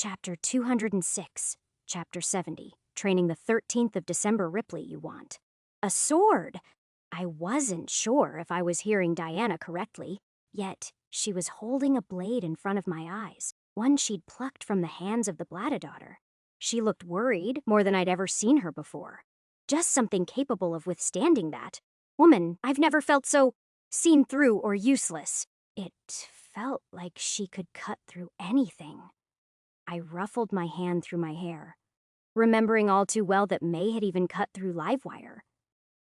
Chapter 206, Chapter 70, Training the 13th of December Ripley you want. A sword! I wasn't sure if I was hearing Diana correctly, yet she was holding a blade in front of my eyes, one she'd plucked from the hands of the Blattadaughter. She looked worried, more than I'd ever seen her before. Just something capable of withstanding that. Woman, I've never felt so seen through or useless. It felt like she could cut through anything. I ruffled my hand through my hair, remembering all too well that May had even cut through Livewire.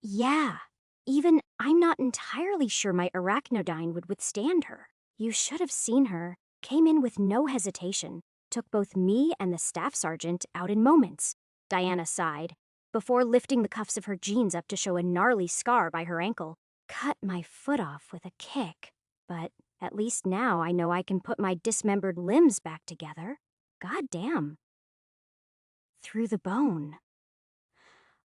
Yeah, even I'm not entirely sure my arachnodyne would withstand her. You should have seen her. Came in with no hesitation, took both me and the staff sergeant out in moments. Diana sighed, before lifting the cuffs of her jeans up to show a gnarly scar by her ankle. Cut my foot off with a kick, but at least now I know I can put my dismembered limbs back together. God damn. Through the bone.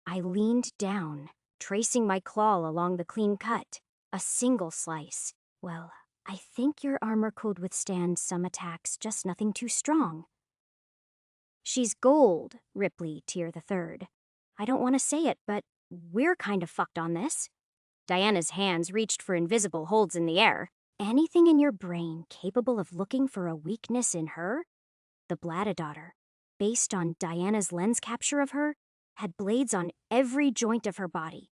I leaned down, tracing my claw along the clean cut. A single slice. Well, I think your armor could withstand some attacks, just nothing too strong. She's gold, Ripley, Tier the Third. I don't want to say it, but we're kind of fucked on this. Diana's hands reached for invisible holds in the air. Anything in your brain capable of looking for a weakness in her? The Blattadaughter, based on Diana's lens capture of her, had blades on every joint of her body.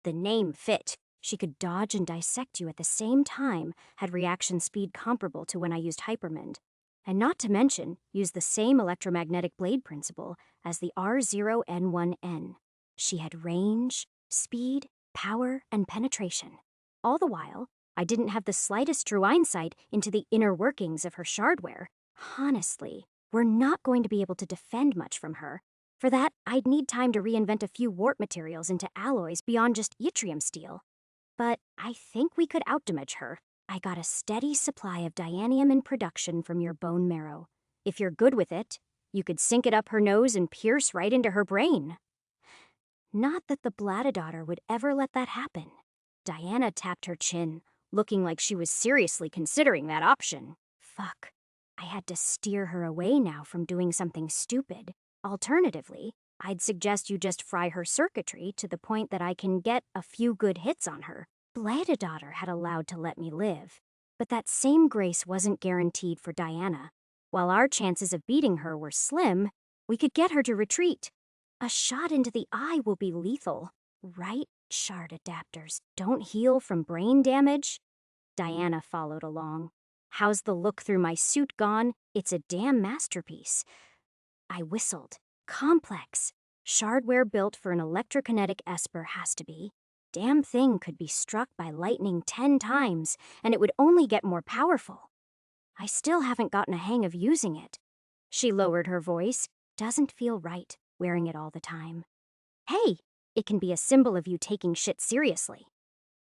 The name fit. She could dodge and dissect you at the same time, had reaction speed comparable to when I used Hypermend. And not to mention, use the same electromagnetic blade principle as the R0N1N. She had range, speed, power, and penetration. All the while, I didn't have the slightest true insight into the inner workings of her shardware. Honestly, we're not going to be able to defend much from her. For that, I'd need time to reinvent a few warp materials into alloys beyond just yttrium steel. But I think we could outdamage her. I got a steady supply of dianium in production from your bone marrow. If you're good with it, you could sink it up her nose and pierce right into her brain. Not that the Blattadaughter would ever let that happen. Diana tapped her chin, looking like she was seriously considering that option. Fuck. I had to steer her away now from doing something stupid. Alternatively, I'd suggest you just fry her circuitry to the point that I can get a few good hits on her. Blattadaughter had allowed to let me live, but that same grace wasn't guaranteed for Diana. While our chances of beating her were slim, we could get her to retreat. A shot into the eye will be lethal. Right shard adapters don't heal from brain damage? Diana followed along. How's the look through my suit gone? It's a damn masterpiece. I whistled. Complex. Shardware built for an electrokinetic esper has to be. Damn thing could be struck by lightning 10 times, and it would only get more powerful. I still haven't gotten a hang of using it. She lowered her voice. Doesn't feel right, wearing it all the time. Hey, it can be a symbol of you taking shit seriously.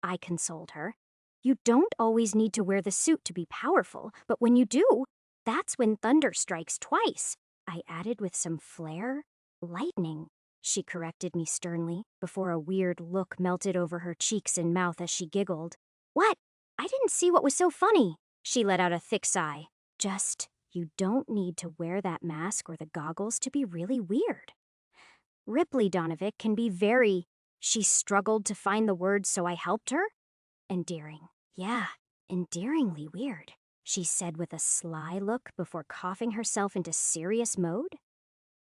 I consoled her. You don't always need to wear the suit to be powerful, but when you do, that's when thunder strikes twice. I added with some flair. Lightning, she corrected me sternly, before a weird look melted over her cheeks and mouth as she giggled. What? I didn't see what was so funny. She let out a thick sigh. Just, you don't need to wear that mask or the goggles to be really weird. Ripley Donovic can be very... She struggled to find the words, so I helped her? Endearing. Yeah, endearingly weird, she said with a sly look before coughing herself into serious mode.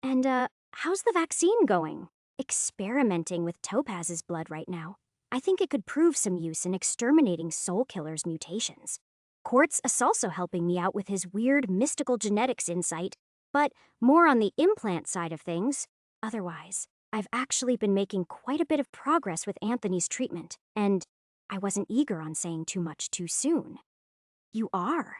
And, how's the vaccine going? Experimenting with Topaz's blood right now. I think it could prove some use in exterminating Soul Killer's mutations. Quartz is also helping me out with his weird mystical genetics insight, but more on the implant side of things. Otherwise, I've actually been making quite a bit of progress with Anthony's treatment, and I wasn't eager on saying too much too soon. You are.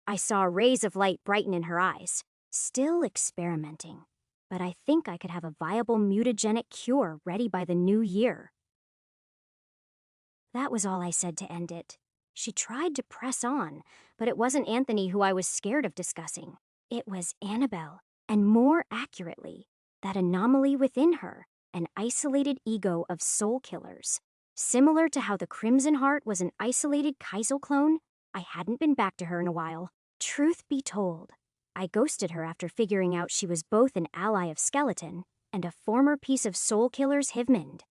I saw rays of light brighten in her eyes. Still experimenting, but I think I could have a viable mutagenic cure ready by the new year. That was all I said to end it. She tried to press on, but it wasn't Anthony who I was scared of discussing. It was Annabelle, and more accurately, that anomaly within her, an isolated ego of Soul Killers. Similar to how the Crimson Heart was an isolated Kaisel clone, I hadn't been back to her in a while. Truth be told, I ghosted her after figuring out she was both an ally of Skeleton and a former piece of Soul Killer's Hivmund.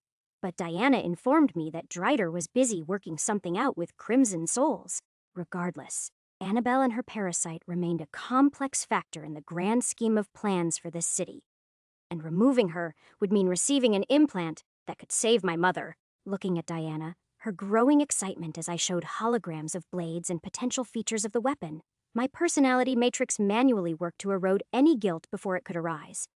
But Diana informed me that Dryder was busy working something out with Crimson Souls. Regardless, Annabelle and her parasite remained a complex factor in the grand scheme of plans for this city. And removing her would mean receiving an implant that could save my mother. Looking at Diana, her growing excitement as I showed holograms of blades and potential features of the weapon, my personality matrix manually worked to erode any guilt before it could arise.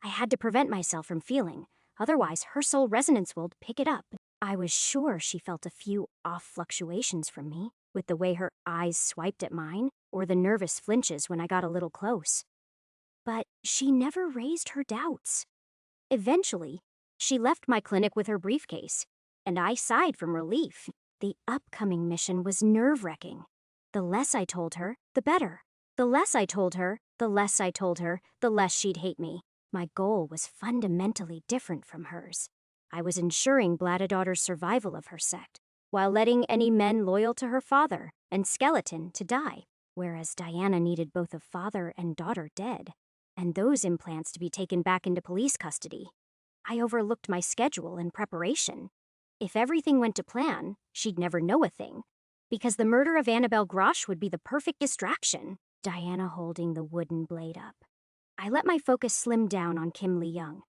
I had to prevent myself from feeling, otherwise her soul resonance would pick it up. I was sure she felt a few off fluctuations from me, with the way her eyes swiped at mine, or the nervous flinches when I got a little close. But she never raised her doubts. Eventually, she left my clinic with her briefcase, and I sighed from relief. The upcoming mission was nerve-wracking. The less I told her, the better. The less I told her, the less I told her, the less she'd hate me. My goal was fundamentally different from hers. I was ensuring Bladadaughter's survival of her sect, while letting any men loyal to her father and Skeleton to die, whereas Diana needed both a father and daughter dead, and those implants to be taken back into police custody. I overlooked my schedule and preparation. If everything went to plan, she'd never know a thing, because the murder of Annabelle Grosh would be the perfect distraction. Diana holding the wooden blade up. I let my focus slim down on Kim Lee Young.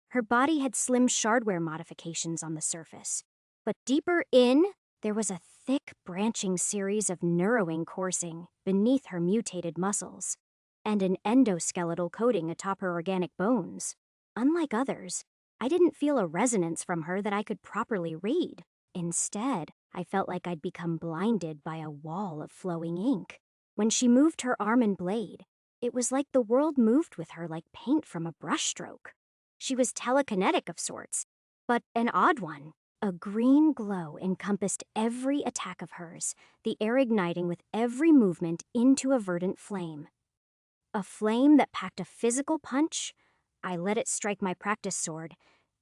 Her body had slim shardware modifications on the surface, but deeper in, there was a thick branching series of neuroing coursing beneath her mutated muscles, and an endoskeletal coating atop her organic bones. Unlike others, I didn't feel a resonance from her that I could properly read. Instead, I felt like I'd become blinded by a wall of flowing ink. When she moved her arm and blade, it was like the world moved with her like paint from a brushstroke. She was telekinetic of sorts, but an odd one. A green glow encompassed every attack of hers, the air igniting with every movement into a verdant flame. A flame that packed a physical punch. I let it strike my practice sword,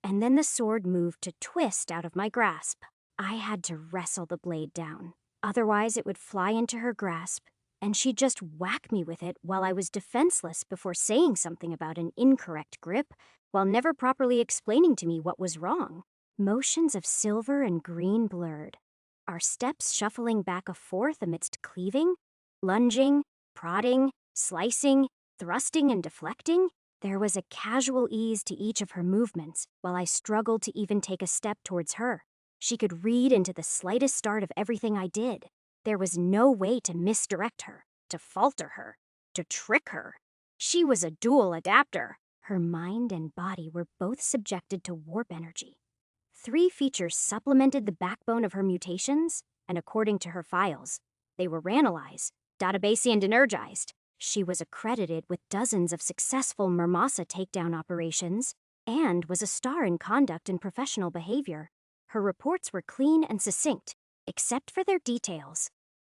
and then the sword moved to twist out of my grasp. I had to wrestle the blade down, otherwise it would fly into her grasp, and she'd just whack me with it while I was defenseless before saying something about an incorrect grip, while never properly explaining to me what was wrong. Motions of silver and green blurred, our steps shuffling back and forth amidst cleaving, lunging, prodding, slicing, thrusting and deflecting. There was a casual ease to each of her movements, while I struggled to even take a step towards her. She could read into the slightest start of everything I did. There was no way to misdirect her, to falter her, to trick her. She was a dual adapter. Her mind and body were both subjected to warp energy. 3 features supplemented the backbone of her mutations, and according to her files, they were ranalized, database and energized. She was accredited with dozens of successful Murmasa takedown operations, and was a star in conduct and professional behavior. Her reports were clean and succinct, except for their details.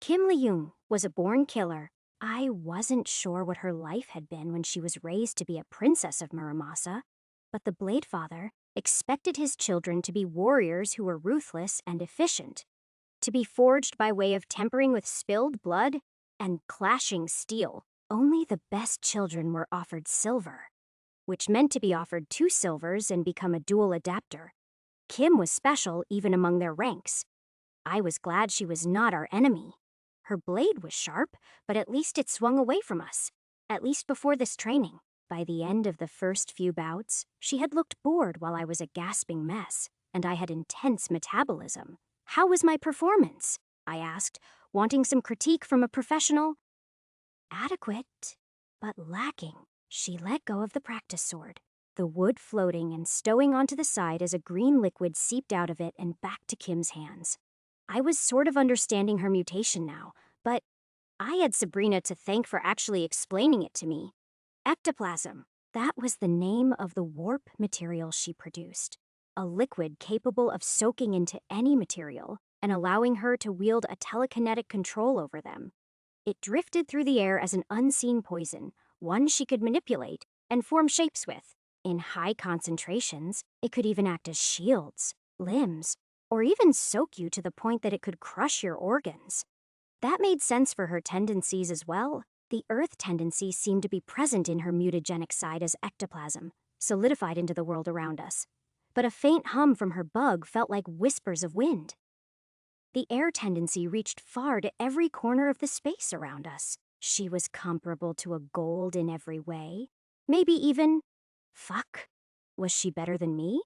Kim Lee-young was a born killer. I wasn't sure what her life had been when she was raised to be a princess of Muramasa, but the Blade Father expected his children to be warriors who were ruthless and efficient, to be forged by way of tempering with spilled blood and clashing steel. Only the best children were offered silver, which meant to be offered 2 silvers and become a dual adapter. Kim was special even among their ranks. I was glad she was not our enemy. Her blade was sharp, but at least it swung away from us, at least before this training. By the end of the first few bouts, she had looked bored while I was a gasping mess, and I had intense metabolism. How was my performance? I asked, wanting some critique from a professional. Adequate, but lacking. She let go of the practice sword, the wood floating and stowing onto the side as a green liquid seeped out of it and back to Kim's hands. I was sort of understanding her mutation now, but I had Sabrina to thank for actually explaining it to me. Ectoplasm. That was the name of the warp material she produced, a liquid capable of soaking into any material and allowing her to wield a telekinetic control over them. It drifted through the air as an unseen poison, one she could manipulate and form shapes with. In high concentrations, it could even act as shields, limbs, or even soak you to the point that it could crush your organs. That made sense for her tendencies as well. The Earth tendency seemed to be present in her mutagenic side as ectoplasm, solidified into the world around us. But a faint hum from her bug felt like whispers of wind. The air tendency reached far to every corner of the space around us. She was comparable to a gold in every way. Maybe even... Fuck. Was she better than me?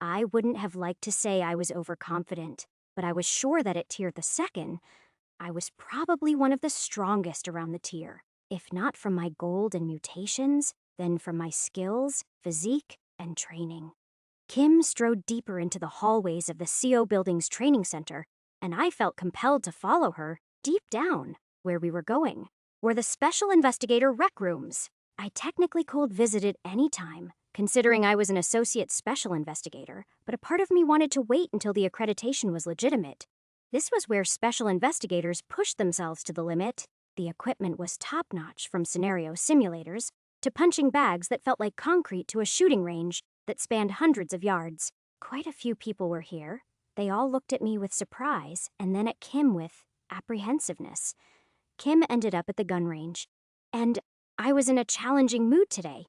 I wouldn't have liked to say I was overconfident, but I was sure that at tier the second, I was probably one of the strongest around the tier. If not from my gold and mutations, then from my skills, physique, and training. Kim strode deeper into the hallways of the CO Building's training center, and I felt compelled to follow her deep down. Where we were going were the Special Investigator rec rooms. I technically could visit at any time, considering I was an associate special investigator, but a part of me wanted to wait until the accreditation was legitimate. This was where special investigators pushed themselves to the limit. The equipment was top-notch, from scenario simulators to punching bags that felt like concrete to a shooting range that spanned hundreds of yards. Quite a few people were here. They all looked at me with surprise, and then at Kim with apprehensiveness. Kim ended up at the gun range, and I was in a challenging mood today.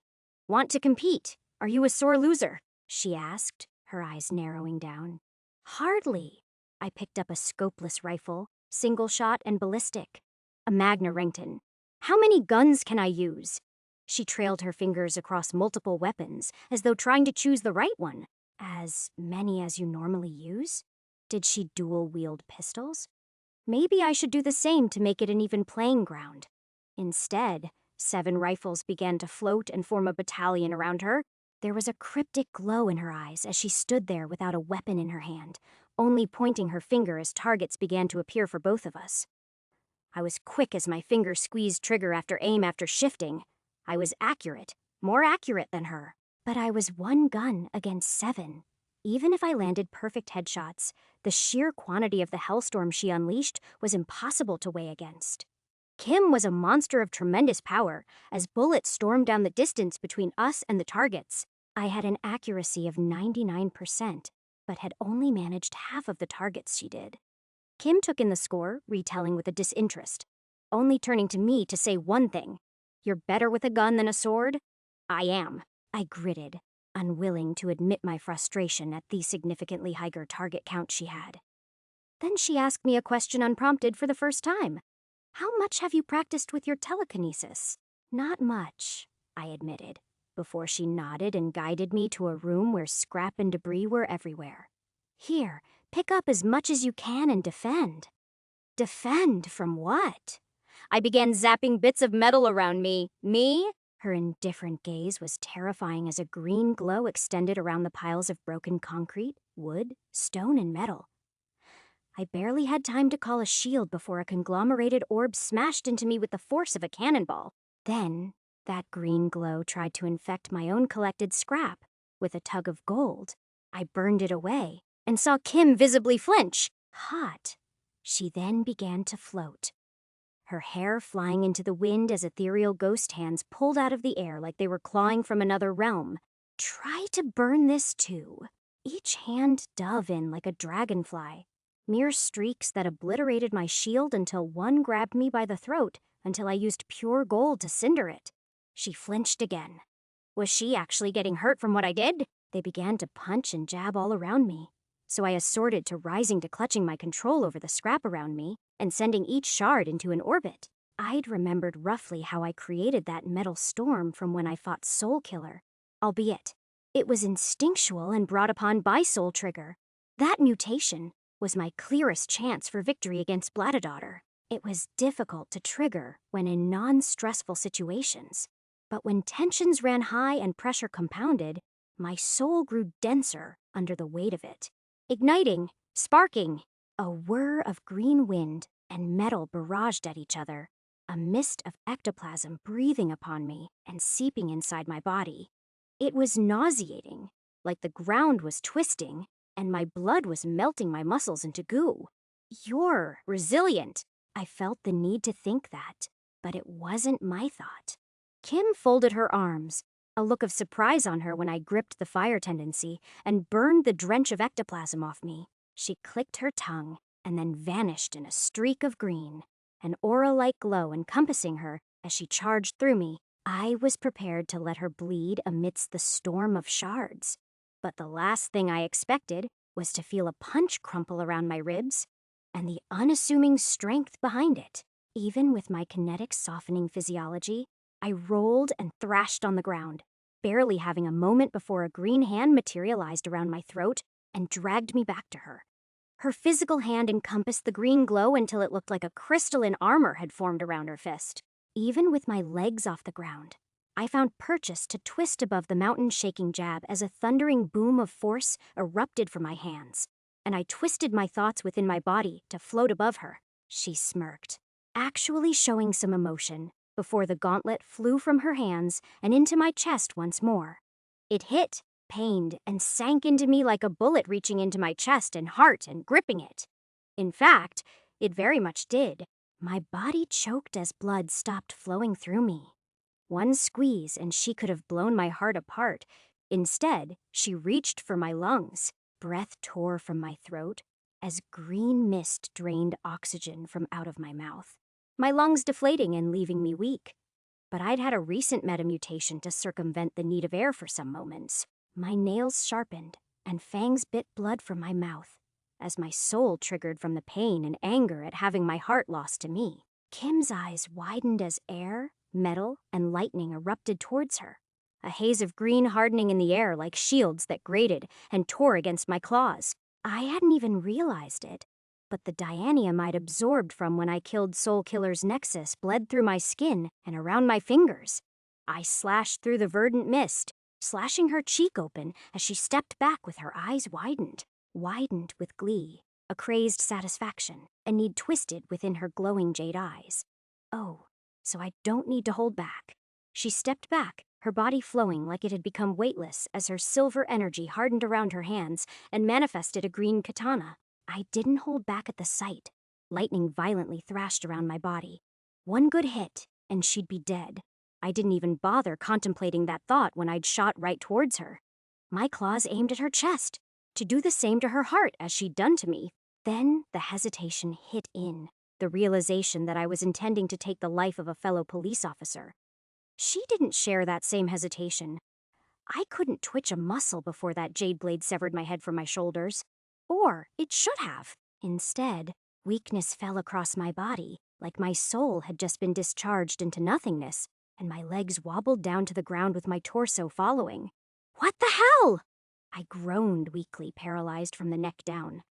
"Want to compete? Are you a sore loser?" she asked, her eyes narrowing down. "Hardly." I picked up a scopeless rifle, single shot and ballistic. A Magna Renton. "How many guns can I use?" She trailed her fingers across multiple weapons, as though trying to choose the right one. "As many as you normally use?" Did she dual-wield pistols? Maybe I should do the same to make it an even playing ground. Instead, 7 rifles began to float and form a battalion around her. There was a cryptic glow in her eyes as she stood there without a weapon in her hand, only pointing her finger as targets began to appear for both of us. I was quick as my finger squeezed trigger after aim after shifting. I was accurate, more accurate than her. But I was 1 gun against 7. Even if I landed perfect headshots, the sheer quantity of the hellstorm she unleashed was impossible to weigh against. Kim was a monster of tremendous power, as bullets stormed down the distance between us and the targets. I had an accuracy of 99%, but had only managed half of the targets she did. Kim took in the score, retelling with a disinterest, only turning to me to say one thing: "You're better with a gun than a sword?" "I am," I gritted, unwilling to admit my frustration at the significantly higher target count she had. Then she asked me a question unprompted for the first time. "How much have you practiced with your telekinesis?" "Not much," I admitted, before she nodded and guided me to a room where scrap and debris were everywhere. "Here, pick up as much as you can and defend." "Defend from what?" I began zapping bits of metal around me. "Me?" Her indifferent gaze was terrifying as a green glow extended around the piles of broken concrete, wood, stone, and metal. I barely had time to call a shield before a conglomerated orb smashed into me with the force of a cannonball. Then, that green glow tried to infect my own collected scrap. With a tug of gold, I burned it away and saw Kim visibly flinch. Hot. She then began to float, her hair flying into the wind as ethereal ghost hands pulled out of the air like they were clawing from another realm. Try to burn this too. Each hand dove in like a dragonfly. Mere streaks that obliterated my shield until one grabbed me by the throat until I used pure gold to cinder it. She flinched again. Was she actually getting hurt from what I did? They began to punch and jab all around me, so I assorted to rising to clutching my control over the scrap around me and sending each shard into an orbit. I'd remembered roughly how I created that metal storm from when I fought Soul Killer, albeit it was instinctual and brought upon by Soul Trigger. That mutation was my clearest chance for victory against Blattadaughter. It was difficult to trigger when in non-stressful situations, but when tensions ran high and pressure compounded, my soul grew denser under the weight of it. Igniting, sparking, a whir of green wind and metal barraged at each other, a mist of ectoplasm breathing upon me and seeping inside my body. It was nauseating, like the ground was twisting and my blood was melting my muscles into goo. "You're resilient." I felt the need to think that, but it wasn't my thought. Kim folded her arms, a look of surprise on her when I gripped the fire tendency and burned the drench of ectoplasm off me. She clicked her tongue and then vanished in a streak of green, an aura-like glow encompassing her As she charged through me, I was prepared to let her bleed amidst the storm of shards. But the last thing I expected was to feel a punch crumple around my ribs and the unassuming strength behind it. Even with my kinetic softening physiology, I rolled and thrashed on the ground, barely having a moment before a green hand materialized around my throat and dragged me back to her. Her physical hand encompassed the green glow until it looked like a crystalline armor had formed around her fist. Even with my legs off the ground, I found purchase to twist above the mountain-shaking jab as a thundering boom of force erupted from my hands, and I twisted my thoughts within my body to float above her. She smirked, actually showing some emotion, before the gauntlet flew from her hands and into my chest once more. It hit, pained, and sank into me like a bullet reaching into my chest and heart and gripping it. In fact, it very much did. My body choked as blood stopped flowing through me. One squeeze and she could have blown my heart apart. Instead, she reached for my lungs. Breath tore from my throat as green mist drained oxygen from out of my mouth, my lungs deflating and leaving me weak. But I'd had a recent metamutation to circumvent the need of air for some moments. My nails sharpened and fangs bit blood from my mouth as my soul triggered from the pain and anger at having my heart lost to me. Kim's eyes widened as air, metal, and lightning erupted towards her, a haze of green hardening in the air like shields that grated and tore against my claws. I hadn't even realized it, but the dianium I'd absorbed from when I killed Soul Killer's nexus bled through my skin and around my fingers. I slashed through the verdant mist, slashing her cheek open as she stepped back with her eyes widened with glee, a crazed satisfaction, a need twisted within her glowing jade eyes. Oh, so I don't need to hold back. She stepped back, her body flowing like it had become weightless as her silver energy hardened around her hands and manifested a green katana. I didn't hold back at the sight. Lightning violently thrashed around my body. One good hit, and she'd be dead. I didn't even bother contemplating that thought when I'd shot right towards her. My claws aimed at her chest, to do the same to her heart as she'd done to me. Then the hesitation hit in, the realization that I was intending to take the life of a fellow police officer. She didn't share that same hesitation. I couldn't twitch a muscle before that jade blade severed my head from my shoulders. Or it should have. Instead, weakness fell across my body, like my soul had just been discharged into nothingness, and my legs wobbled down to the ground with my torso following. What the hell? I groaned weakly, paralyzed from the neck down.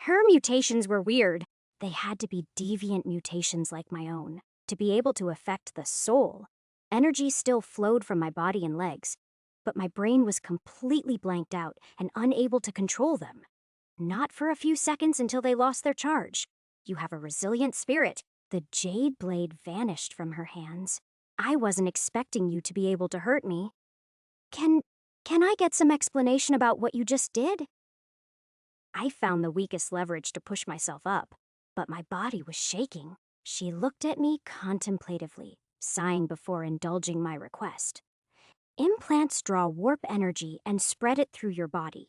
Her mutations were weird. They had to be deviant mutations like my own, to be able to affect the soul. Energy still flowed from my body and legs, but my brain was completely blanked out and unable to control them. Not for a few seconds until they lost their charge. You have a resilient spirit. The jade blade vanished from her hands. I wasn't expecting you to be able to hurt me. Can I get some explanation about what you just did? I found the weakest leverage to push myself up, but my body was shaking. She looked at me contemplatively, sighing before indulging my request. Implants draw warp energy and spread it through your body.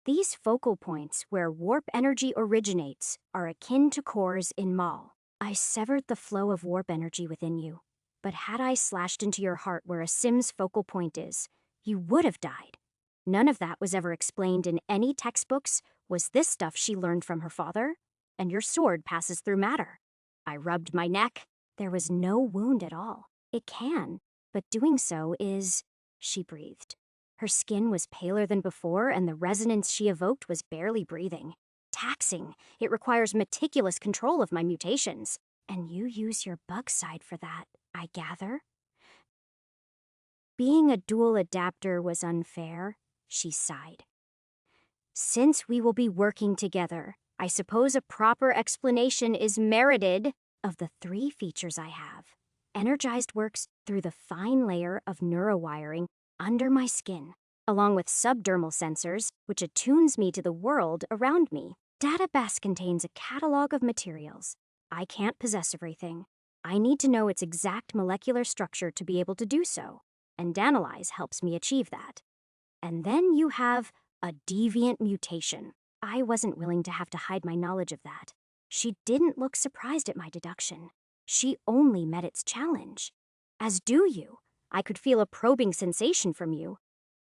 These focal points where warp energy originates are akin to cores in Maul. I severed the flow of warp energy within you, but had I slashed into your heart where a Sim's focal point is, you would have died. None of that was ever explained in any textbooks. Was this stuff she learned from her father? And your sword passes through matter. I rubbed my neck. There was no wound at all. It can, but doing so is... She breathed. Her skin was paler than before, and the resonance she evoked was barely breathing. Taxing. It requires meticulous control of my mutations. And you use your bug side for that, I gather? Being a dual adapter was unfair, she sighed. Since we will be working together, I suppose a proper explanation is merited of the 3 features I have. Energized works through the fine layer of neurowiring under my skin, along with subdermal sensors, which attunes me to the world around me. Database contains a catalog of materials. I can't possess everything. I need to know its exact molecular structure to be able to do so, and Danalyze helps me achieve that. And then you have a deviant mutation. I wasn't willing to have to hide my knowledge of that. She didn't look surprised at my deduction. She only met its challenge. As do you. I could feel a probing sensation from you.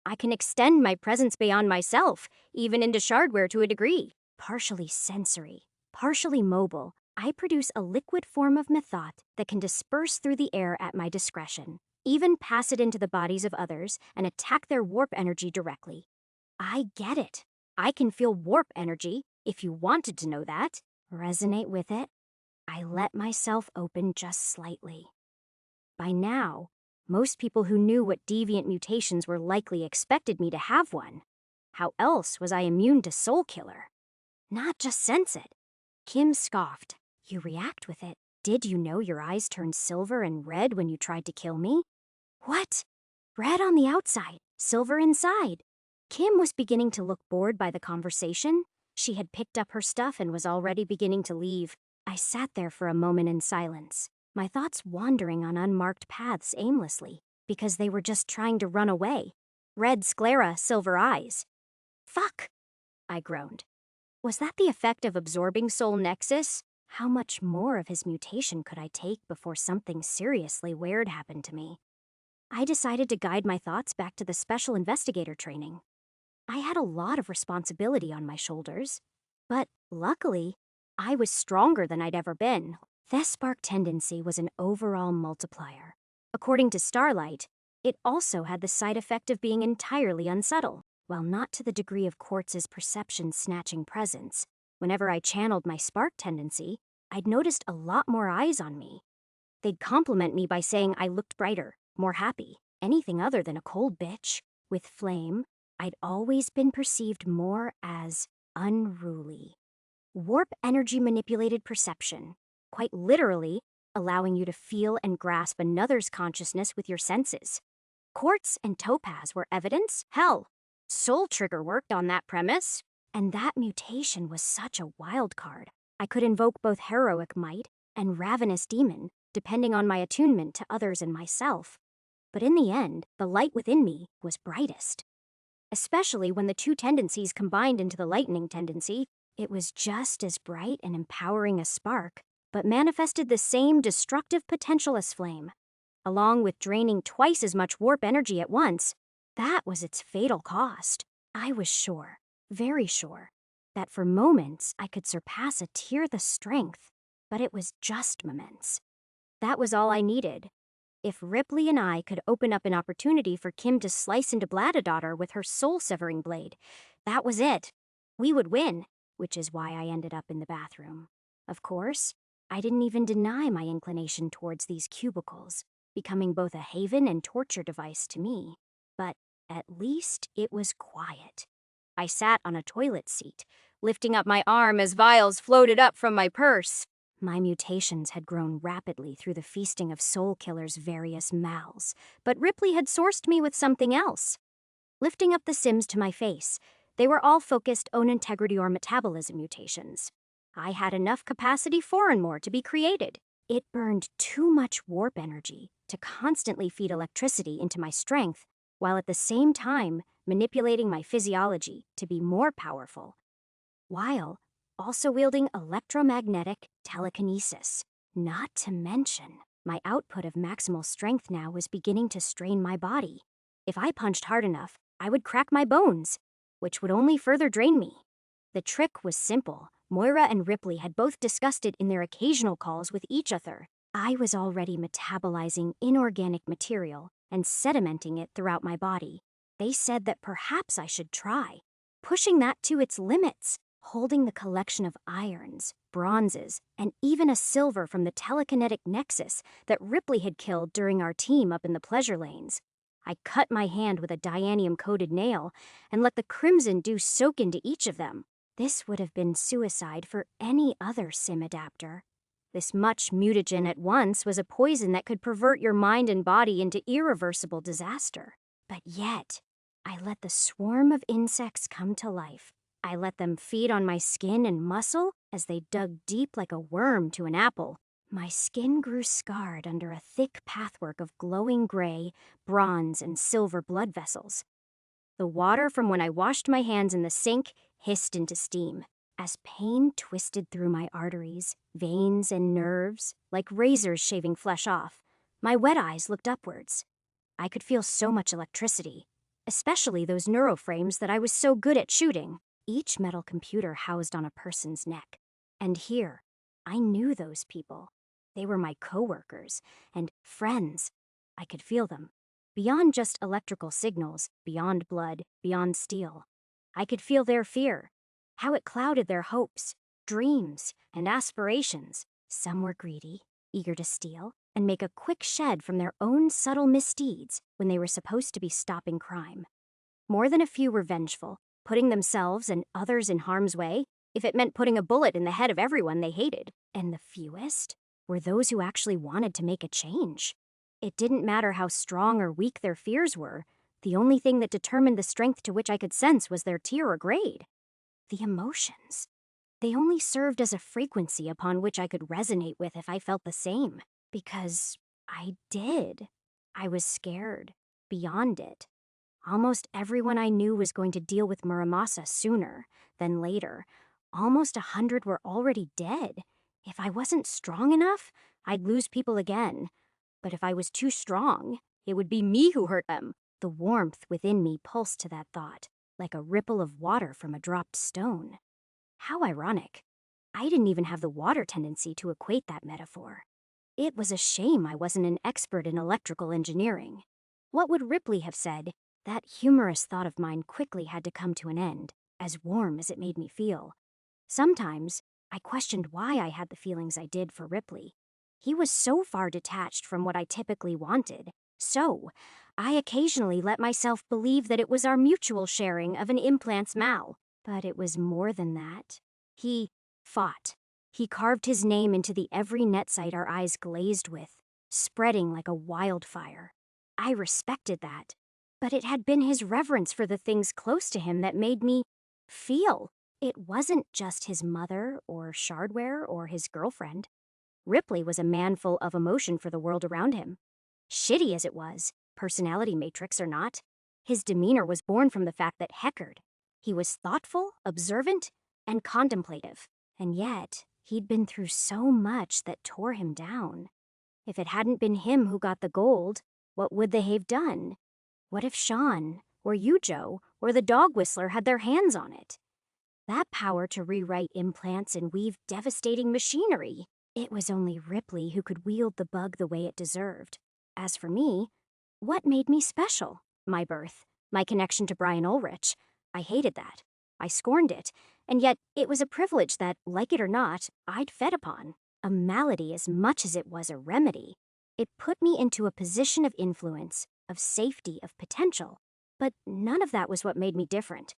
I can extend my presence beyond myself, even into shardware to a degree. Partially sensory, partially mobile, I produce a liquid form of mythot that can disperse through the air at my discretion, even pass it into the bodies of others and attack their warp energy directly. I get it. I can feel warp energy, if you wanted to know that. Resonate with it. I let myself open just slightly. By now, most people who knew what deviant mutations were likely expected me to have one. How else was I immune to Soul Killer? Not just sense it. Kim scoffed. You react with it. Did you know your eyes turned silver and red when you tried to kill me? What? Red on the outside, silver inside. Kim was beginning to look bored by the conversation. She had picked up her stuff and was already beginning to leave. I sat there for a moment in silence, my thoughts wandering on unmarked paths aimlessly, because they were just trying to run away. Red sclera, silver eyes. Fuck, I groaned. Was that the effect of absorbing Soul Nexus? How much more of his mutation could I take before something seriously weird happened to me? I decided to guide my thoughts back to the special investigator training. I had a lot of responsibility on my shoulders, but luckily, I was stronger than I'd ever been. This spark tendency was an overall multiplier. According to Starlight, it also had the side effect of being entirely unsubtle. While not to the degree of Quartz's perception-snatching presence, whenever I channeled my spark tendency, I'd noticed a lot more eyes on me. They'd compliment me by saying I looked brighter, more happy, anything other than a cold bitch. With flame, I'd always been perceived more as unruly. Warp energy manipulated perception, quite literally allowing you to feel and grasp another's consciousness with your senses. Quartz and topaz were evidence? Hell, Soul Trigger worked on that premise. And that mutation was such a wild card. I could invoke both heroic might and ravenous demon, depending on my attunement to others and myself. But in the end, the light within me was brightest. Especially when the two tendencies combined into the lightning tendency, it was just as bright and empowering as spark, but manifested the same destructive potential as flame. Along with draining twice as much warp energy at once, that was its fatal cost. I was sure, very sure, that for moments I could surpass a tier the strength, but it was just moments. That was all I needed. If Ripley and I could open up an opportunity for Kim to slice into Blattadaughter with her soul-severing blade, that was it. We would win, which is why I ended up in the bathroom. Of course, I didn't even deny my inclination towards these cubicles, becoming both a haven and torture device to me. But at least it was quiet. I sat on a toilet seat, lifting up my arm as vials floated up from my purse. My mutations had grown rapidly through the feasting of Soul Killer's various mouths, but Ripley had sourced me with something else. Lifting up the Sims to my face, they were all focused on integrity or metabolism mutations. I had enough capacity for and more to be created. It burned too much warp energy to constantly feed electricity into my strength, while at the same time manipulating my physiology to be more powerful, while also wielding electromagnetic telekinesis. Not to mention, my output of maximal strength now was beginning to strain my body. If I punched hard enough, I would crack my bones, which would only further drain me. The trick was simple. Moira and Ripley had both discussed it in their occasional calls with each other. I was already metabolizing inorganic material and sedimenting it throughout my body. They said that perhaps I should try, pushing that to its limits, holding the collection of irons, bronzes, and even a silver from the telekinetic nexus that Ripley had killed during our team up in the pleasure lanes. I cut my hand with a dianium-coated nail and let the crimson dew soak into each of them. This would have been suicide for any other sim adapter. This much mutagen at once was a poison that could pervert your mind and body into irreversible disaster. But yet, I let the swarm of insects come to life. I let them feed on my skin and muscle as they dug deep like a worm to an apple. My skin grew scarred under a thick pathwork of glowing gray, bronze, and silver blood vessels. The water from when I washed my hands in the sink hissed into steam, as pain twisted through my arteries, veins, and nerves, like razors shaving flesh off. My wet eyes looked upwards. I could feel so much electricity, especially those neuroframes that I was so good at shooting, each metal computer housed on a person's neck. And here, I knew those people. They were my coworkers and friends. I could feel them. Beyond just electrical signals, beyond blood, beyond steel. I could feel their fear, how it clouded their hopes, dreams, and aspirations. Some were greedy, eager to steal, and make a quick shed from their own subtle misdeeds when they were supposed to be stopping crime. More than a few were vengeful, putting themselves and others in harm's way if it meant putting a bullet in the head of everyone they hated. And the fewest were those who actually wanted to make a change. It didn't matter how strong or weak their fears were. The only thing that determined the strength to which I could sense was their tier or grade. The emotions. They only served as a frequency upon which I could resonate with if I felt the same. Because I did. I was scared. Beyond it. Almost everyone I knew was going to deal with Muramasa sooner than later. Almost 100 were already dead. If I wasn't strong enough, I'd lose people again. But if I was too strong, it would be me who hurt them. The warmth within me pulsed to that thought, like a ripple of water from a dropped stone. How ironic. I didn't even have the water tendency to equate that metaphor. It was a shame I wasn't an expert in electrical engineering. What would Ripley have said? That humorous thought of mine quickly had to come to an end, as warm as it made me feel. Sometimes, I questioned why I had the feelings I did for Ripley. He was so far detached from what I typically wanted. So, I occasionally let myself believe that it was our mutual sharing of an implant's mal. But it was more than that. He fought. He carved his name into the every net site our eyes glazed with, spreading like a wildfire. I respected that. But it had been his reverence for the things close to him that made me feel. It wasn't just his mother or Shardware or his girlfriend. Ripley was a man full of emotion for the world around him. Shitty as it was, personality matrix or not, his demeanor was born from the fact that Heckard. He was thoughtful, observant, and contemplative. And yet, he'd been through so much that tore him down. If it hadn't been him who got the gold, what would they have done? What if Sean, or you, Joe, or the dog whistler had their hands on it? That power to rewrite implants and weave devastating machinery. It was only Ripley who could wield the bug the way it deserved. As for me, what made me special? My birth, my connection to Brian Ulrich. I hated that. I scorned it. And yet, it was a privilege that, like it or not, I'd fed upon. A malady as much as it was a remedy. It put me into a position of influence, of safety, of potential. But none of that was what made me different.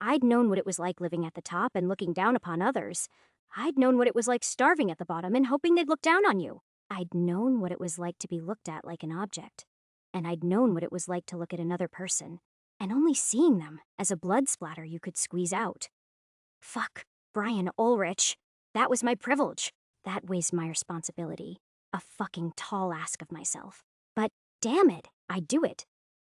I'd known what it was like living at the top and looking down upon others. I'd known what it was like starving at the bottom and hoping they'd look down on you. I'd known what it was like to be looked at like an object. And I'd known what it was like to look at another person, and only seeing them as a blood splatter you could squeeze out. Fuck, Brian Ulrich. That was my privilege. That weighs my responsibility. A fucking tall ask of myself. But damn it, I'd do it.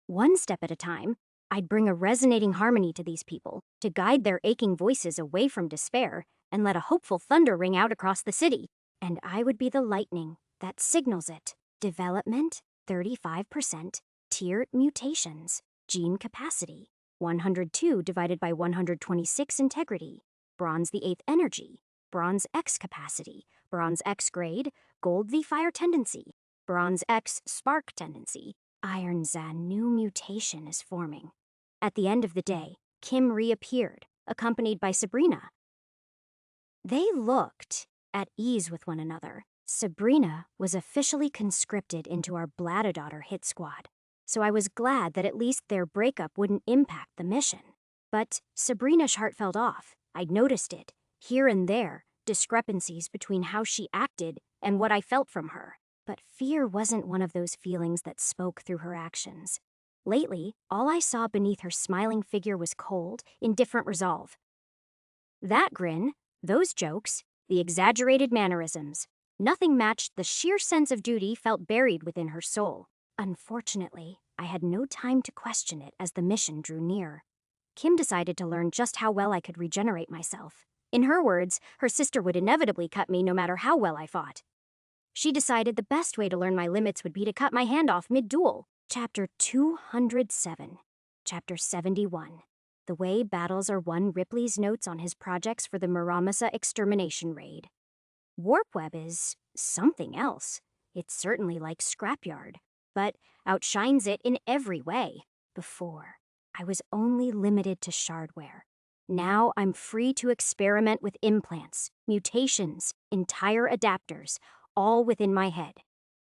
One step at a time, I'd bring a resonating harmony to these people, to guide their aching voices away from despair, and let a hopeful thunder ring out across the city. And I would be the lightning that signals it. Development, 35%. Tier mutations. Gene capacity, 102 divided by 126 integrity. Bronze the 8th energy. Bronze X capacity. Bronze X grade. Gold the fire tendency. Bronze X spark tendency. Iron Zan new mutation is forming. At the end of the day, Kim reappeared, accompanied by Sabrina. They looked at ease with one another. Sabrina was officially conscripted into our Blattadaughter hit squad, so I was glad that at least their breakup wouldn't impact the mission. But Sabrina's heart felt off. I'd noticed it, here and there, discrepancies between how she acted and what I felt from her. But fear wasn't one of those feelings that spoke through her actions. Lately, all I saw beneath her smiling figure was cold, indifferent resolve. That grin, those jokes, the exaggerated mannerisms, nothing matched the sheer sense of duty felt buried within her soul. Unfortunately, I had no time to question it as the mission drew near. Kim decided to learn just how well I could regenerate myself. In her words, her sister would inevitably cut me no matter how well I fought. She decided the best way to learn my limits would be to cut my hand off mid-duel. Chapter 207. Chapter 71. The Way Battles Are Won. Ripley's notes on his projects for the Muramasa extermination raid. Warp Web is something else. It's certainly like Scrapyard, but outshines it in every way. Before, I was only limited to shardware. Now I'm free to experiment with implants, mutations, entire adapters, all within my head.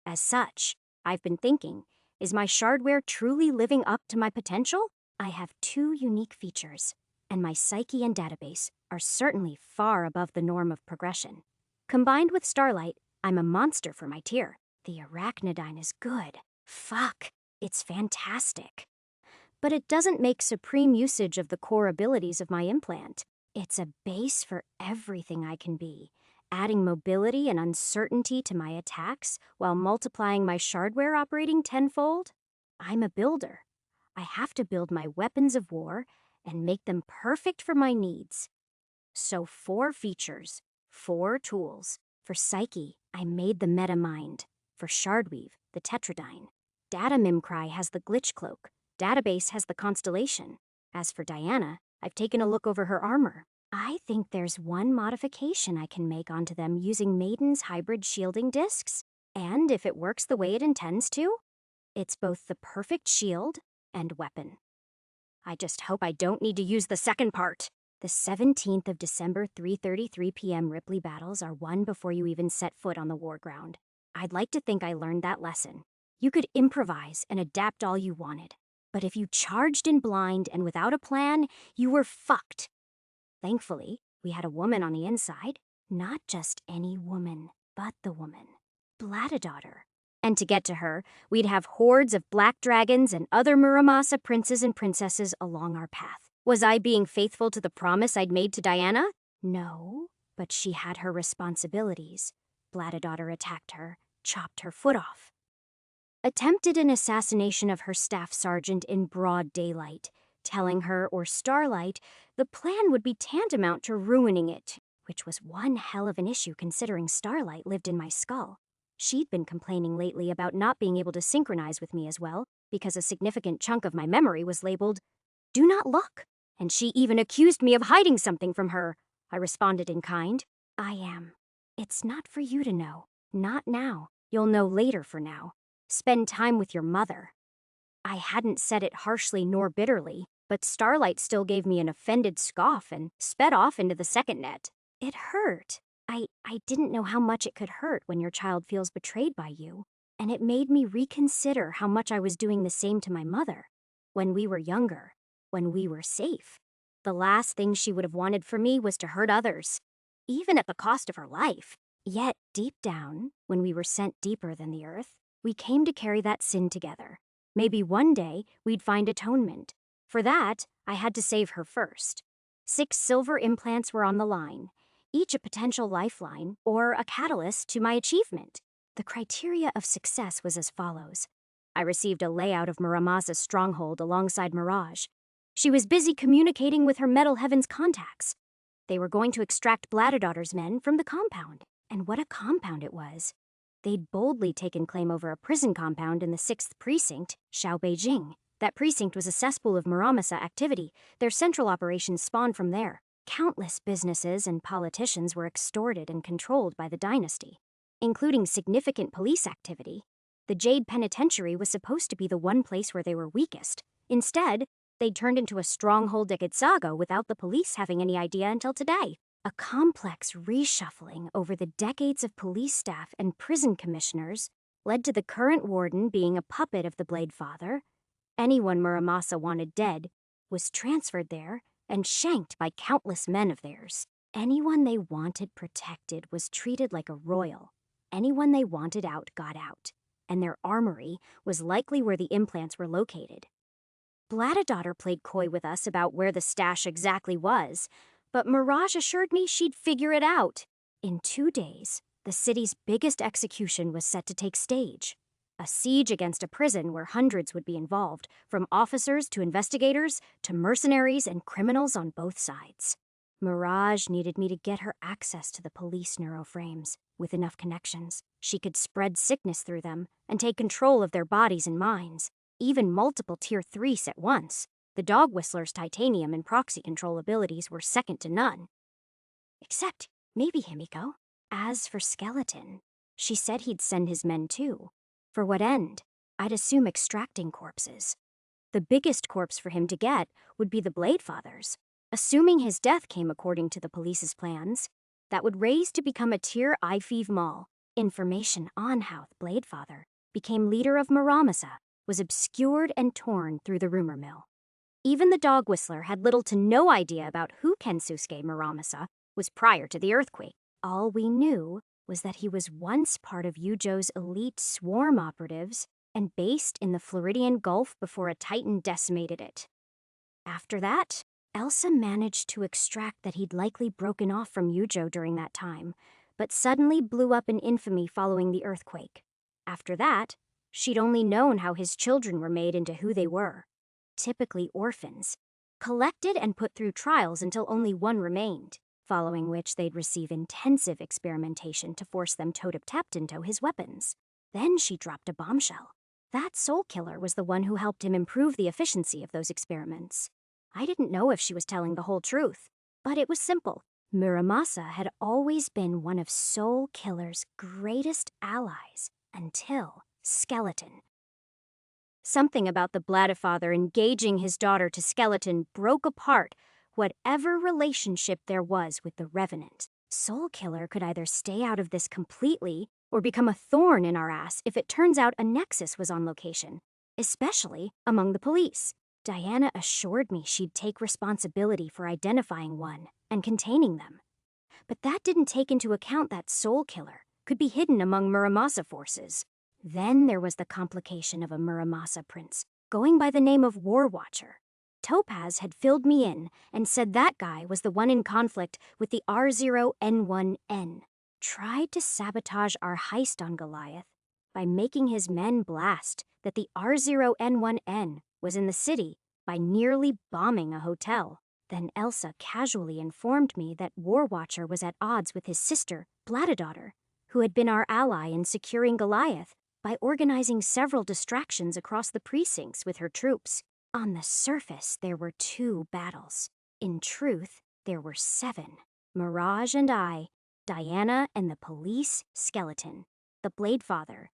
As such, I've been thinking, is my shardware truly living up to my potential? I have two unique features, and my psyche and database are certainly far above the norm of progression. Combined with Starlight, I'm a monster for my tier. The arachnodyne is good. Fuck, it's fantastic. But it doesn't make supreme usage of the core abilities of my implant. It's a base for everything I can be, adding mobility and uncertainty to my attacks while multiplying my shardware operating tenfold. I'm a builder. I have to build my weapons of war and make them perfect for my needs. So 4 features, 4 tools. For Psyche, I made the Metamind. For Shardweave, the Tetradyne. Data Mimcry has the Glitch Cloak. Database has the Constellation. As for Diana, I've taken a look over her armor. I think there's one modification I can make onto them using Maiden's hybrid shielding discs. And if it works the way it intends to, it's both the perfect shield and weapon. I just hope I don't need to use the second part. The 17th of December, 3:33 p.m. Ripley battles are won before you even set foot on the war ground. I'd like to think I learned that lesson. You could improvise and adapt all you wanted, but if you charged in blind and without a plan, you were fucked. Thankfully, we had a woman on the inside. Not just any woman, but the woman. Bladadaughter. And to get to her, we'd have hordes of black dragons and other Muramasa princes and princesses along our path. Was I being faithful to the promise I'd made to Diana? No, but she had her responsibilities. Bladadaughter attacked her, chopped her foot off. Attempted an assassination of her staff sergeant in broad daylight, telling her, or Starlight, the plan would be tantamount to ruining it, which was one hell of an issue considering Starlight lived in my skull. She'd been complaining lately about not being able to synchronize with me as well, because a significant chunk of my memory was labeled, "Do not look," and she even accused me of hiding something from her. I responded in kind. I am. It's not for you to know. Not now. You'll know later for now. Spend time with your mother. I hadn't said it harshly nor bitterly, but Starlight still gave me an offended scoff and sped off into the second net. It hurt. I didn't know how much it could hurt when your child feels betrayed by you, and it made me reconsider how much I was doing the same to my mother. When we were younger, when we were safe, the last thing she would have wanted for me was to hurt others, even at the cost of her life. Yet, deep down, when we were sent deeper than the earth, we came to carry that sin together. Maybe one day we'd find atonement. For that, I had to save her first. 6 silver implants were on the line, each a potential lifeline or a catalyst to my achievement. The criteria of success was as follows. I received a layout of Muramasa's stronghold alongside Mirage. She was busy communicating with her Metal Heavens contacts. They were going to extract Bladadaughter's men from the compound. And what a compound it was. They'd boldly taken claim over a prison compound in the 6th Precinct, Beijing. That precinct was a cesspool of Muramasa activity. Their central operations spawned from there. Countless businesses and politicians were extorted and controlled by the dynasty, including significant police activity. The Jade Penitentiary was supposed to be the one place where they were weakest. Instead, they'd turned into a stronghold at Gitsago without the police having any idea until today. A complex reshuffling over the decades of police staff and prison commissioners led to the current warden being a puppet of the Blade Father. Anyone Muramasa wanted dead was transferred there and shanked by countless men of theirs. Anyone they wanted protected was treated like a royal. Anyone they wanted out got out, and their armory was likely where the implants were located. Bladadaughter played coy with us about where the stash exactly was, but Mirage assured me she'd figure it out. In 2 days, the city's biggest execution was set to take stage. A siege against a prison where hundreds would be involved, from officers to investigators to mercenaries and criminals on both sides. Mirage needed me to get her access to the police neuroframes. With enough connections, she could spread sickness through them and take control of their bodies and minds, even multiple Tier 3s at once. The dog whistler's titanium and proxy control abilities were second to none. Except, maybe Himiko. As for Skeleton, she said he'd send his men too. For what end? I'd assume extracting corpses. The biggest corpse for him to get would be the Blade Father's. Assuming his death came according to the police's plans, that would raise to become a Tier I-5 Mall. Information on how the Blade Father became leader of Muramasa was obscured and torn through the rumor mill. Even the dog whistler had little to no idea about who Kensuke Muramasa was prior to the earthquake. All we knew was that he was once part of Yujo's elite swarm operatives and based in the Floridian Gulf before a Titan decimated it. After that, Elsa managed to extract that he'd likely broken off from Yujo during that time, but suddenly blew up in infamy following the earthquake. After that, she'd only known how his children were made into who they were. Typically orphans, collected and put through trials until only one remained, following which they'd receive intensive experimentation to force them toe-to-toe into his weapons. Then she dropped a bombshell. That soul killer was the one who helped him improve the efficiency of those experiments. I didn't know if she was telling the whole truth, but it was simple. Muramasa had always been one of Soul Killer's greatest allies until Skeleton. Something about the Bladafather engaging his daughter to Skeleton broke apart whatever relationship there was with the Revenant. Soul Killer could either stay out of this completely or become a thorn in our ass if it turns out a nexus was on location, especially among the police. Diana assured me she'd take responsibility for identifying one and containing them. But that didn't take into account that Soul Killer could be hidden among Muramasa forces. Then there was the complication of a Muramasa prince, going by the name of War Watcher. Topaz had filled me in and said that guy was the one in conflict with the R0N1N. Tried to sabotage our heist on Goliath by making his men blast that the R0N1N was in the city by nearly bombing a hotel. Then Elsa casually informed me that War Watcher was at odds with his sister, Bladadaughter, who had been our ally in securing Goliath by organizing several distractions across the precincts with her troops. On the surface, there were 2 battles. In truth, there were 7. Mirage and I, Diana and the police, Skeleton, the Blade Father,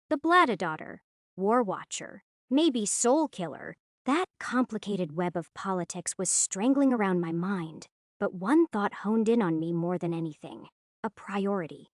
the Bladadaughter, War Watcher, maybe Soul Killer. That complicated web of politics was strangling around my mind, but one thought honed in on me more than anything: a priority.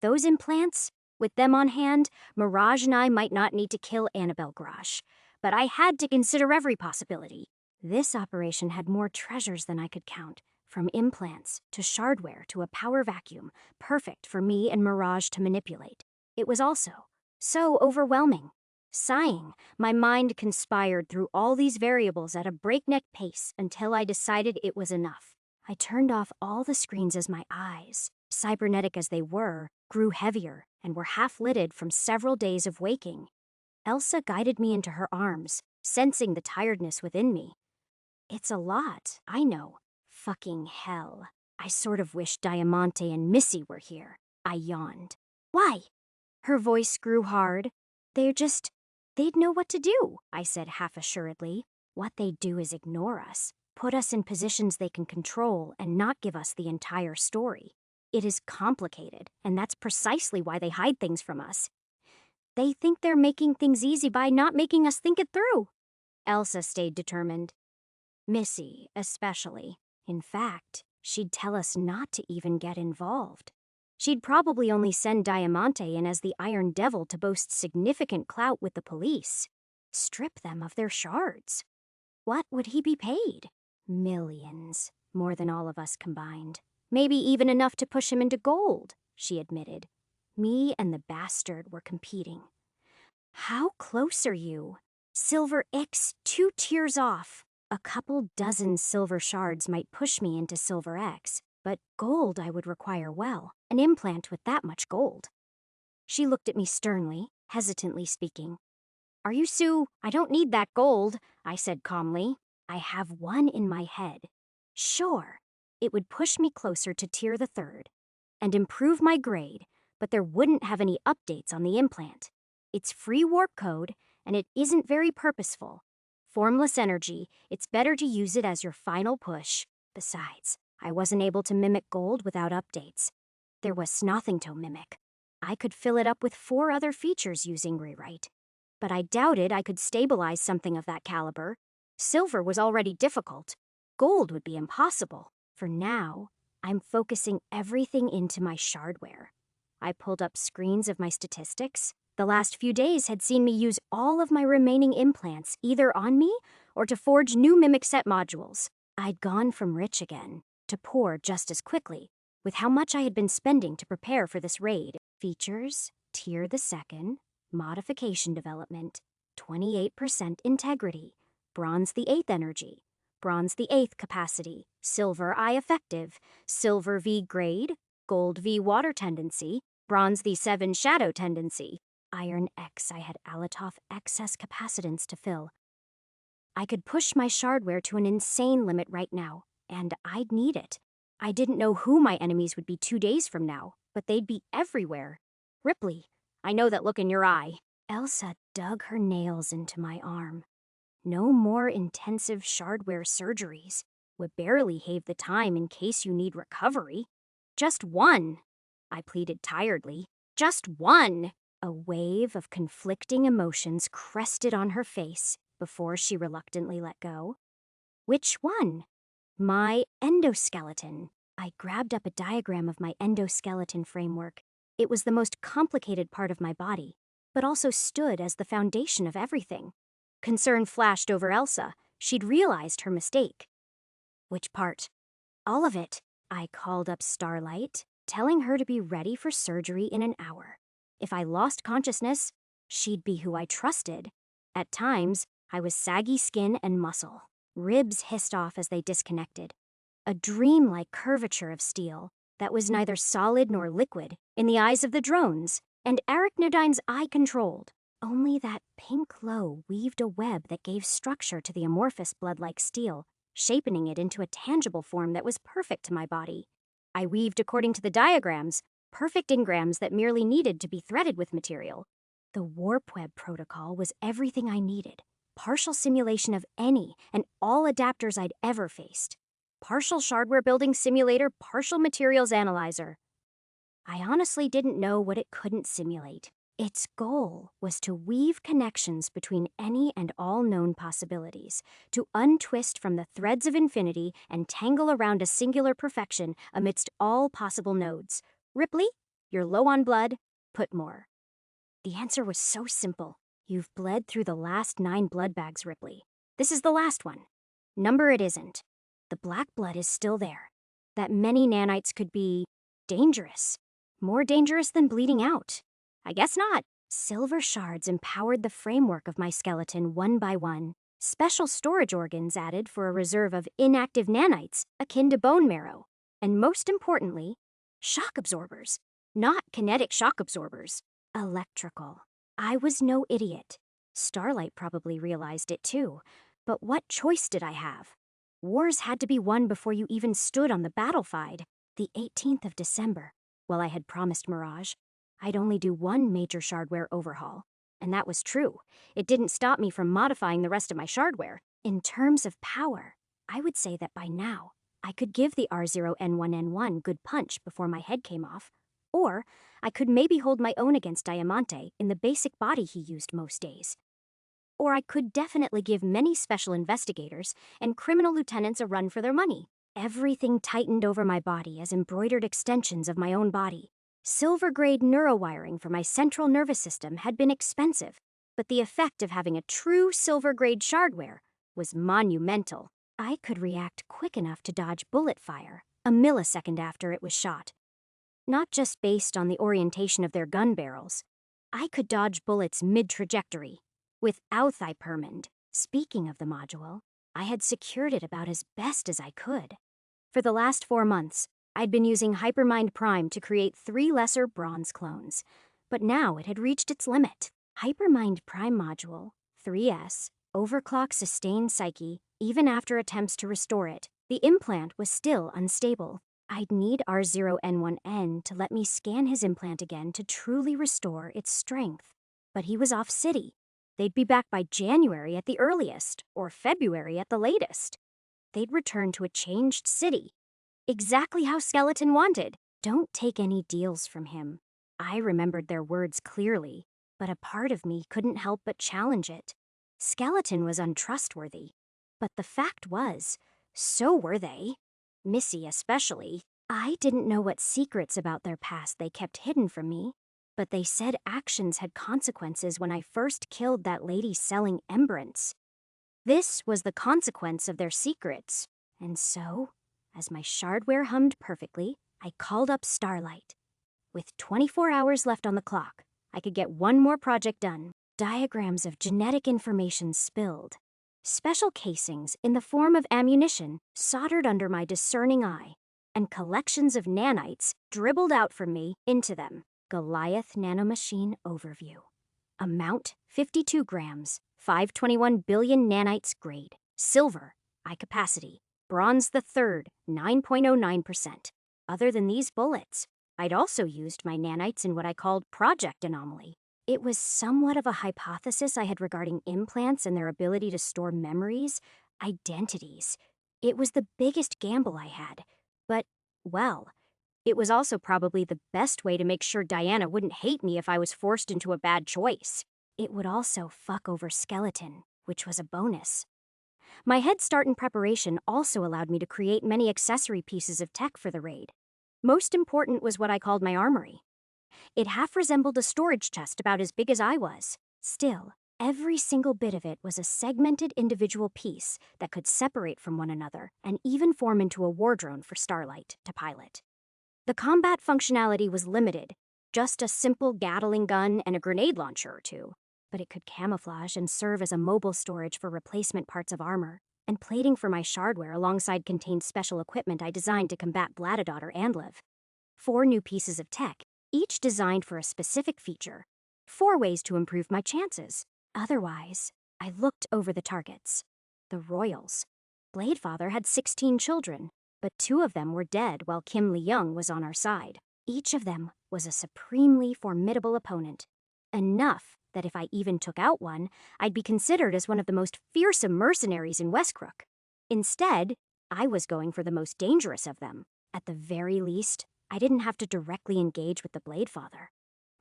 Those implants, with them on hand, Mirage and I might not need to kill Annabelle Grosh, but I had to consider every possibility. This operation had more treasures than I could count, from implants to shardware to a power vacuum, perfect for me and Mirage to manipulate. It was also so overwhelming. Sighing, my mind conspired through all these variables at a breakneck pace until I decided it was enough. I turned off all the screens as my eyes, cybernetic as they were, grew heavier and were half-lidded from several days of waking. Elsa guided me into her arms, sensing the tiredness within me. It's a lot, I know. Fucking hell. I sort of wish Diamante and Missy were here. I yawned. Why? Her voice grew hard. They'd know what to do, I said half-assuredly. What they do is ignore us, put us in positions they can control, and not give us the entire story. It is complicated, and that's precisely why they hide things from us. They think they're making things easy by not making us think it through. Elsa stayed determined. Missy, especially. In fact, she'd tell us not to even get involved. She'd probably only send Diamante in as the Iron Devil to boast significant clout with the police. Strip them of their shards. What would he be paid? Millions, more than all of us combined. Maybe even enough to push him into gold, she admitted. Me and the bastard were competing. How close are you? Silver X, 2 tiers off. A couple dozen silver shards might push me into Silver X, but gold I would require well, an implant with that much gold. She looked at me sternly, hesitantly speaking. Are you Sue? I don't need that gold, I said calmly. I have one in my head. Sure, it would push me closer to Tier the Third and improve my grade, but there wouldn't have any updates on the implant. It's free warp code, and it isn't very purposeful. Formless energy, it's better to use it as your final push. Besides, I wasn't able to mimic gold without updates. There was nothing to mimic. I could fill it up with 4 other features using rewrite. But I doubted I could stabilize something of that caliber. Silver was already difficult. Gold would be impossible. For now, I'm focusing everything into my shardware. I pulled up screens of my statistics. The last few days had seen me use all of my remaining implants either on me or to forge new mimic set modules. I'd gone from rich again to poor just as quickly, with how much I had been spending to prepare for this raid. Features, Tier the Second, Modification Development, 28% Integrity, Bronze the 8th Energy, Bronze the 8th Capacity, Silver I Effective, Silver V Grade, Gold V Water Tendency, Bronze the 7 Shadow Tendency, Iron X I had Alatoff excess capacitance to fill. I could push my shardware to an insane limit right now, and I'd need it. I didn't know who my enemies would be 2 days from now, but they'd be everywhere. Ripley, I know that look in your eye. Elsa dug her nails into my arm. No more intensive shardware surgeries. We barely have the time in case you need recovery. Just one, I pleaded tiredly. Just one. A wave of conflicting emotions crested on her face before she reluctantly let go. Which one? My endoskeleton. I grabbed up a diagram of my endoskeleton framework. It was the most complicated part of my body, but also stood as the foundation of everything. Concern flashed over Elsa. She'd realized her mistake. Which part? All of it. I called up Starlight, telling her to be ready for surgery in an hour. If I lost consciousness, she'd be who I trusted. At times, I was saggy skin and muscle. Ribs hissed off as they disconnected. A dreamlike curvature of steel that was neither solid nor liquid in the eyes of the drones, and Arachnodyne's eye controlled. Only that pink glow weaved a web that gave structure to the amorphous blood-like steel, shaping it into a tangible form that was perfect to my body. I weaved according to the diagrams, perfect engrams that merely needed to be threaded with material. The warp web protocol was everything I needed. Partial simulation of any and all adapters I'd ever faced. Partial shardware building simulator, partial materials analyzer. I honestly didn't know what it couldn't simulate. Its goal was to weave connections between any and all known possibilities, to untwist from the threads of infinity and tangle around a singular perfection amidst all possible nodes. Ripley, you're low on blood, put more. The answer was so simple. You've bled through the last 9 blood bags, Ripley. This is the last one. Number it isn't. The black blood is still there. That many nanites could be dangerous. More dangerous than bleeding out. I guess not. Silver shards empowered the framework of my skeleton one by one. Special storage organs added for a reserve of inactive nanites akin to bone marrow. And most importantly, shock absorbers. Not kinetic shock absorbers. Electrical. I was no idiot. Starlight probably realized it too. But what choice did I have? Wars had to be won before you even stood on the battlefield. The 18th of December. Well, I had promised Mirage. I'd only do one major shardware overhaul. And that was true. It didn't stop me from modifying the rest of my shardware. In terms of power, I would say that by now, I could give the R0N1N1 good punch before my head came off. Or I could maybe hold my own against Diamante in the basic body he used most days. Or I could definitely give many special investigators and criminal lieutenants a run for their money. Everything tightened over my body as embroidered extensions of my own body. Silver-grade neurowiring for my central nervous system had been expensive, but the effect of having a true silver-grade shardware was monumental. I could react quick enough to dodge bullet fire a millisecond after it was shot. Not just based on the orientation of their gun barrels. I could dodge bullets mid-trajectory. With Authhypermand, speaking of the module, I had secured it about as best as I could. For the last 4 months, I'd been using Hypermind Prime to create 3 lesser bronze clones, but now it had reached its limit. Hypermind Prime module, 3S, overclock sustained psyche, even after attempts to restore it. The implant was still unstable. I'd need R0N1N to let me scan his implant again to truly restore its strength. But he was off city. They'd be back by January at the earliest, or February at the latest. They'd return to a changed city. Exactly how Skeleton wanted. Don't take any deals from him. I remembered their words clearly, but a part of me couldn't help but challenge it. Skeleton was untrustworthy. But the fact was, so were they. Missy especially. I didn't know what secrets about their past they kept hidden from me, but they said actions had consequences when I first killed that lady selling embrance. This was the consequence of their secrets, and so, as my shardware hummed perfectly, I called up Starlight. With 24 hours left on the clock, I could get one more project done. Diagrams of genetic information spilled. Special casings in the form of ammunition soldered under my discerning eye, and collections of nanites dribbled out from me into them. Goliath Nanomachine Overview. Amount 52 grams, 521 billion nanites grade. Silver, eye capacity. Bronze the third, 9.09%. Other than these bullets, I'd also used my nanites in what I called Project Anomaly. It was somewhat of a hypothesis I had regarding implants and their ability to store memories, identities. It was the biggest gamble I had. But, well, it was also probably the best way to make sure Diana wouldn't hate me if I was forced into a bad choice. It would also fuck over Skeleton, which was a bonus. My head start in preparation also allowed me to create many accessory pieces of tech for the raid. Most important was what I called my armory. It half resembled a storage chest about as big as I was. Still, every single bit of it was a segmented individual piece that could separate from one another and even form into a war drone for Starlight to pilot. The combat functionality was limited, just a simple Gatling gun and a grenade launcher or two, but it could camouflage and serve as a mobile storage for replacement parts of armor, and plating for my shardware alongside contained special equipment I designed to combat Bladadot or Andlev. 4 new pieces of tech, each designed for a specific feature. 4 ways to improve my chances. Otherwise, I looked over the targets. The Royals. Bladefather had 16 children, but 2 of them were dead while Kim Lee-young was on our side. Each of them was a supremely formidable opponent. Enough that if I even took out one, I'd be considered as one of the most fearsome mercenaries in Westcrook. Instead, I was going for the most dangerous of them. At the very least, I didn't have to directly engage with the Bladefather.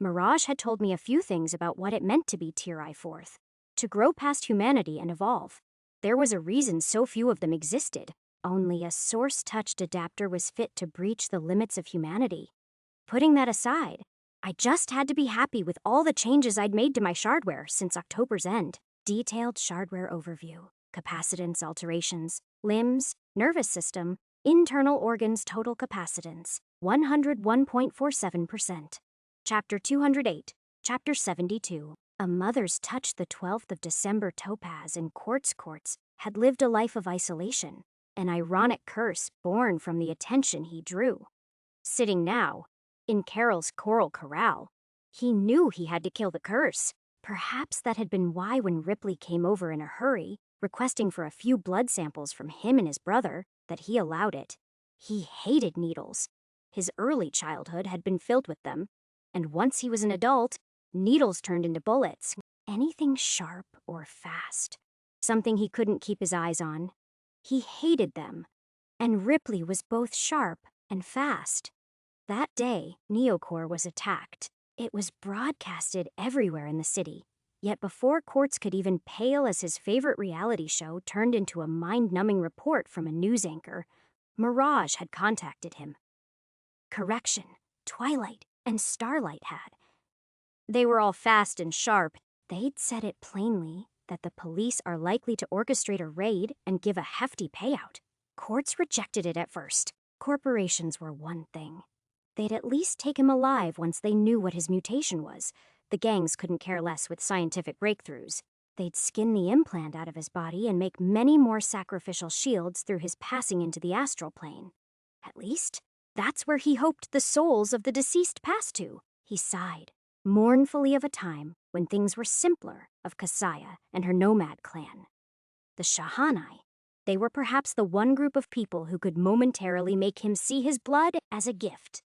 Mirage had told me a few things about what it meant to be Tier I-4th, to grow past humanity and evolve. There was a reason so few of them existed. Only a Source-touched adapter was fit to breach the limits of humanity. Putting that aside, I just had to be happy with all the changes I'd made to my shardware since October's end. Detailed shardware overview, capacitance alterations, limbs, nervous system, internal organs total capacitance, 101.47%. Chapter 208, Chapter 72. A mother's touch. The 12th of December Topaz in Quartz had lived a life of isolation, an ironic curse born from the attention he drew. Sitting now, in Carol's coral corral, he knew he had to kill the curse. Perhaps that had been why when Ripley came over in a hurry, requesting for a few blood samples from him and his brother, that he allowed it. He hated needles. His early childhood had been filled with them, and once he was an adult, needles turned into bullets. Anything sharp or fast. Something he couldn't keep his eyes on. He hated them, and Ripley was both sharp and fast. That day, Neocore was attacked. It was broadcasted everywhere in the city. Yet before Quartz could even pale as his favorite reality show turned into a mind-numbing report from a news anchor, Mirage had contacted him. Correction, Twilight and Starlight had. They were all fast and sharp. They'd said it plainly that the police are likely to orchestrate a raid and give a hefty payout. Quartz rejected it at first. Corporations were one thing. They'd at least take him alive once they knew what his mutation was. The gangs couldn't care less with scientific breakthroughs. They'd skin the implant out of his body and make many more sacrificial shields through his passing into the astral plane. At least, that's where he hoped the souls of the deceased passed to. He sighed, mournfully of a time when things were simpler of Kasaya and her nomad clan. The Shahanai, They were perhaps the one group of people who could momentarily make him see his blood as a gift.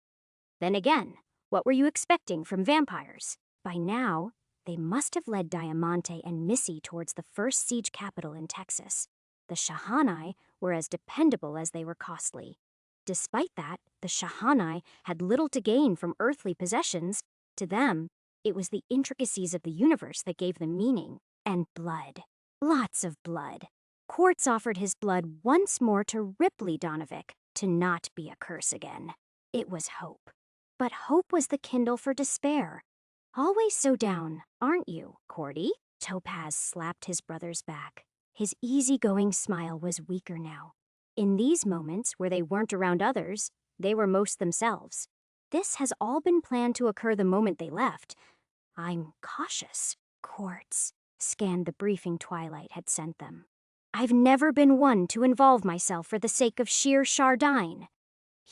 Then again, what were you expecting from vampires? By now, they must have led Diamante and Missy towards the first siege capital in Texas. The Shahanai were as dependable as they were costly. Despite that, the Shahanai had little to gain from earthly possessions. To them, it was the intricacies of the universe that gave them meaning. And blood. Lots of blood. Quartz offered his blood once more to Ripley Donovic to not be a curse again. It was hope. But hope was the kindle for despair. Always so down, aren't you, Cordy? Topaz slapped his brother's back. His easygoing smile was weaker now. In these moments where they weren't around others, they were most themselves. This has all been planned to occur the moment they left. I'm cautious. Quartz scanned the briefing Twilight had sent them. I've never been one to involve myself for the sake of sheer Chardine.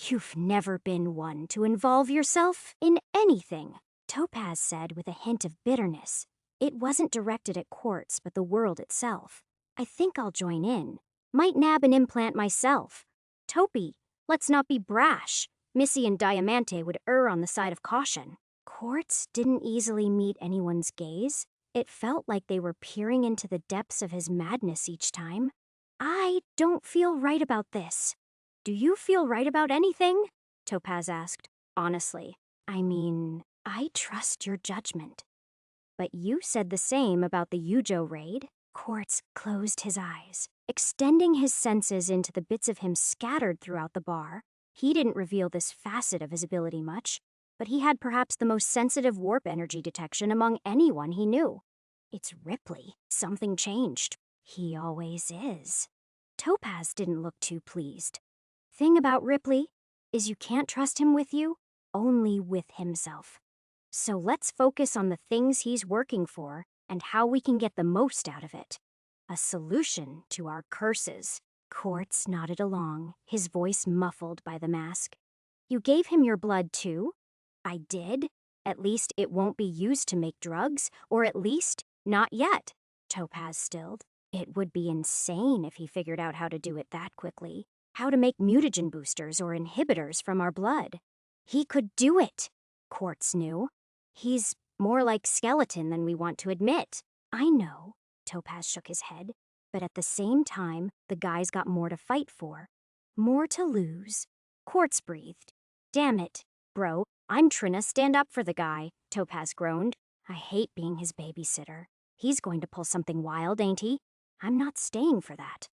You've never been one to involve yourself in anything, Topaz said with a hint of bitterness. It wasn't directed at Quartz, but the world itself. I think I'll join in. Might nab an implant myself. Topi, let's not be brash. Missy and Diamante would err on the side of caution. Quartz didn't easily meet anyone's gaze. It felt like they were peering into the depths of his madness each time. I don't feel right about this. Do you feel right about anything? Topaz asked, honestly. I mean, I trust your judgment. But you said the same about the Yujo raid. Quartz closed his eyes, extending his senses into the bits of him scattered throughout the bar. He didn't reveal this facet of his ability much, but he had perhaps the most sensitive warp energy detection among anyone he knew. It's Ripley. Something changed. He always is. Topaz didn't look too pleased. Thing about Ripley is you can't trust him with you, only with himself. So let's focus on the things he's working for and how we can get the most out of it. A solution to our curses. Quartz nodded along, his voice muffled by the mask. You gave him your blood too? I did. At least it won't be used to make drugs, or at least not yet. Topaz stilled. It would be insane if he figured out how to do it that quickly. How to make mutagen boosters or inhibitors from our blood. He could do it, Quartz knew. He's more like skeleton than we want to admit. I know, Topaz shook his head, but at the same time, the guy's got more to fight for. More to lose. Quartz breathed. Damn it, bro, I'm Trina, stand up for the guy, Topaz groaned. I hate being his babysitter. He's going to pull something wild, ain't he? I'm not staying for that.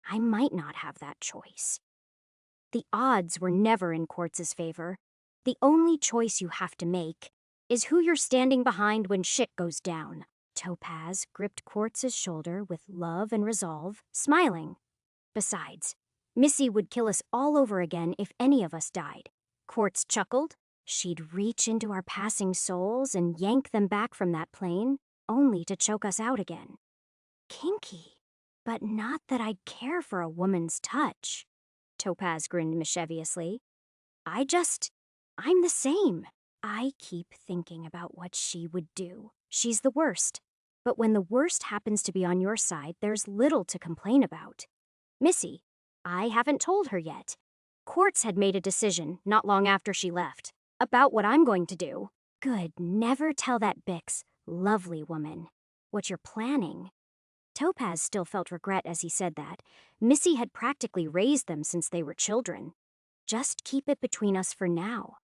I might not have that choice. The odds were never in Quartz's favor. The only choice you have to make is who you're standing behind when shit goes down. Topaz gripped Quartz's shoulder with love and resolve, smiling. Besides, Missy would kill us all over again if any of us died. Quartz chuckled. She'd reach into our passing souls and yank them back from that plane, only to choke us out again. Kinky. But not that I'd care for a woman's touch. Topaz grinned mischievously. I'm the same. I keep thinking about what she would do. She's the worst. But when the worst happens to be on your side, there's little to complain about. Missy, I haven't told her yet. Quartz had made a decision not long after she left about what I'm going to do. Good, never tell that Bix, lovely woman, what you're planning. Topaz still felt regret as he said that. Missy had practically raised them since they were children. Just keep it between us for now.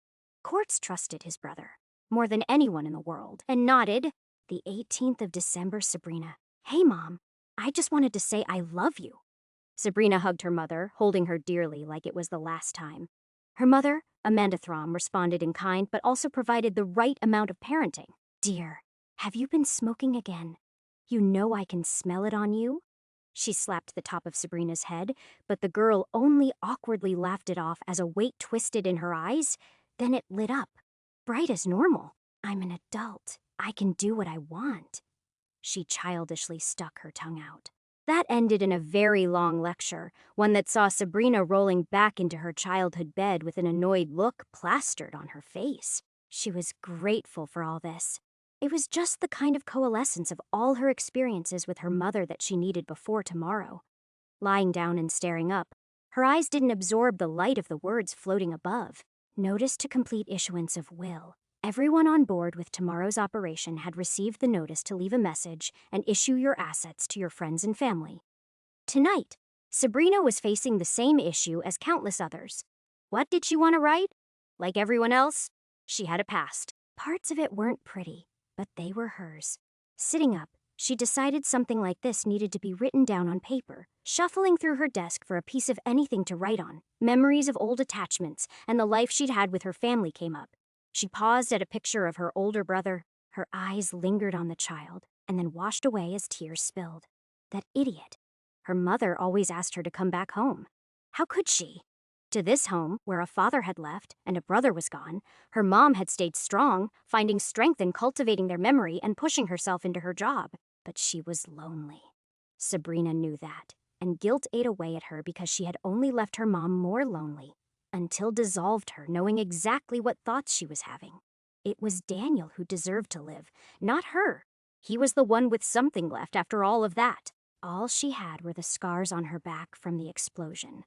Quartz trusted his brother, more than anyone in the world, and nodded. The 18th of December, Sabrina. Hey, Mom, I just wanted to say I love you. Sabrina hugged her mother, holding her dearly like it was the last time. Her mother, Amanda Throm, responded in kind but also provided the right amount of parenting. Dear, have you been smoking again? You know I can smell it on you? She slapped the top of Sabrina's head, but the girl only awkwardly laughed it off as a weight twisted in her eyes. Then it lit up, bright as normal. I'm an adult. I can do what I want. She childishly stuck her tongue out. That ended in a very long lecture, one that saw Sabrina rolling back into her childhood bed with an annoyed look plastered on her face. She was grateful for all this. It was just the kind of coalescence of all her experiences with her mother that she needed before tomorrow. Lying down and staring up, her eyes didn't absorb the light of the words floating above. Notice to complete issuance of will. Everyone on board with tomorrow's operation had received the notice to leave a message and issue your assets to your friends and family. Tonight, Sabrina was facing the same issue as countless others. What did she want to write? Like everyone else, she had a past. Parts of it weren't pretty, but they were hers. Sitting up, she decided something like this needed to be written down on paper. Shuffling through her desk for a piece of anything to write on, memories of old attachments and the life she'd had with her family came up. She paused at a picture of her older brother. Her eyes lingered on the child and then washed away as tears spilled. That idiot. Her mother always asked her to come back home. How could she? To this home, where a father had left and a brother was gone, her mom had stayed strong, finding strength in cultivating their memory and pushing herself into her job. But she was lonely. Sabrina knew that, and guilt ate away at her because she had only left her mom more lonely, until dissolved her, knowing exactly what thoughts she was having. It was Daniel who deserved to live, not her. He was the one with something left after all of that. All she had were the scars on her back from the explosion.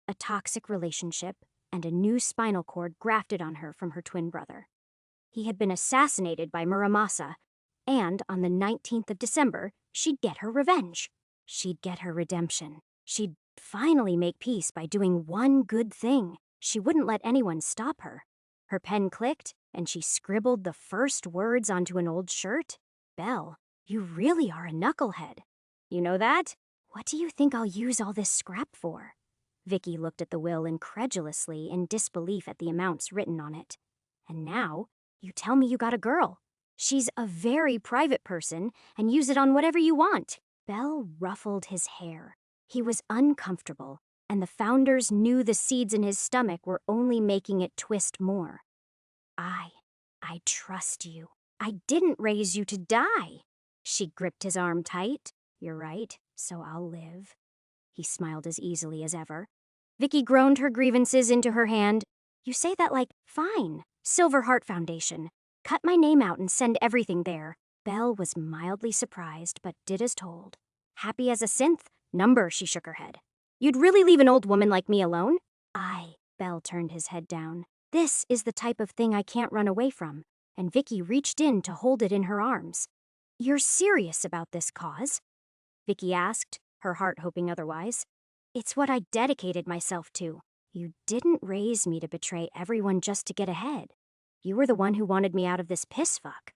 A toxic relationship and a new spinal cord grafted on her from her twin brother. He had been assassinated by Muramasa, and on the 19th of December, she'd get her revenge. She'd get her redemption. She'd finally make peace by doing one good thing. She wouldn't let anyone stop her. Her pen clicked, and she scribbled the first words onto an old shirt. Belle, you really are a knucklehead. You know that? What do you think I'll use all this scrap for? Vicky looked at the will incredulously in disbelief at the amounts written on it. And now, you tell me you got a girl. She's a very private person, and use it on whatever you want. Belle ruffled his hair. He was uncomfortable, and the founders knew the seeds in his stomach were only making it twist more. I trust you. I didn't raise you to die. She gripped his arm tight. You're right, so I'll live. He smiled as easily as ever. Vicky groaned her grievances into her hand. You say that like, fine, Silver Heart Foundation. Cut my name out and send everything there. Belle was mildly surprised, but did as told. Happy as a synth? Number, she shook her head. You'd really leave an old woman like me alone? Belle turned his head down. This is the type of thing I can't run away from, and Vicky reached in to hold it in her arms. You're serious about this cause? Vicky asked, her heart hoping otherwise. It's what I dedicated myself to. You didn't raise me to betray everyone just to get ahead. You were the one who wanted me out of this piss fuck.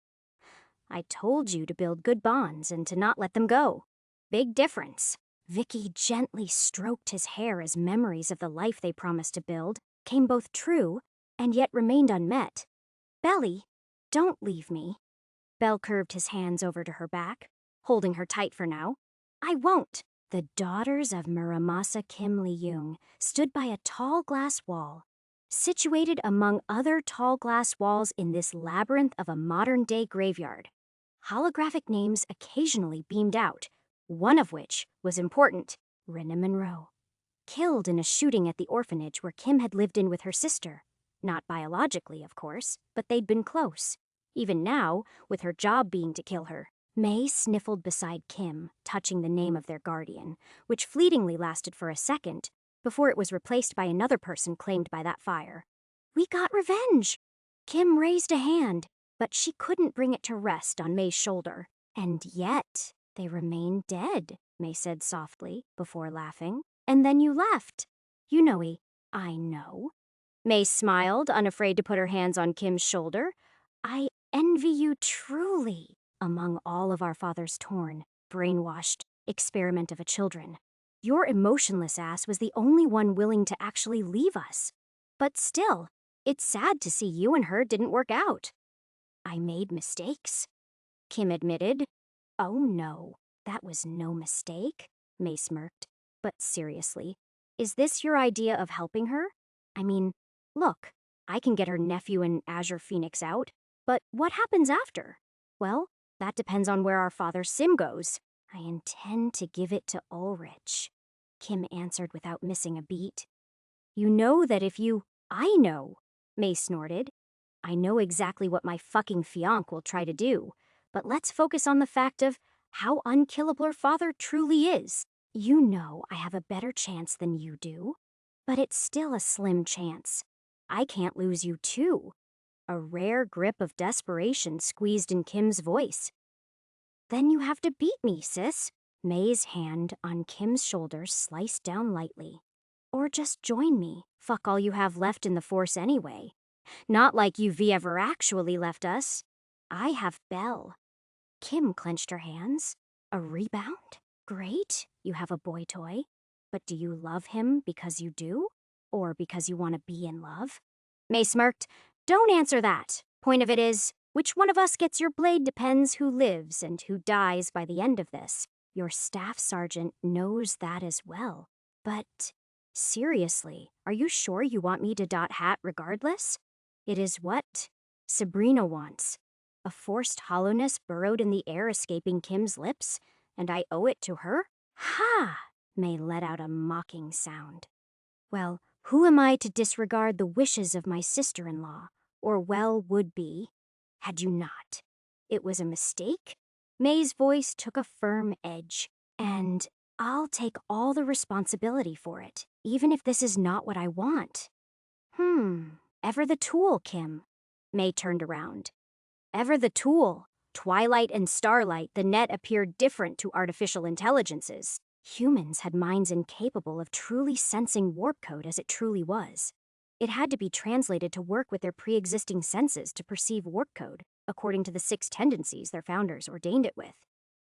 I told you to build good bonds and to not let them go. Big difference. Vicky gently stroked his hair as memories of the life they promised to build came both true and yet remained unmet. Belly, don't leave me. Belle curved his hands over to her back, holding her tight for now. I won't. The daughters of Muramasa Kim Lee-young stood by a tall glass wall, situated among other tall glass walls in this labyrinth of a modern-day graveyard. Holographic names occasionally beamed out, one of which was important, Rena Monroe. Killed in a shooting at the orphanage where Kim had lived in with her sister. Not biologically, of course, but they'd been close. Even now, with her job being to kill her. May sniffled beside Kim, touching the name of their guardian, which fleetingly lasted for a second, before it was replaced by another person claimed by that fire. We got revenge! Kim raised a hand, but she couldn't bring it to rest on May's shoulder. And yet, they remain dead, May said softly, before laughing. And then you left. You know, I know. May smiled, unafraid to put her hands on Kim's shoulder. I envy you truly. Among all of our father's torn, brainwashed experiment of a children, your emotionless ass was the only one willing to actually leave us. But still, it's sad to see you and her didn't work out. I made mistakes, Kim admitted. Oh no, that was no mistake, May smirked. But seriously, is this your idea of helping her? I mean, look, I can get her nephew and Azure Phoenix out, but what happens after? Well, that depends on where our father Sim goes. I intend to give it to Ulrich, Kim answered without missing a beat. You know that if you... I know, May snorted. I know exactly what my fucking fiancé will try to do, but let's focus on the fact of how unkillable her father truly is. You know I have a better chance than you do, but it's still a slim chance. I can't lose you too. A rare grip of desperation squeezed in Kim's voice. Then you have to beat me, sis. May's hand on Kim's shoulder sliced down lightly. Or just join me. Fuck all you have left in the Force anyway. Not like you've ever actually left us. I have Belle. Kim clenched her hands. A rebound? Great, you have a boy toy. But do you love him because you do? Or because you want to be in love? May smirked. Don't answer that. Point of it is, which one of us gets your blade depends who lives and who dies by the end of this. Your staff sergeant knows that as well. But seriously, are you sure you want me to dot hat regardless? It is what Sabrina wants. A forced hollowness burrowed in the air escaping Kim's lips, and I owe it to her? Ha! May let out a mocking sound. Well, who am I to disregard the wishes of my sister-in-law, or would-be? Had you not? It was a mistake? May's voice took a firm edge, and I'll take all the responsibility for it, even if this is not what I want. Ever the tool, Kim. May turned around. Ever the tool. Twilight and starlight, the net appeared different to artificial intelligences. Humans had minds incapable of truly sensing warp code as it truly was. It had to be translated to work with their pre-existing senses to perceive warp code, according to the 6 tendencies their founders ordained it with.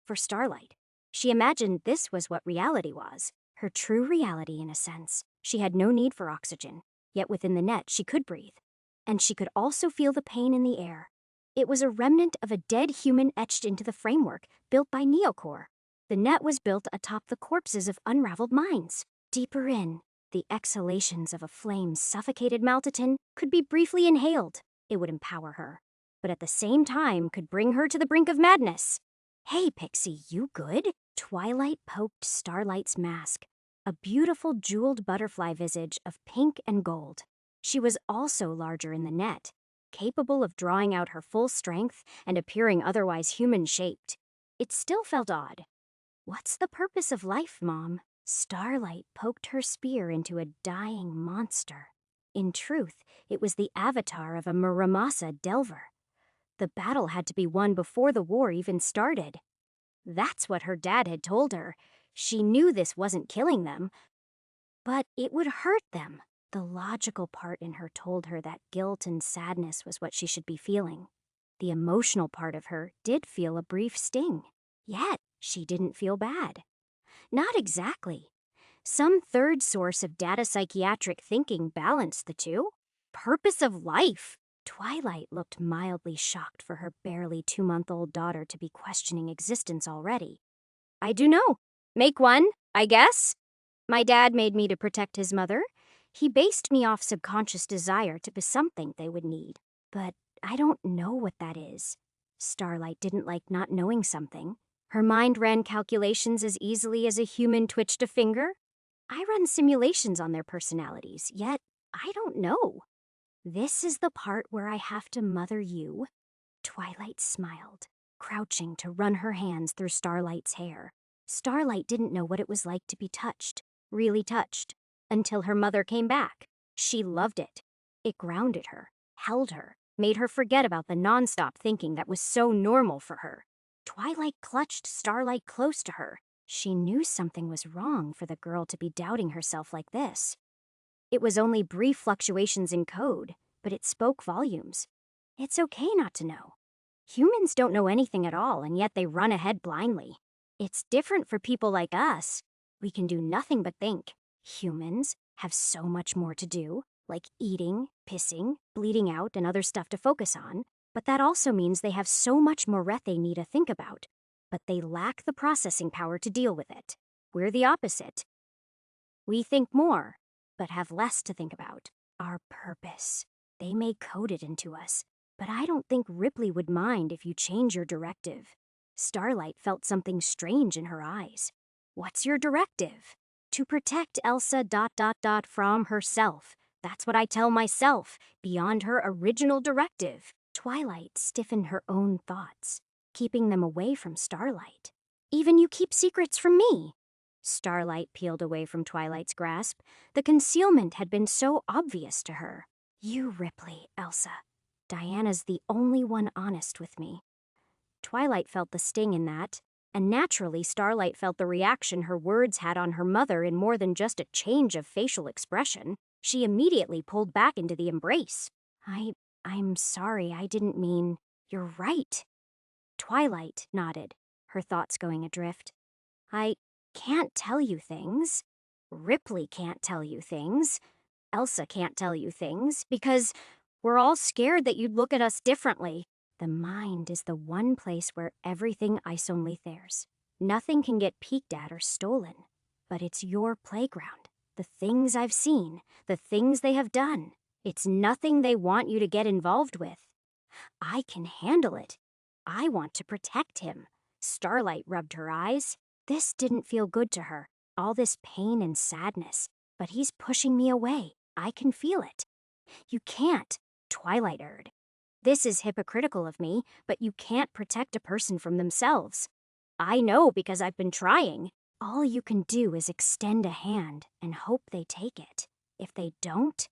For Starlight, she imagined this was what reality was, her true reality in a sense. She had no need for oxygen, yet within the net she could breathe. And she could also feel the pain in the air. It was a remnant of a dead human etched into the framework built by Neocore. The net was built atop the corpses of unraveled minds. Deeper in, the exhalations of a flame-suffocated Maltaton could be briefly inhaled. It would empower her, but at the same time could bring her to the brink of madness. Hey, Pixie, you good? Twilight poked Starlight's mask, a beautiful jeweled butterfly visage of pink and gold. She was also larger in the net, capable of drawing out her full strength and appearing otherwise human-shaped. It still felt odd. What's the purpose of life, Mom? Starlight poked her spear into a dying monster. In truth, it was the avatar of a Muramasa Delver. The battle had to be won before the war even started. That's what her dad had told her. She knew this wasn't killing them, but it would hurt them. The logical part in her told her that guilt and sadness was what she should be feeling. The emotional part of her did feel a brief sting, yet she didn't feel bad. Not exactly. Some third source of data psychiatric thinking balanced the two. Purpose of life. Twilight looked mildly shocked for her barely 2-month-old daughter to be questioning existence already. I do know. Make one, I guess. My dad made me to protect his mother. He based me off subconscious desire to be something they would need. But I don't know what that is. Starlight didn't like not knowing something. Her mind ran calculations as easily as a human twitched a finger. I run simulations on their personalities, yet I don't know. This is the part where I have to mother you. Twilight smiled, crouching to run her hands through Starlight's hair. Starlight didn't know what it was like to be touched, really touched, until her mother came back. She loved it. It grounded her, held her, made her forget about the nonstop thinking that was so normal for her. Twilight clutched Starlight close to her. She knew something was wrong for the girl to be doubting herself like this. It was only brief fluctuations in code, but it spoke volumes. It's okay not to know. Humans don't know anything at all, and yet they run ahead blindly. It's different for people like us. We can do nothing but think. Humans have so much more to do, like eating, pissing, bleeding out, and other stuff to focus on. But that also means they have so much more they need to think about. But they lack the processing power to deal with it. We're the opposite. We think more, but have less to think about. Our purpose. They may code it into us, but I don't think Ripley would mind if you change your directive. Starlight felt something strange in her eyes. What's your directive? To protect Elsa ... from herself. That's what I tell myself, beyond her original directive. Twilight stiffened her own thoughts, keeping them away from Starlight. Even you keep secrets from me. Starlight peeled away from Twilight's grasp. The concealment had been so obvious to her. You, Ripley, Elsa. Diana's the only one honest with me. Twilight felt the sting in that, and naturally Starlight felt the reaction her words had on her mother in more than just a change of facial expression. She immediately pulled back into the embrace. I'm sorry, I didn't mean... You're right. Twilight nodded, her thoughts going adrift. I can't tell you things. Ripley can't tell you things. Elsa can't tell you things, because we're all scared that you'd look at us differently. The mind is the one place where everything isomlethares. Nothing can get peeked at or stolen. But it's your playground. The things I've seen, the things they have done. It's nothing they want you to get involved with. I can handle it. I want to protect him. Starlight rubbed her eyes. This didn't feel good to her. All this pain and sadness. But he's pushing me away. I can feel it. You can't, Twilight erred. This is hypocritical of me, but you can't protect a person from themselves. I know because I've been trying. All you can do is extend a hand and hope they take it. If they don't...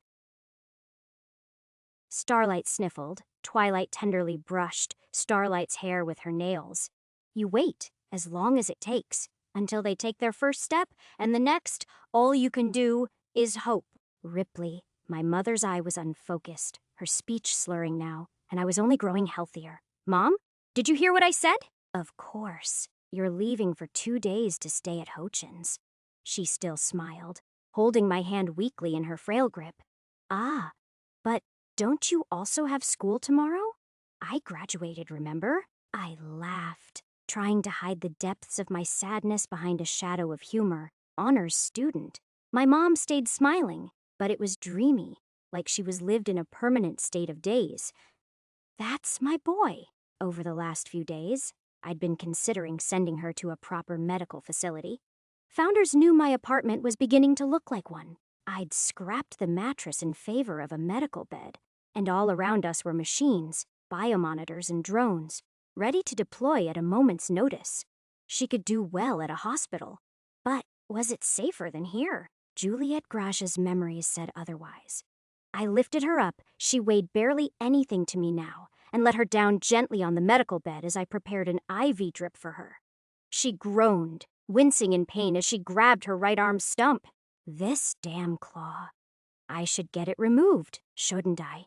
Starlight sniffled. Twilight tenderly brushed Starlight's hair with her nails. You wait, as long as it takes, until they take their first step, and the next, all you can do is hope. Ripley, my mother's eye was unfocused, her speech slurring now, and I was only growing healthier. Mom, did you hear what I said? Of course. You're leaving for 2 days to stay at Hochin's. She still smiled, holding my hand weakly in her frail grip. Ah, but don't you also have school tomorrow? I graduated, remember? I laughed, trying to hide the depths of my sadness behind a shadow of humor. Honors student. My mom stayed smiling, but it was dreamy, like she was lived in a permanent state of daze. That's my boy. Over the last few days, I'd been considering sending her to a proper medical facility. Founders knew my apartment was beginning to look like one. I'd scrapped the mattress in favor of a medical bed, and all around us were machines, biomonitors, and drones, ready to deploy at a moment's notice. She could do well at a hospital. But was it safer than here? Juliet Gracia's memories said otherwise. I lifted her up, she weighed barely anything to me now, and let her down gently on the medical bed as I prepared an IV drip for her. She groaned, wincing in pain as she grabbed her right arm stump. This damn claw. I should get it removed, shouldn't I?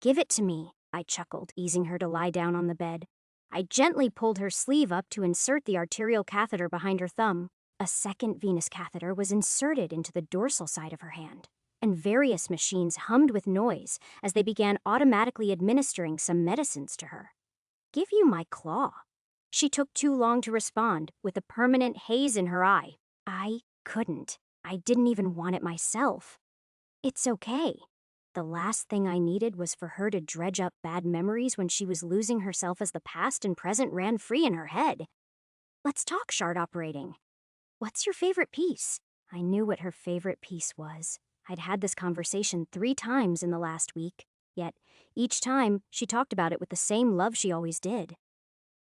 Give it to me, I chuckled, easing her to lie down on the bed. I gently pulled her sleeve up to insert the arterial catheter behind her thumb. A second venous catheter was inserted into the dorsal side of her hand, and various machines hummed with noise as they began automatically administering some medicines to her. Give you my claw. She took too long to respond, with a permanent haze in her eye. I couldn't. I didn't even want it myself. It's okay. The last thing I needed was for her to dredge up bad memories when she was losing herself as the past and present ran free in her head. Let's talk shard operating. What's your favorite piece? I knew what her favorite piece was. I'd had this conversation 3 times in the last week, yet each time she talked about it with the same love she always did.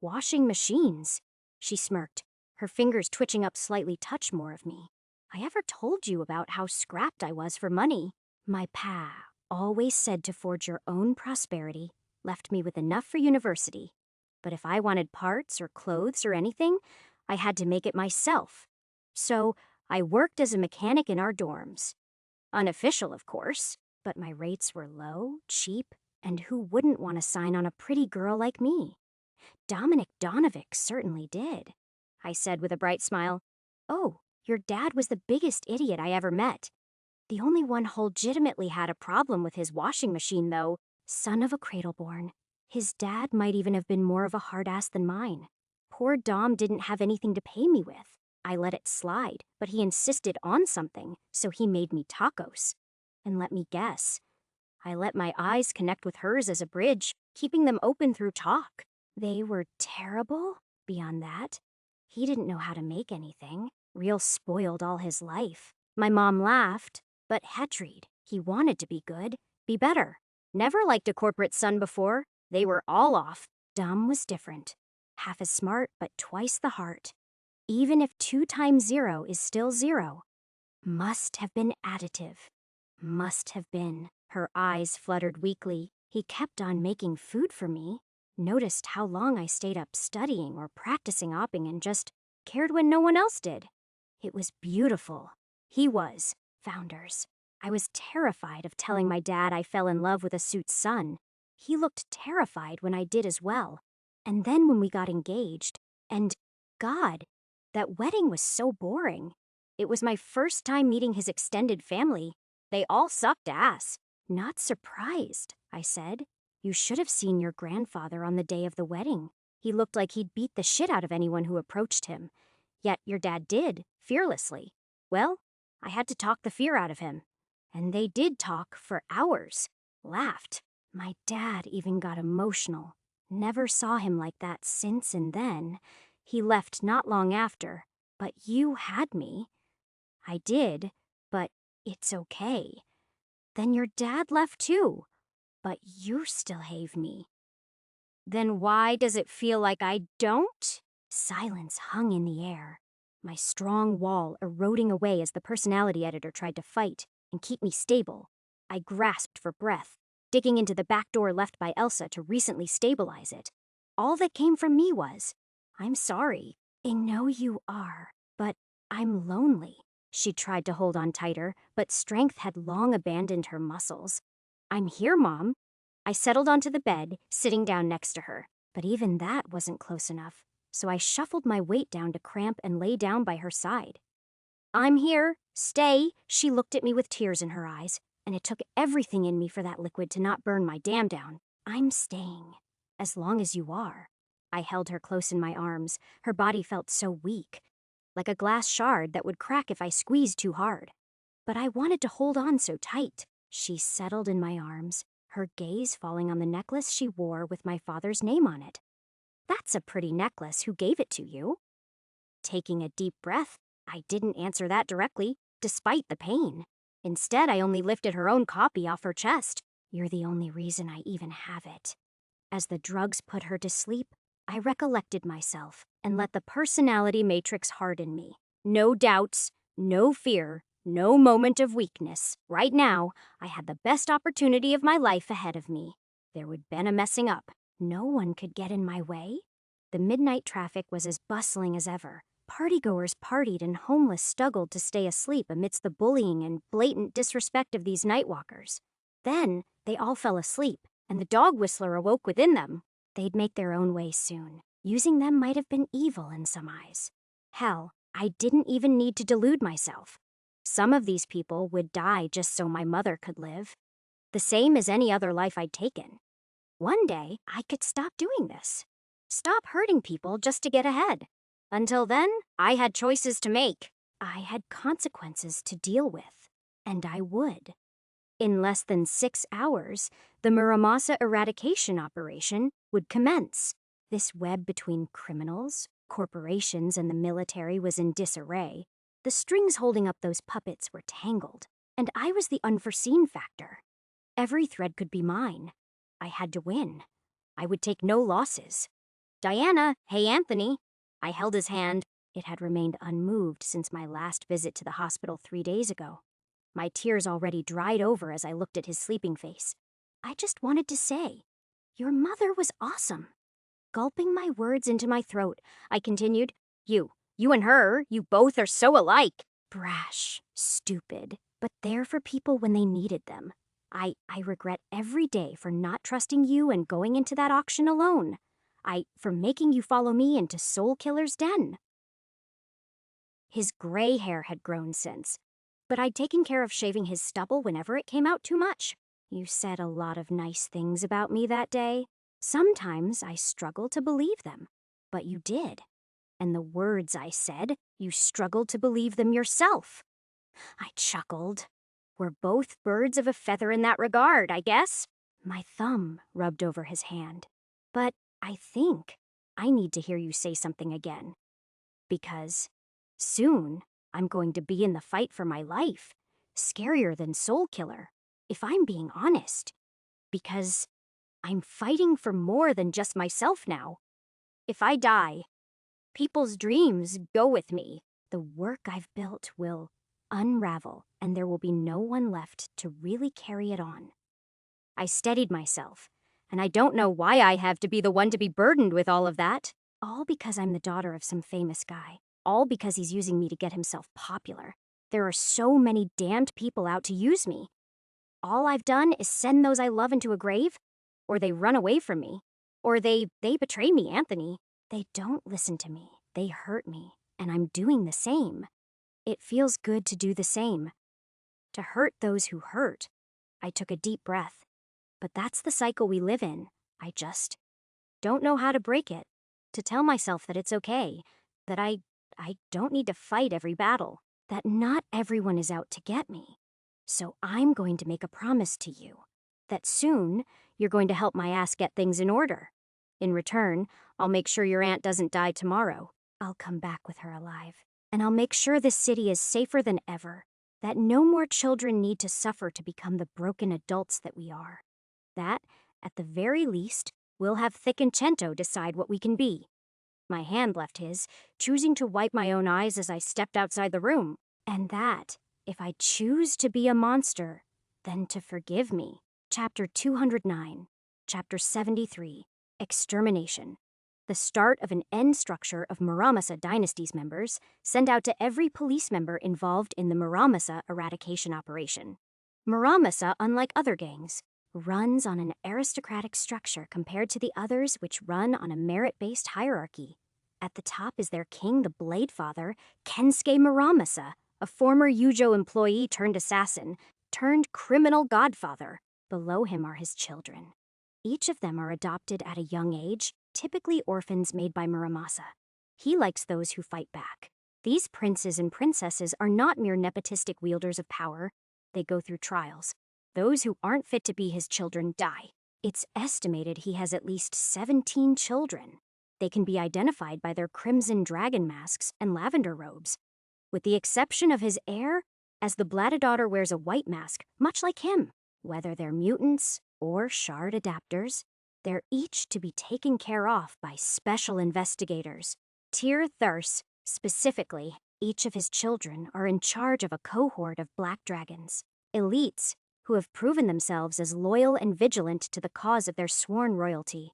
Washing machines. She smirked, her fingers twitching up slightly touch more of me. I ever told you about how scrapped I was for money? My pa always said to forge your own prosperity, left me with enough for university. But if I wanted parts or clothes or anything, I had to make it myself. So I worked as a mechanic in our dorms. Unofficial, of course, but my rates were low, cheap, and who wouldn't want to sign on a pretty girl like me? Dominic Donovic certainly did. I said with a bright smile, "Oh, your dad was the biggest idiot I ever met. The only one who legitimately had a problem with his washing machine, though. Son of a cradleborn. His dad might even have been more of a hard ass than mine. Poor Dom didn't have anything to pay me with. I let it slide, but he insisted on something, so he made me tacos. And let me guess, I let my eyes connect with hers as a bridge, keeping them open through talk. They were terrible. Beyond that, he didn't know how to make anything. Real spoiled all his life. My mom laughed, but Hetried, he wanted to be good, be better. Never liked a corporate son before. They were all off. Dom was different. Half as smart, but twice the heart. even if 2 times 0 is still 0. Must have been additive. Must have been. Her eyes fluttered weakly. He kept on making food for me, noticed how long I stayed up studying or practicing opping, and just cared when no one else did. It was beautiful. He was. Founders. I was terrified of telling my dad I fell in love with a suit's son. He looked terrified when I did as well. And then when we got engaged, and God, that wedding was so boring. It was my first time meeting his extended family. They all sucked ass. Not surprised, I said. You should have seen your grandfather on the day of the wedding. He looked like he'd beat the shit out of anyone who approached him. Yet your dad did, fearlessly. Well, I had to talk the fear out of him. And they did talk for hours. Laughed. My dad even got emotional. Never saw him like that since and then. He left not long after. But you had me. I did, but it's okay. Then your dad left too, but you still have me. Then why does it feel like I don't? Silence hung in the air, my strong wall eroding away as the personality editor tried to fight and keep me stable. I grasped for breath, digging into the back door left by Elsa to recently stabilize it. All that came from me was, I'm sorry. I know you are, but I'm lonely. She tried to hold on tighter, but strength had long abandoned her muscles. I'm here, Mom. I settled onto the bed, sitting down next to her. But even that wasn't close enough, so I shuffled my weight down to cramp and lay down by her side. I'm here. Stay. She looked at me with tears in her eyes, and it took everything in me for that liquid to not burn my dam down. I'm staying, as long as you are. I held her close in my arms. Her body felt so weak, like a glass shard that would crack if I squeezed too hard. But I wanted to hold on so tight. She settled in my arms, her gaze falling on the necklace she wore with my father's name on it. That's a pretty necklace. Who gave it to you? Taking a deep breath, I didn't answer that directly, despite the pain. Instead, I only lifted her own copy off her chest. You're the only reason I even have it. As the drugs put her to sleep, I recollected myself and let the personality matrix harden me. No doubts, no fear, no moment of weakness. Right now, I had the best opportunity of my life ahead of me. There would been a messing up. No one could get in my way. The midnight traffic was as bustling as ever. Partygoers partied and homeless struggled to stay asleep amidst the bullying and blatant disrespect of these nightwalkers. Then, they all fell asleep, and the dog whistler awoke within them. They'd make their own way soon. Using them might have been evil in some eyes. Hell, I didn't even need to delude myself. Some of these people would die just so my mother could live. The same as any other life I'd taken. One day, I could stop doing this. Stop hurting people just to get ahead. Until then, I had choices to make. I had consequences to deal with. And I would. In less than 6 hours, the Muramasa eradication operation would commence. This web between criminals, corporations, and the military was in disarray. The strings holding up those puppets were tangled, and I was the unforeseen factor. Every thread could be mine. I had to win. I would take no losses. Diana, hey Anthony. I held his hand. It had remained unmoved since my last visit to the hospital 3 days ago. My tears already dried over as I looked at his sleeping face. I just wanted to say, your mother was awesome. Gulping my words into my throat, I continued, You and her, you both are so alike. Brash, stupid, but there for people when they needed them. I regret every day for not trusting you and going into that auction alone. For making you follow me into Soul Killer's den. His gray hair had grown since, but I'd taken care of shaving his stubble whenever it came out too much. You said a lot of nice things about me that day. Sometimes I struggle to believe them, but you did. And the words I said, you struggled to believe them yourself. I chuckled. We're both birds of a feather in that regard, I guess. My thumb rubbed over his hand. But I think I need to hear you say something again. Because soon I'm going to be in the fight for my life. Scarier than Soul Killer, if I'm being honest. Because I'm fighting for more than just myself now. If I die, People's dreams go with me. The work I've built will unravel, and there will be no one left to really carry it on. I steadied myself, and I don't know why I have to be the one to be burdened with all of that. All because I'm the daughter of some famous guy. All because he's using me to get himself popular. There are so many damned people out to use me. All I've done is send those I love into a grave, or they run away from me, or they betray me, Anthony. They don't listen to me. They hurt me, and I'm doing the same. It feels good to do the same. To hurt those who hurt. I took a deep breath. But that's the cycle we live in. I just don't know how to break it. To tell myself that it's okay, that I don't need to fight every battle, that not everyone is out to get me. So I'm going to make a promise to you that soon you're going to help my ass get things in order. In return, I'll make sure your aunt doesn't die tomorrow. I'll come back with her alive. And I'll make sure this city is safer than ever, that no more children need to suffer to become the broken adults that we are. That, at the very least, we'll have Thick and Cento decide what we can be. My hand left his, choosing to wipe my own eyes as I stepped outside the room. And that, if I choose to be a monster, then to forgive me. Chapter 209, Chapter 73, Extermination. The start of an end structure of Muramasa Dynasty's members sent out to every police member involved in the Muramasa eradication operation. Muramasa, unlike other gangs, runs on an aristocratic structure compared to the others which run on a merit-based hierarchy. At the top is their king, the Blade Father, Kensuke Muramasa, a former Yujo employee turned assassin, turned criminal godfather. Below him are his children. Each of them are adopted at a young age, typically orphans made by Muramasa. He likes those who fight back. These princes and princesses are not mere nepotistic wielders of power. They go through trials. Those who aren't fit to be his children die. It's estimated he has at least 17 children. They can be identified by their crimson dragon masks and lavender robes, with the exception of his heir, as the Bladda daughter wears a white mask, much like him. Whether they're mutants or shard adapters, they're each to be taken care of by special investigators. Tyr Thurs, specifically, each of his children are in charge of a cohort of black dragons, elites who have proven themselves as loyal and vigilant to the cause of their sworn royalty.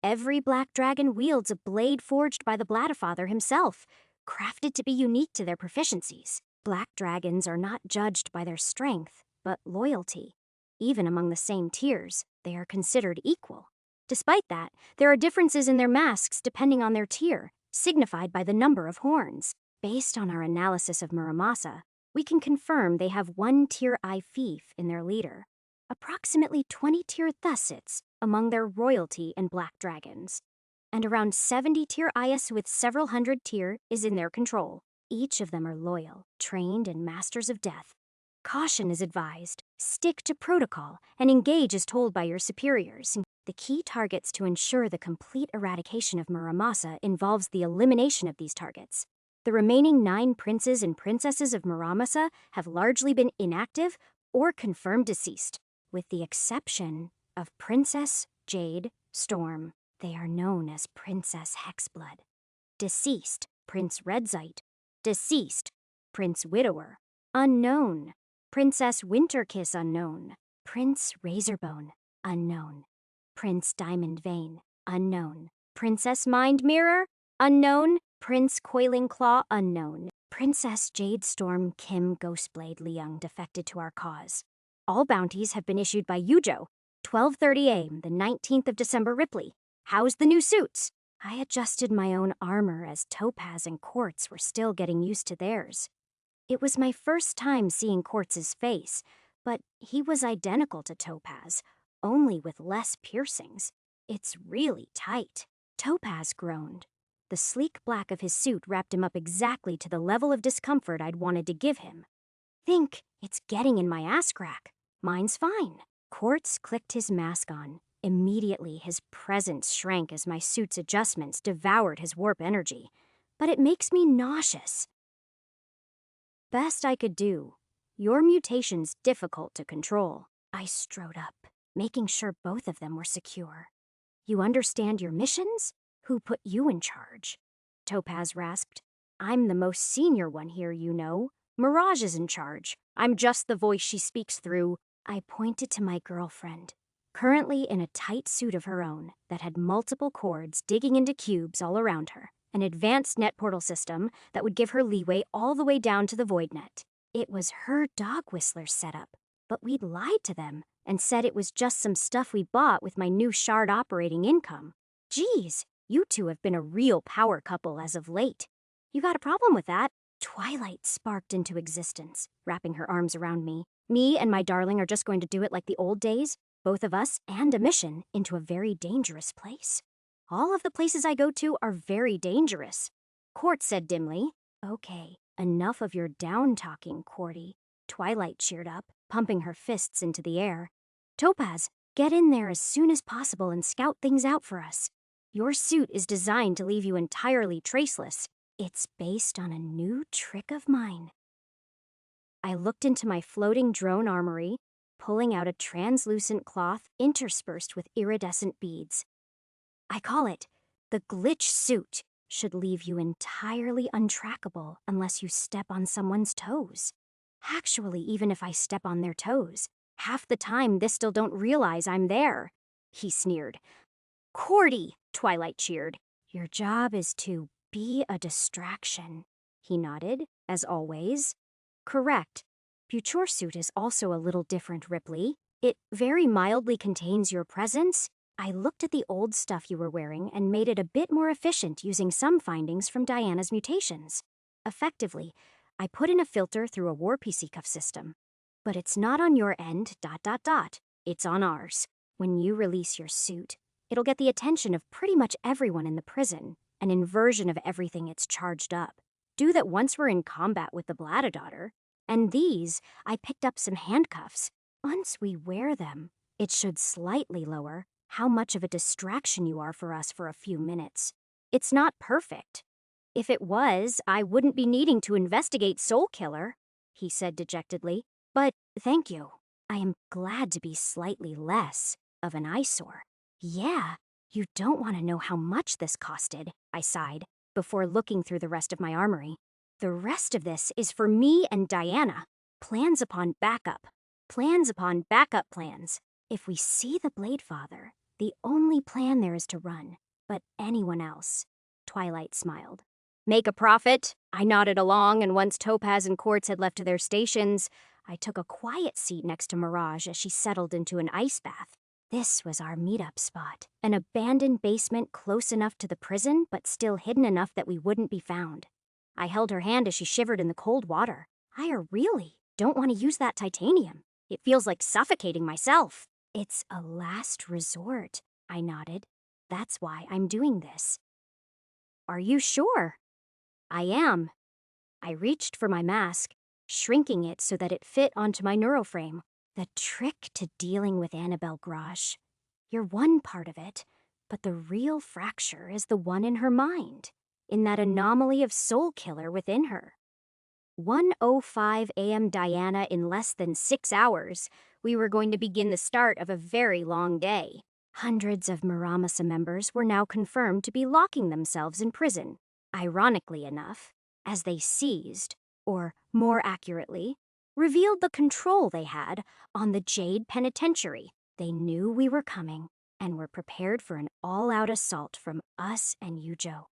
Every black dragon wields a blade forged by the Bladdafather himself, crafted to be unique to their proficiencies. Black dragons are not judged by their strength, but loyalty. Even among the same tiers, they are considered equal. Despite that, there are differences in their masks depending on their tier, signified by the number of horns. Based on our analysis of Muramasa, we can confirm they have one Tyr I fief in their leader, approximately 20 Tyr Thussits among their royalty and black dragons, and around 70 Tyr Ias with several hundred Tyr is in their control. Each of them are loyal, trained, and masters of death. Caution is advised, stick to protocol, and engage as told by your superiors. The key targets to ensure the complete eradication of Muramasa involves the elimination of these targets. The remaining 9 princes and princesses of Muramasa have largely been inactive or confirmed deceased, with the exception of Princess Jade Storm. They are known as Princess Hexblood. Deceased, Prince Redzite. Deceased, Prince Widower. Unknown, Princess Winterkiss unknown. Prince Razorbone, unknown. Prince Diamond Vein, unknown. Princess Mind Mirror, unknown. Prince Coiling Claw, unknown. Princess Jade Storm Kim Ghostblade Leung defected to our cause. All bounties have been issued by Yujo. 12:30 a.m., the 19th of December, Ripley. How's the new suits? I adjusted my own armor as Topaz and Quartz were still getting used to theirs. It was my first time seeing Quartz's face, but he was identical to Topaz, only with less piercings. It's really tight. Topaz groaned. The sleek black of his suit wrapped him up exactly to the level of discomfort I'd wanted to give him. Think it's getting in my ass crack. Mine's fine. Quartz clicked his mask on. Immediately, his presence shrank as my suit's adjustments devoured his warp energy. But it makes me nauseous. Best I could do. Your mutation's difficult to control. I strode up, making sure both of them were secure. You understand your missions? Who put you in charge? Topaz rasped. I'm the most senior one here, you know. Mirage is in charge. I'm just the voice she speaks through. I pointed to my girlfriend, currently in a tight suit of her own that had multiple cords digging into cubes all around her, an advanced net portal system that would give her leeway all the way down to the void net. It was her dog whistler setup, but we'd lied to them and said it was just some stuff we bought with my new shard operating income. Geez, you two have been a real power couple as of late. You got a problem with that? Twilight sparked into existence, wrapping her arms around me. Me and my darling are just going to do it like the old days, both of us and a mission into a very dangerous place. All of the places I go to are very dangerous. Court said dimly. Okay, enough of your down-talking, Cordy. Twilight cheered up, pumping her fists into the air. Topaz, get in there as soon as possible and scout things out for us. Your suit is designed to leave you entirely traceless. It's based on a new trick of mine. I looked into my floating drone armory, pulling out a translucent cloth interspersed with iridescent beads. I call it the glitch suit. Should leave you entirely untrackable unless you step on someone's toes. Actually, even if I step on their toes, half the time they still don't realize I'm there. He sneered. Cordy, Twilight cheered. Your job is to be a distraction. He nodded, as always. Correct. Future suit is also a little different, Ripley. It very mildly contains your presence. I looked at the old stuff you were wearing and made it a bit more efficient using some findings from Diana's mutations. Effectively, I put in a filter through a war PC cuff system. But it's not on your end, ... It's on ours. When you release your suit, it'll get the attention of pretty much everyone in the prison, an inversion of everything it's charged up. Do that once we're in combat with the Blattadaughter. And these, I picked up some handcuffs. Once we wear them, it should slightly lower how much of a distraction you are for us for a few minutes. It's not perfect. If it was, I wouldn't be needing to investigate Soul Killer, he said dejectedly. But thank you. I am glad to be slightly less of an eyesore. Yeah, you don't want to know how much this costed, I sighed, before looking through the rest of my armory. The rest of this is for me and Diana. Plans upon backup. Plans upon backup plans. If we see the Blade Father, the only plan there is to run. But anyone else. Twilight smiled. Make a profit? I nodded along, and once Topaz and Quartz had left to their stations, I took a quiet seat next to Mirage as she settled into an ice bath. This was our meetup spot, an abandoned basement close enough to the prison, but still hidden enough that we wouldn't be found. I held her hand as she shivered in the cold water. I really don't want to use that titanium. It feels like suffocating myself. It's a last resort, I nodded. That's why I'm doing this. Are you sure? I am. I reached for my mask, shrinking it so that it fit onto my neuroframe. The trick to dealing with Annabelle Grosh. You're one part of it, but the real fracture is the one in her mind, in that anomaly of Soul Killer within her. 1:05 a.m. Diana in less than 6 hours, we were going to begin the start of a very long day. Hundreds of Muramasa members were now confirmed to be locking themselves in prison. Ironically enough, as they seized, or more accurately, revealed the control they had on the Jade Penitentiary. They knew we were coming and were prepared for an all-out assault from us and Yujo.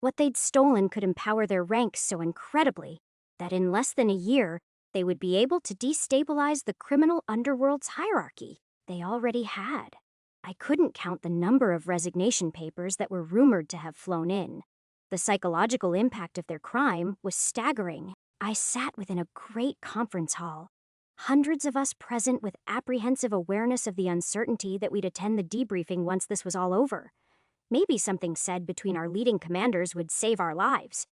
What they'd stolen could empower their ranks so incredibly that in less than a year, they would be able to destabilize the criminal underworld's hierarchy they already had. I couldn't count the number of resignation papers that were rumored to have flown in. The psychological impact of their crime was staggering. I sat within a great conference hall, hundreds of us present with apprehensive awareness of the uncertainty that we'd attend the debriefing once this was all over. Maybe something said between our leading commanders would save our lives.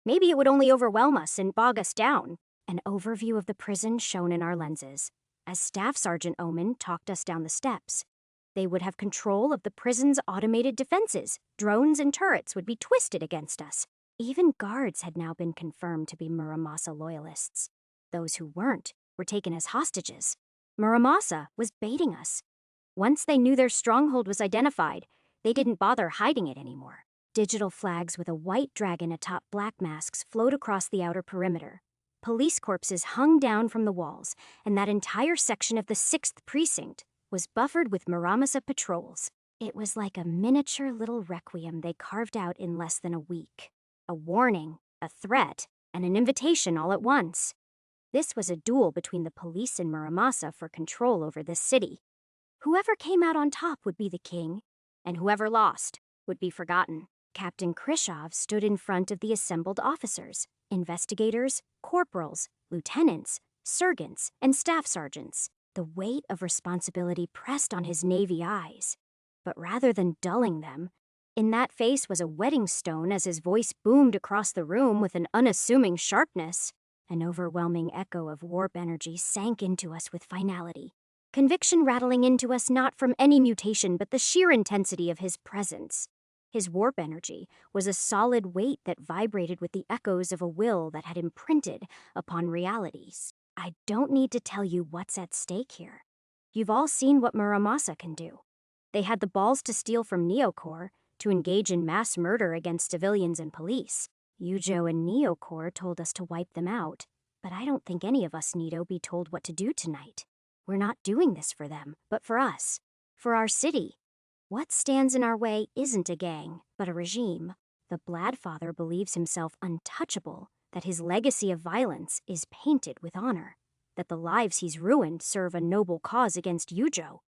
Maybe it would only overwhelm us and bog us down. An overview of the prison shone in our lenses, as Staff Sergeant Omen talked us down the steps. They would have control of the prison's automated defenses. Drones and turrets would be twisted against us. Even guards had now been confirmed to be Muramasa loyalists. Those who weren't were taken as hostages. Muramasa was baiting us. Once they knew their stronghold was identified, they didn't bother hiding it anymore. Digital flags with a white dragon atop black masks float across the outer perimeter. Police corpses hung down from the walls, and that entire section of the 6th Precinct was buffered with Muramasa patrols. It was like a miniature little requiem they carved out in less than a week. A warning, a threat, and an invitation all at once. This was a duel between the police and Muramasa for control over this city. Whoever came out on top would be the king, and whoever lost would be forgotten. Captain Krishov stood in front of the assembled officers, investigators, corporals, lieutenants, sergeants, and staff sergeants. The weight of responsibility pressed on his navy eyes. But rather than dulling them, in that face was a wedding stone as his voice boomed across the room with an unassuming sharpness. An overwhelming echo of warp energy sank into us with finality. Conviction rattling into us not from any mutation but the sheer intensity of his presence. His warp energy was a solid weight that vibrated with the echoes of a will that had imprinted upon realities. I don't need to tell you what's at stake here. You've all seen what Muramasa can do. They had the balls to steal from Neocorps, to engage in mass murder against civilians and police. Yujo and Neocorps told us to wipe them out, but I don't think any of us need to be told what to do tonight. We're not doing this for them, but for us, for our city. What stands in our way isn't a gang, but a regime. The Bladfather believes himself untouchable, that his legacy of violence is painted with honor, that the lives he's ruined serve a noble cause against Yujo.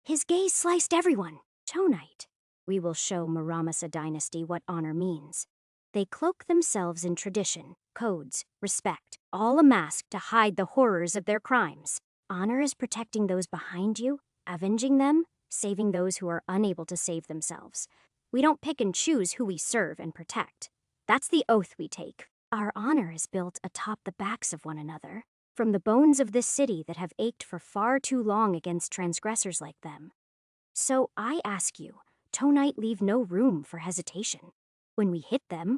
His gaze sliced everyone. Tonight, we will show Muramasa dynasty what honor means. They cloak themselves in tradition, codes, respect, all a mask to hide the horrors of their crimes. Honor is protecting those behind you, avenging them, saving those who are unable to save themselves. We don't pick and choose who we serve and protect. That's the oath we take. Our honor is built atop the backs of one another, from the bones of this city that have ached for far too long against transgressors like them. So I ask you, tonight leave no room for hesitation. When we hit them,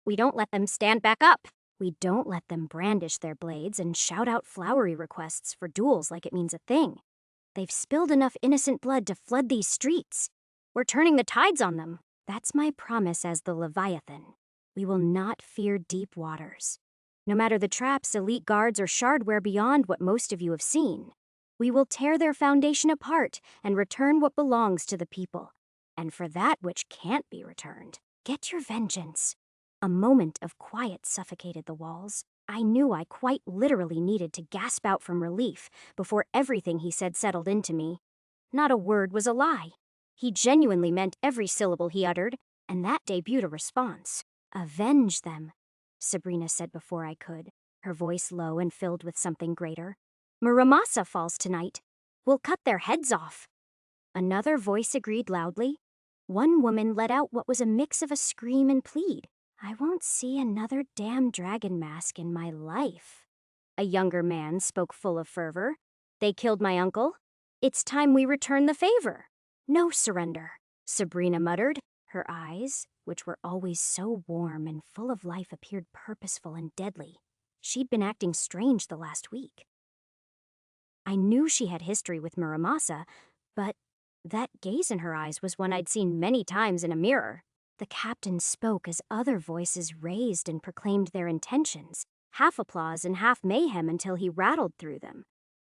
we don't let them stand back up. We don't let them brandish their blades and shout out flowery requests for duels like it means a thing. They've spilled enough innocent blood to flood these streets. We're turning the tides on them. That's my promise as the Leviathan. We will not fear deep waters. No matter the traps, elite guards, or shardware beyond what most of you have seen, we will tear their foundation apart and return what belongs to the people. And for that which can't be returned, get your vengeance. A moment of quiet suffocated the walls. I knew I quite literally needed to gasp out from relief before everything he said settled into me. Not a word was a lie. He genuinely meant every syllable he uttered, and that debuted a response. Avenge them, Sabrina said before I could, her voice low and filled with something greater. Muramasa falls tonight. We'll cut their heads off. Another voice agreed loudly. One woman let out what was a mix of a scream and plead. I won't see another damn dragon mask in my life. A younger man spoke full of fervor. They killed my uncle. It's time we return the favor. No surrender, Sabrina muttered. Her eyes, which were always so warm and full of life, appeared purposeful and deadly. She'd been acting strange the last week. I knew she had history with Muramasa, but that gaze in her eyes was one I'd seen many times in a mirror. The captain spoke as other voices raised and proclaimed their intentions, half applause and half mayhem until he rattled through them.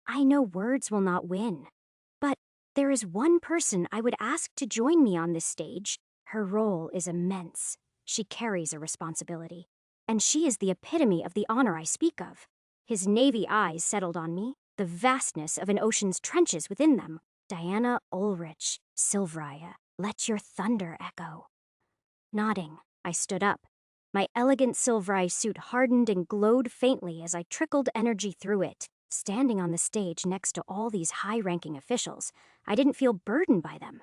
I know words will not win, but there is one person I would ask to join me on this stage. Her role is immense. She carries a responsibility, and she is the epitome of the honor I speak of. His navy eyes settled on me, the vastness of an ocean's trenches within them. Diana Ulrich, Silvraya, let your thunder echo. Nodding, I stood up. My elegant Silvraya suit hardened and glowed faintly as I trickled energy through it. Standing on the stage next to all these high-ranking officials, I didn't feel burdened by them.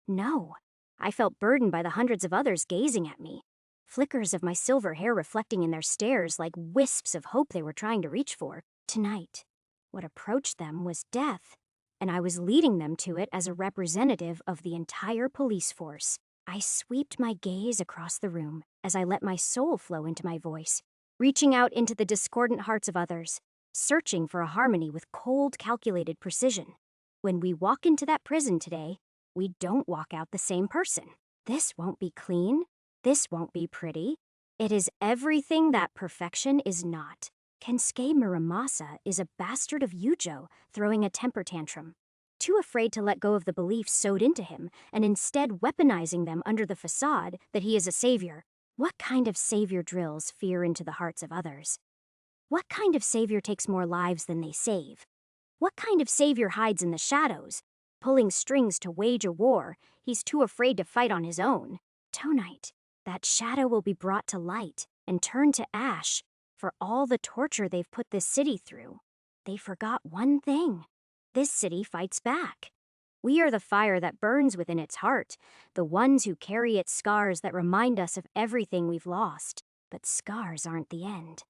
No, I felt burdened by the hundreds of others gazing at me, flickers of my silver hair reflecting in their stares like wisps of hope they were trying to reach for. Tonight, what approached them was death, and I was leading them to it as a representative of the entire police force. I swept my gaze across the room as I let my soul flow into my voice, reaching out into the discordant hearts of others, searching for a harmony with cold, calculated precision. When we walk into that prison today, we don't walk out the same person. This won't be clean. This won't be pretty. It is everything that perfection is not. Kensuke Muramasa is a bastard of Yujo, throwing a temper tantrum. Too afraid to let go of the beliefs sewed into him, and instead weaponizing them under the facade that he is a savior. What kind of savior drills fear into the hearts of others? What kind of savior takes more lives than they save? What kind of savior hides in the shadows, pulling strings to wage a war he's too afraid to fight on his own? Tonight, that shadow will be brought to light and turned to ash for all the torture they've put this city through. They forgot one thing. This city fights back. We are the fire that burns within its heart, the ones who carry its scars that remind us of everything we've lost. But scars aren't the end.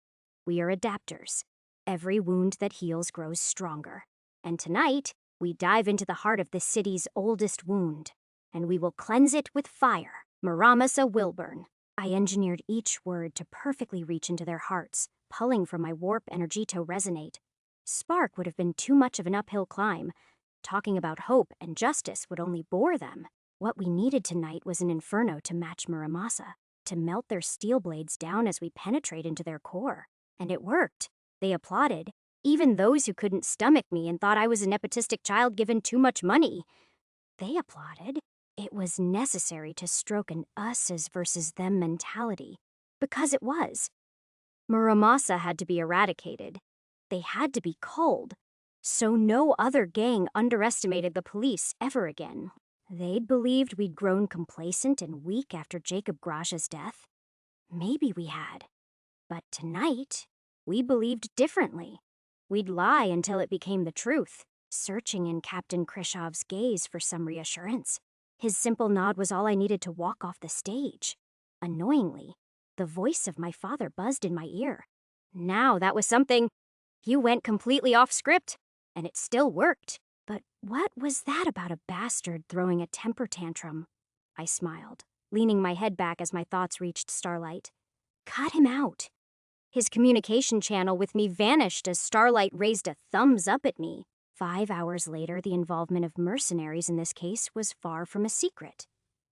We are adapters. Every wound that heals grows stronger. And tonight, we dive into the heart of this city's oldest wound, and we will cleanse it with fire. Muramasa Wilburn. I engineered each word to perfectly reach into their hearts, pulling from my warp energy to resonate. Spark would have been too much of an uphill climb. Talking about hope and justice would only bore them. What we needed tonight was an inferno to match Muramasa, to melt their steel blades down as we penetrate into their core. And it worked. They applauded, even those who couldn't stomach me and thought I was a nepotistic child given too much money. They applauded. It was necessary to stroke an us versus them mentality, because it was. Muramasa had to be eradicated. They had to be culled, so no other gang underestimated the police ever again. They'd believed we'd grown complacent and weak after Jacob Grash's death. Maybe we had. But tonight, we believed differently. We'd lie until it became the truth, searching in Captain Krishov's gaze for some reassurance. His simple nod was all I needed to walk off the stage. Annoyingly, the voice of my father buzzed in my ear. Now that was something. You went completely off script, and it still worked. But what was that about a bastard throwing a temper tantrum? I smiled, leaning my head back as my thoughts reached Starlight. Cut him out. His communication channel with me vanished as Starlight raised a thumbs up at me. 5 hours later, the involvement of mercenaries in this case was far from a secret.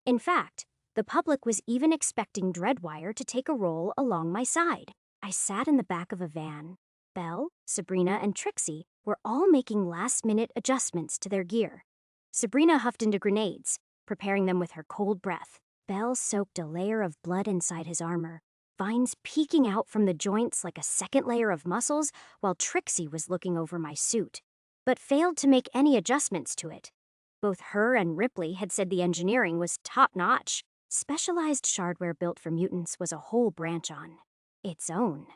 In fact, the public was even expecting Dreadwire to take a role along my side. I sat in the back of a van. Belle, Sabrina, and Trixie were all making last-minute adjustments to their gear. Sabrina huffed into grenades, preparing them with her cold breath. Belle soaked a layer of blood inside his armor, vines peeking out from the joints like a second layer of muscles, while Trixie was looking over my suit, but failed to make any adjustments to it. Both her and Ripley had said the engineering was top-notch. Specialized shardware built for mutants was a whole branch on its own.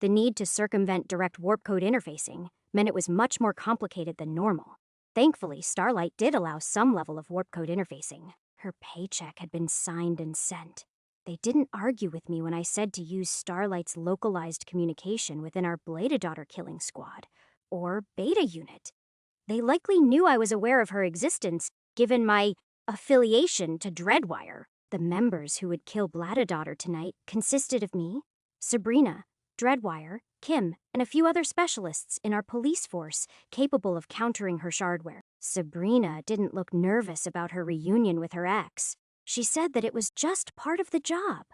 The need to circumvent direct warp code interfacing meant it was much more complicated than normal. Thankfully, Starlight did allow some level of warp code interfacing. Her paycheck had been signed and sent. They didn't argue with me when I said to use Starlight's localized communication within our Bladed Daughter killing squad, or Beta unit. They likely knew I was aware of her existence, given my affiliation to Dreadwire. The members who would kill Bladed Daughter tonight consisted of me, Sabrina, Dreadwire, Kim, and a few other specialists in our police force capable of countering her shardware. Sabrina didn't look nervous about her reunion with her ex. She said that it was just part of the job,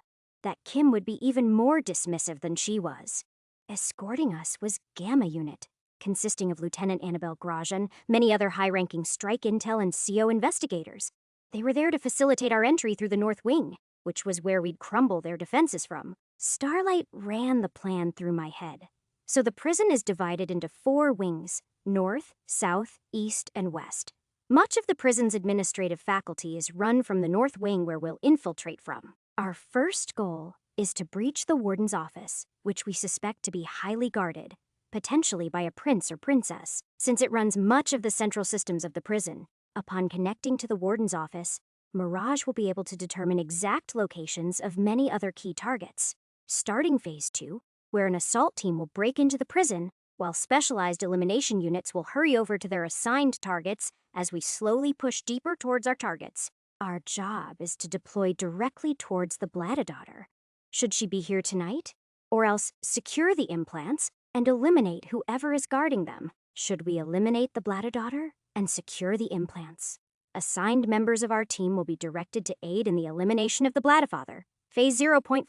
that Kim would be even more dismissive than she was. Escorting us was Gamma Unit, consisting of Lieutenant Annabelle Grosjean, many other high-ranking strike intel and CO investigators. They were there to facilitate our entry through the North Wing, which was where we'd crumble their defenses from. Starlight ran the plan through my head. So the prison is divided into 4 wings: north, south, east, and west. Much of the prison's administrative faculty is run from the North Wing, where we'll infiltrate from. Our first goal is to breach the warden's office, which we suspect to be highly guarded, potentially by a prince or princess, since it runs much of the central systems of the prison. Upon connecting to the warden's office, Mirage will be able to determine exact locations of many other key targets. Starting Phase 2, where an assault team will break into the prison, while specialized elimination units will hurry over to their assigned targets as we slowly push deeper towards our targets. Our job is to deploy directly towards the Bladed Daughter, should she be here tonight, or else secure the implants and eliminate whoever is guarding them, should we eliminate the Bladed Daughter and secure the implants. Assigned members of our team will be directed to aid in the elimination of the Bladafather. Phase 0.5,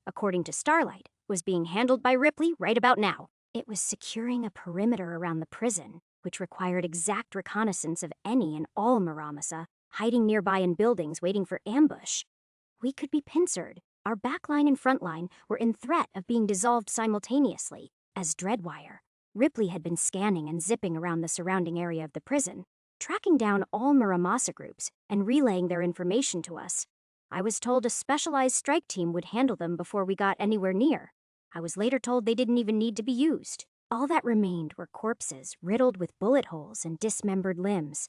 according to Starlight, was being handled by Ripley right about now. It was securing a perimeter around the prison, which required exact reconnaissance of any and all Muramasa hiding nearby in buildings waiting for ambush. We could be pincered. Our backline and frontline were in threat of being dissolved simultaneously. As Dreadwire, Ripley had been scanning and zipping around the surrounding area of the prison, tracking down all Muramasa groups and relaying their information to us. I was told a specialized strike team would handle them before we got anywhere near. I was later told they didn't even need to be used. All that remained were corpses riddled with bullet holes and dismembered limbs.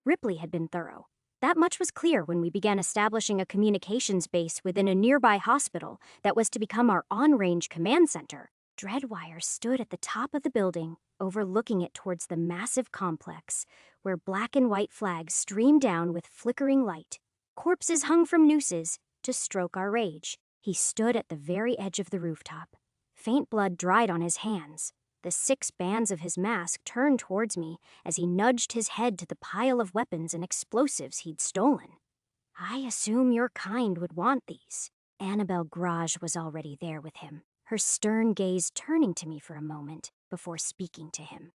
Ripley had been thorough. That much was clear when we began establishing a communications base within a nearby hospital that was to become our on-range command center. Dreadwire stood at the top of the building, overlooking it towards the massive complex, where black and white flags streamed down with flickering light. Corpses hung from nooses to stroke our rage. He stood at the very edge of the rooftop. Faint blood dried on his hands. The 6 bands of his mask turned towards me as he nudged his head to the pile of weapons and explosives he'd stolen. I assume your kind would want these. Annabelle Grage was already there with him, her stern gaze turning to me for a moment before speaking to him.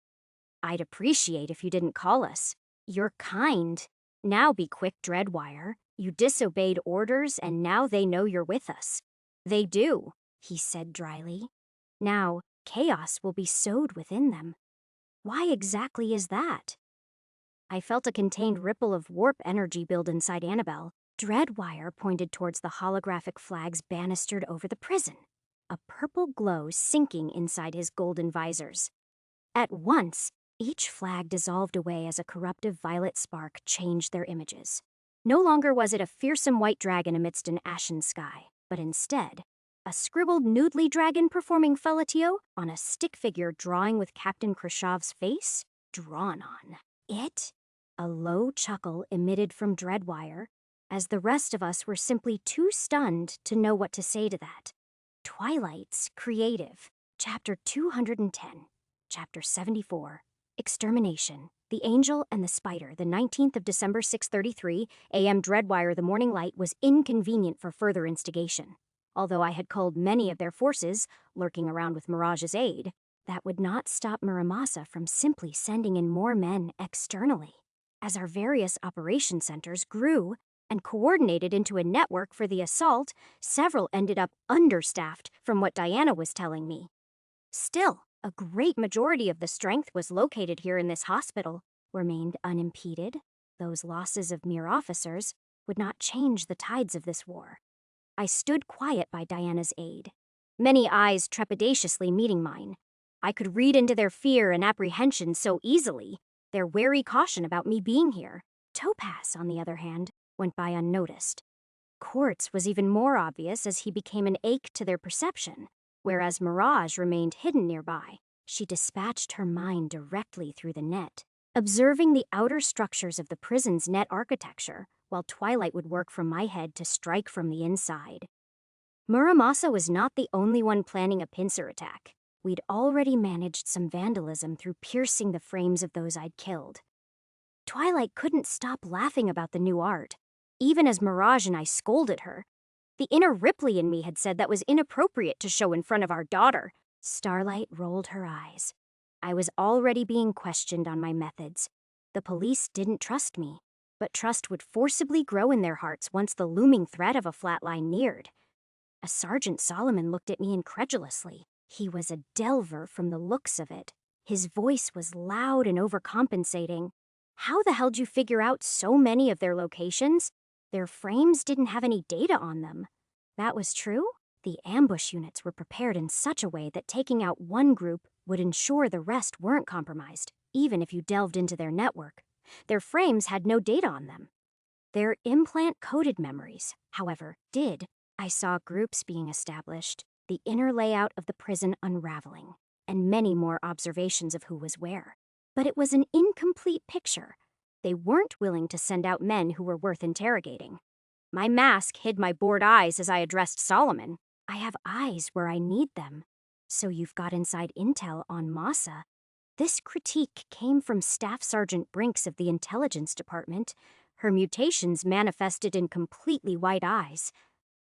I'd appreciate if you didn't call us your kind. Now be quick, Dreadwire. You disobeyed orders and now they know you're with us. They do, he said dryly. Now, chaos will be sowed within them. Why exactly is that? I felt a contained ripple of warp energy build inside Annabelle. Dreadwire pointed towards the holographic flags banistered over the prison, a purple glow sinking inside his golden visors. At once, each flag dissolved away as a corruptive violet spark changed their images. No longer was it a fearsome white dragon amidst an ashen sky, but instead, a scribbled noodly dragon performing fellatio on a stick figure drawing with Captain Khrushchev's face drawn on it. A low chuckle emitted from Dreadwire, as the rest of us were simply too stunned to know what to say to that. Twilight's Creative, Chapter 210, Chapter 74, Extermination, The Angel and the Spider, the 19th of December, 6:33 a.m. Dreadwire, the Morning Light was inconvenient for further instigation. Although I had culled many of their forces, lurking around with Mirage's aid, that would not stop Muramasa from simply sending in more men externally. As our various operation centers grew and coordinated into a network for the assault, several ended up understaffed from what Diana was telling me. Still, a great majority of the strength was located here in this hospital, remained unimpeded. Those losses of mere officers would not change the tides of this war. I stood quiet by Diana's aid, many eyes trepidatiously meeting mine. I could read into their fear and apprehension so easily, their wary caution about me being here. Topaz, on the other hand, went by unnoticed. Quartz was even more obvious as he became an ache to their perception, whereas Mirage remained hidden nearby. She dispatched her mind directly through the net, observing the outer structures of the prison's net architecture, while Twilight would work from my head to strike from the inside. Muramasa was not the only one planning a pincer attack. We'd already managed some vandalism through piercing the frames of those I'd killed. Twilight couldn't stop laughing about the new art, even as Mirage and I scolded her. The inner Ripley in me had said that was inappropriate to show in front of our daughter. Starlight rolled her eyes. I was already being questioned on my methods. The police didn't trust me, but trust would forcibly grow in their hearts once the looming threat of a flatline neared. A Sergeant Solomon looked at me incredulously. He was a delver from the looks of it. His voice was loud and overcompensating. How the hell did you figure out so many of their locations? Their frames didn't have any data on them. That was true? The ambush units were prepared in such a way that taking out one group would ensure the rest weren't compromised, even if you delved into their network. Their frames had no data on them. Their implant-coded memories, however, did. I saw groups being established, the inner layout of the prison unraveling, and many more observations of who was where. But it was an incomplete picture. They weren't willing to send out men who were worth interrogating. My mask hid my bored eyes as I addressed Solomon. I have eyes where I need them. So you've got inside intel on Masa. This critique came from Staff Sergeant Brinks of the Intelligence Department. Her mutations manifested in completely white eyes.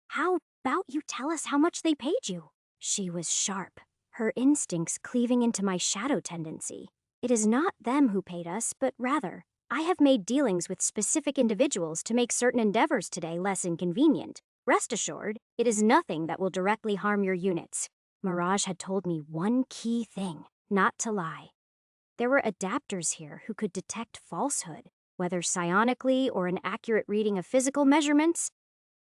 "How about you tell us how much they paid you?" She was sharp, her instincts cleaving into my shadow tendency. "It is not them who paid us, but rather, I have made dealings with specific individuals to make certain endeavors today less inconvenient. Rest assured, it is nothing that will directly harm your units." Mirage had told me one key thing, not to lie. There were adapters here who could detect falsehood, whether psionically or an accurate reading of physical measurements.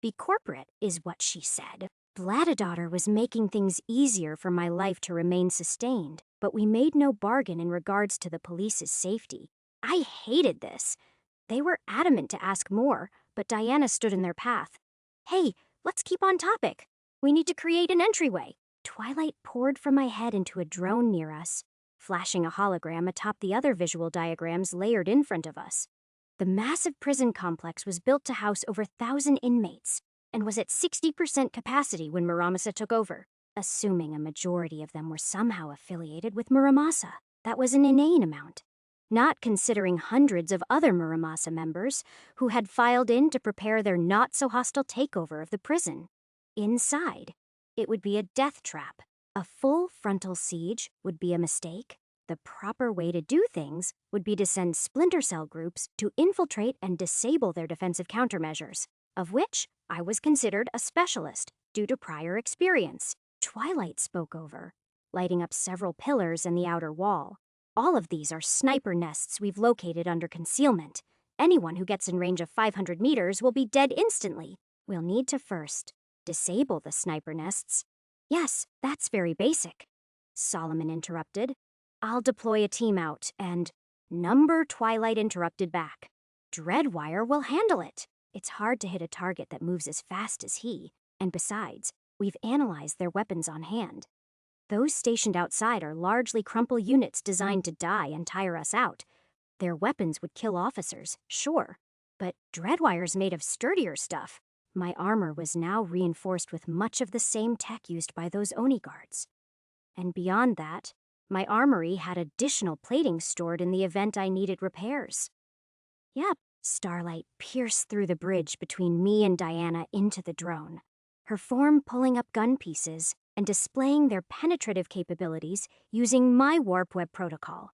Be corporate, is what she said. Bladadaughter was making things easier for my life to remain sustained, but we made no bargain in regards to the police's safety. I hated this. They were adamant to ask more, but Diana stood in their path. "Hey, let's keep on topic. We need to create an entryway." Twilight poured from my head into a drone near us, flashing a hologram atop the other visual diagrams layered in front of us. The massive prison complex was built to house over 1,000 inmates and was at 60% capacity when Muramasa took over. Assuming a majority of them were somehow affiliated with Muramasa, that was an inane amount. Not considering hundreds of other Muramasa members who had filed in to prepare their not-so-hostile takeover of the prison. Inside, it would be a death trap. A full frontal siege would be a mistake. The proper way to do things would be to send splinter cell groups to infiltrate and disable their defensive countermeasures, of which I was considered a specialist due to prior experience. Twilight spoke over, lighting up several pillars in the outer wall. "All of these are sniper nests we've located under concealment. Anyone who gets in range of 500 meters will be dead instantly. We'll need to first disable the sniper nests." "Yes, that's very basic," Solomon interrupted. "I'll deploy a team out and..." Twilight interrupted back. "Dreadwire will handle it. It's hard to hit a target that moves as fast as he, and besides, we've analyzed their weapons on hand. Those stationed outside are largely crumple units designed to die and tire us out. Their weapons would kill officers, sure, but Dreadwire's made of sturdier stuff." My armor was now reinforced with much of the same tech used by those Oni guards. And beyond that, my armory had additional plating stored in the event I needed repairs. Yep, starlight pierced through the bridge between me and Diana into the drone, her form pulling up gun pieces and displaying their penetrative capabilities using my warp web protocol.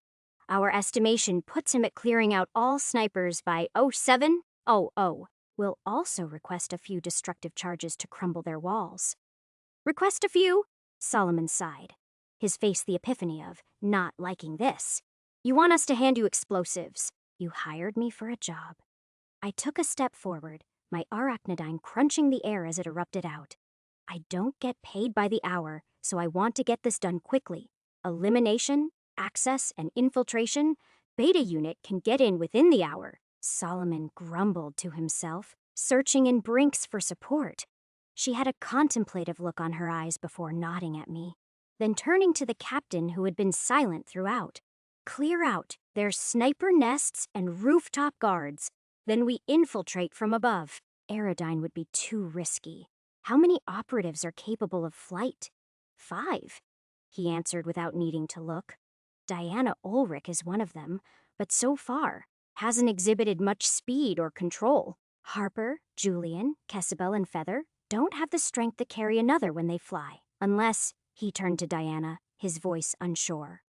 Our estimation puts him at clearing out all snipers by 0700. We'll also request a few destructive charges to crumble their walls. "Request a few?" Solomon sighed, his face the epiphany of not liking this. "You want us to hand you explosives. You hired me for a job." I took a step forward, my arachnodyne crunching the air as it erupted out. "I don't get paid by the hour, so I want to get this done quickly. Elimination, access, and infiltration, Beta Unit can get in within the hour." Solomon grumbled to himself, searching in Brinks for support. She had a contemplative look on her eyes before nodding at me, then turning to the captain who had been silent throughout. "Clear out. There's sniper nests and rooftop guards. Then we infiltrate from above." Aerodyne would be too risky. "How many operatives are capable of flight?" 5, he answered without needing to look. "Diana Ulrich is one of them, but so far hasn't exhibited much speed or control. Harper, Julian, Kessabel, and Feather don't have the strength to carry another when they fly, unless..." He turned to Diana, his voice unsure.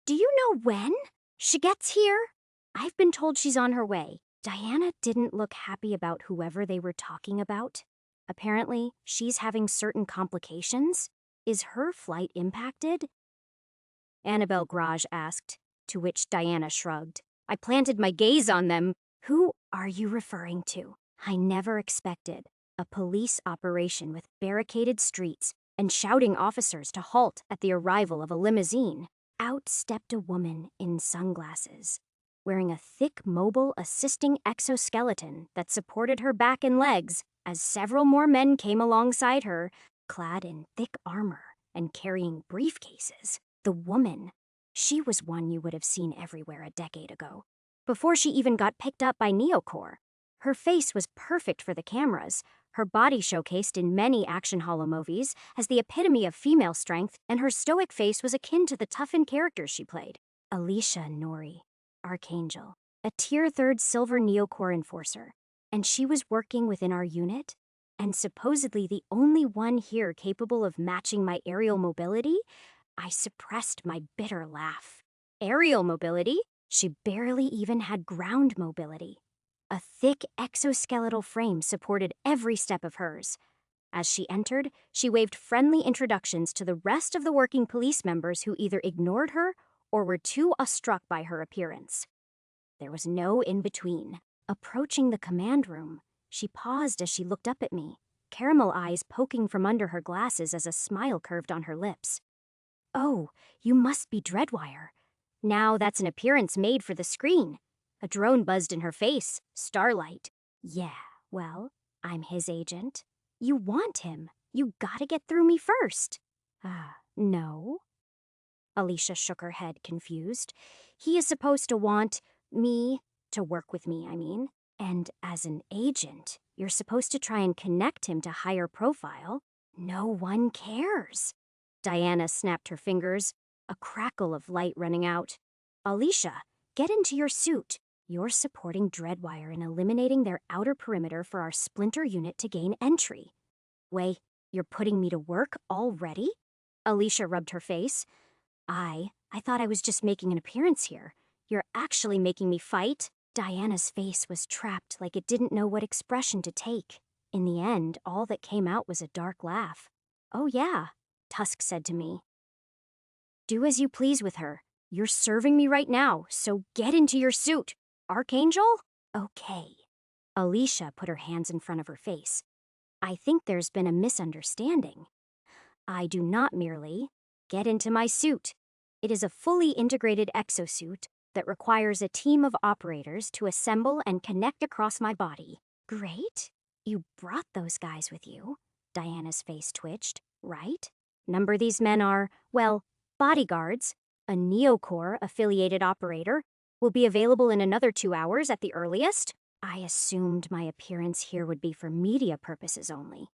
"Do you know when she gets here?" "I've been told she's on her way." Diana didn't look happy about whoever they were talking about. Apparently, she's having certain complications. Is her flight impacted? Annabelle Grage asked, to which Diana shrugged. I planted my gaze on them. "Who are you referring to?" I never expected a police operation with barricaded streets and shouting officers to halt at the arrival of a limousine. Out stepped a woman in sunglasses, wearing a thick mobile assisting exoskeleton that supported her back and legs as several more men came alongside her, clad in thick armor and carrying briefcases. The woman, she was one you would have seen everywhere a decade ago, before she even got picked up by Neocore. Her face was perfect for the cameras, her body showcased in many action holo movies as the epitome of female strength, and her stoic face was akin to the toughened characters she played. Alicia Nori, Archangel. a Tier 3 Silver Neocore Enforcer, and she was working within our unit, and supposedly the only one here capable of matching my aerial mobility. I suppressed my bitter laugh. Aerial mobility? She barely even had ground mobility. A thick exoskeletal frame supported every step of hers. As she entered, she waved friendly introductions to the rest of the working police members who either ignored her or were too awestruck by her appearance. There was no in-between. Approaching the command room, she paused as she looked up at me, caramel eyes poking from under her glasses as a smile curved on her lips. "Oh, you must be Dreadwire. Now that's an appearance made for the screen." A drone buzzed in her face. Starlight. "Yeah, well, I'm his agent." "You want him. You gotta get through me first." No." Alicia shook her head, confused. "He is supposed to want me, to work with me, I mean. And as an agent, you're supposed to try and connect him to higher profile. No one cares." Diana snapped her fingers, a crackle of light running out. "Alicia, get into your suit. You're supporting Dreadwire in eliminating their outer perimeter for our splinter unit to gain entry." "Wait, you're putting me to work already?" Alicia rubbed her face. I thought I was just making an appearance here. You're actually making me fight?" Diana's face was trapped like it didn't know what expression to take. In the end, all that came out was a dark laugh. "Oh yeah," Tusk said to me. "Do as you please with her. You're serving me right now, so get into your suit. Archangel?" "Okay." Alicia put her hands in front of her face. "I think there's been a misunderstanding. I do not merely get into my suit. It is a fully integrated exosuit that requires a team of operators to assemble and connect across my body." "Great. You brought those guys with you." Diana's face twitched. "Right? Number these men are, well, bodyguards. A Neocore-affiliated operator will be available in another 2 hours at the earliest." I assumed my appearance here would be for media purposes only.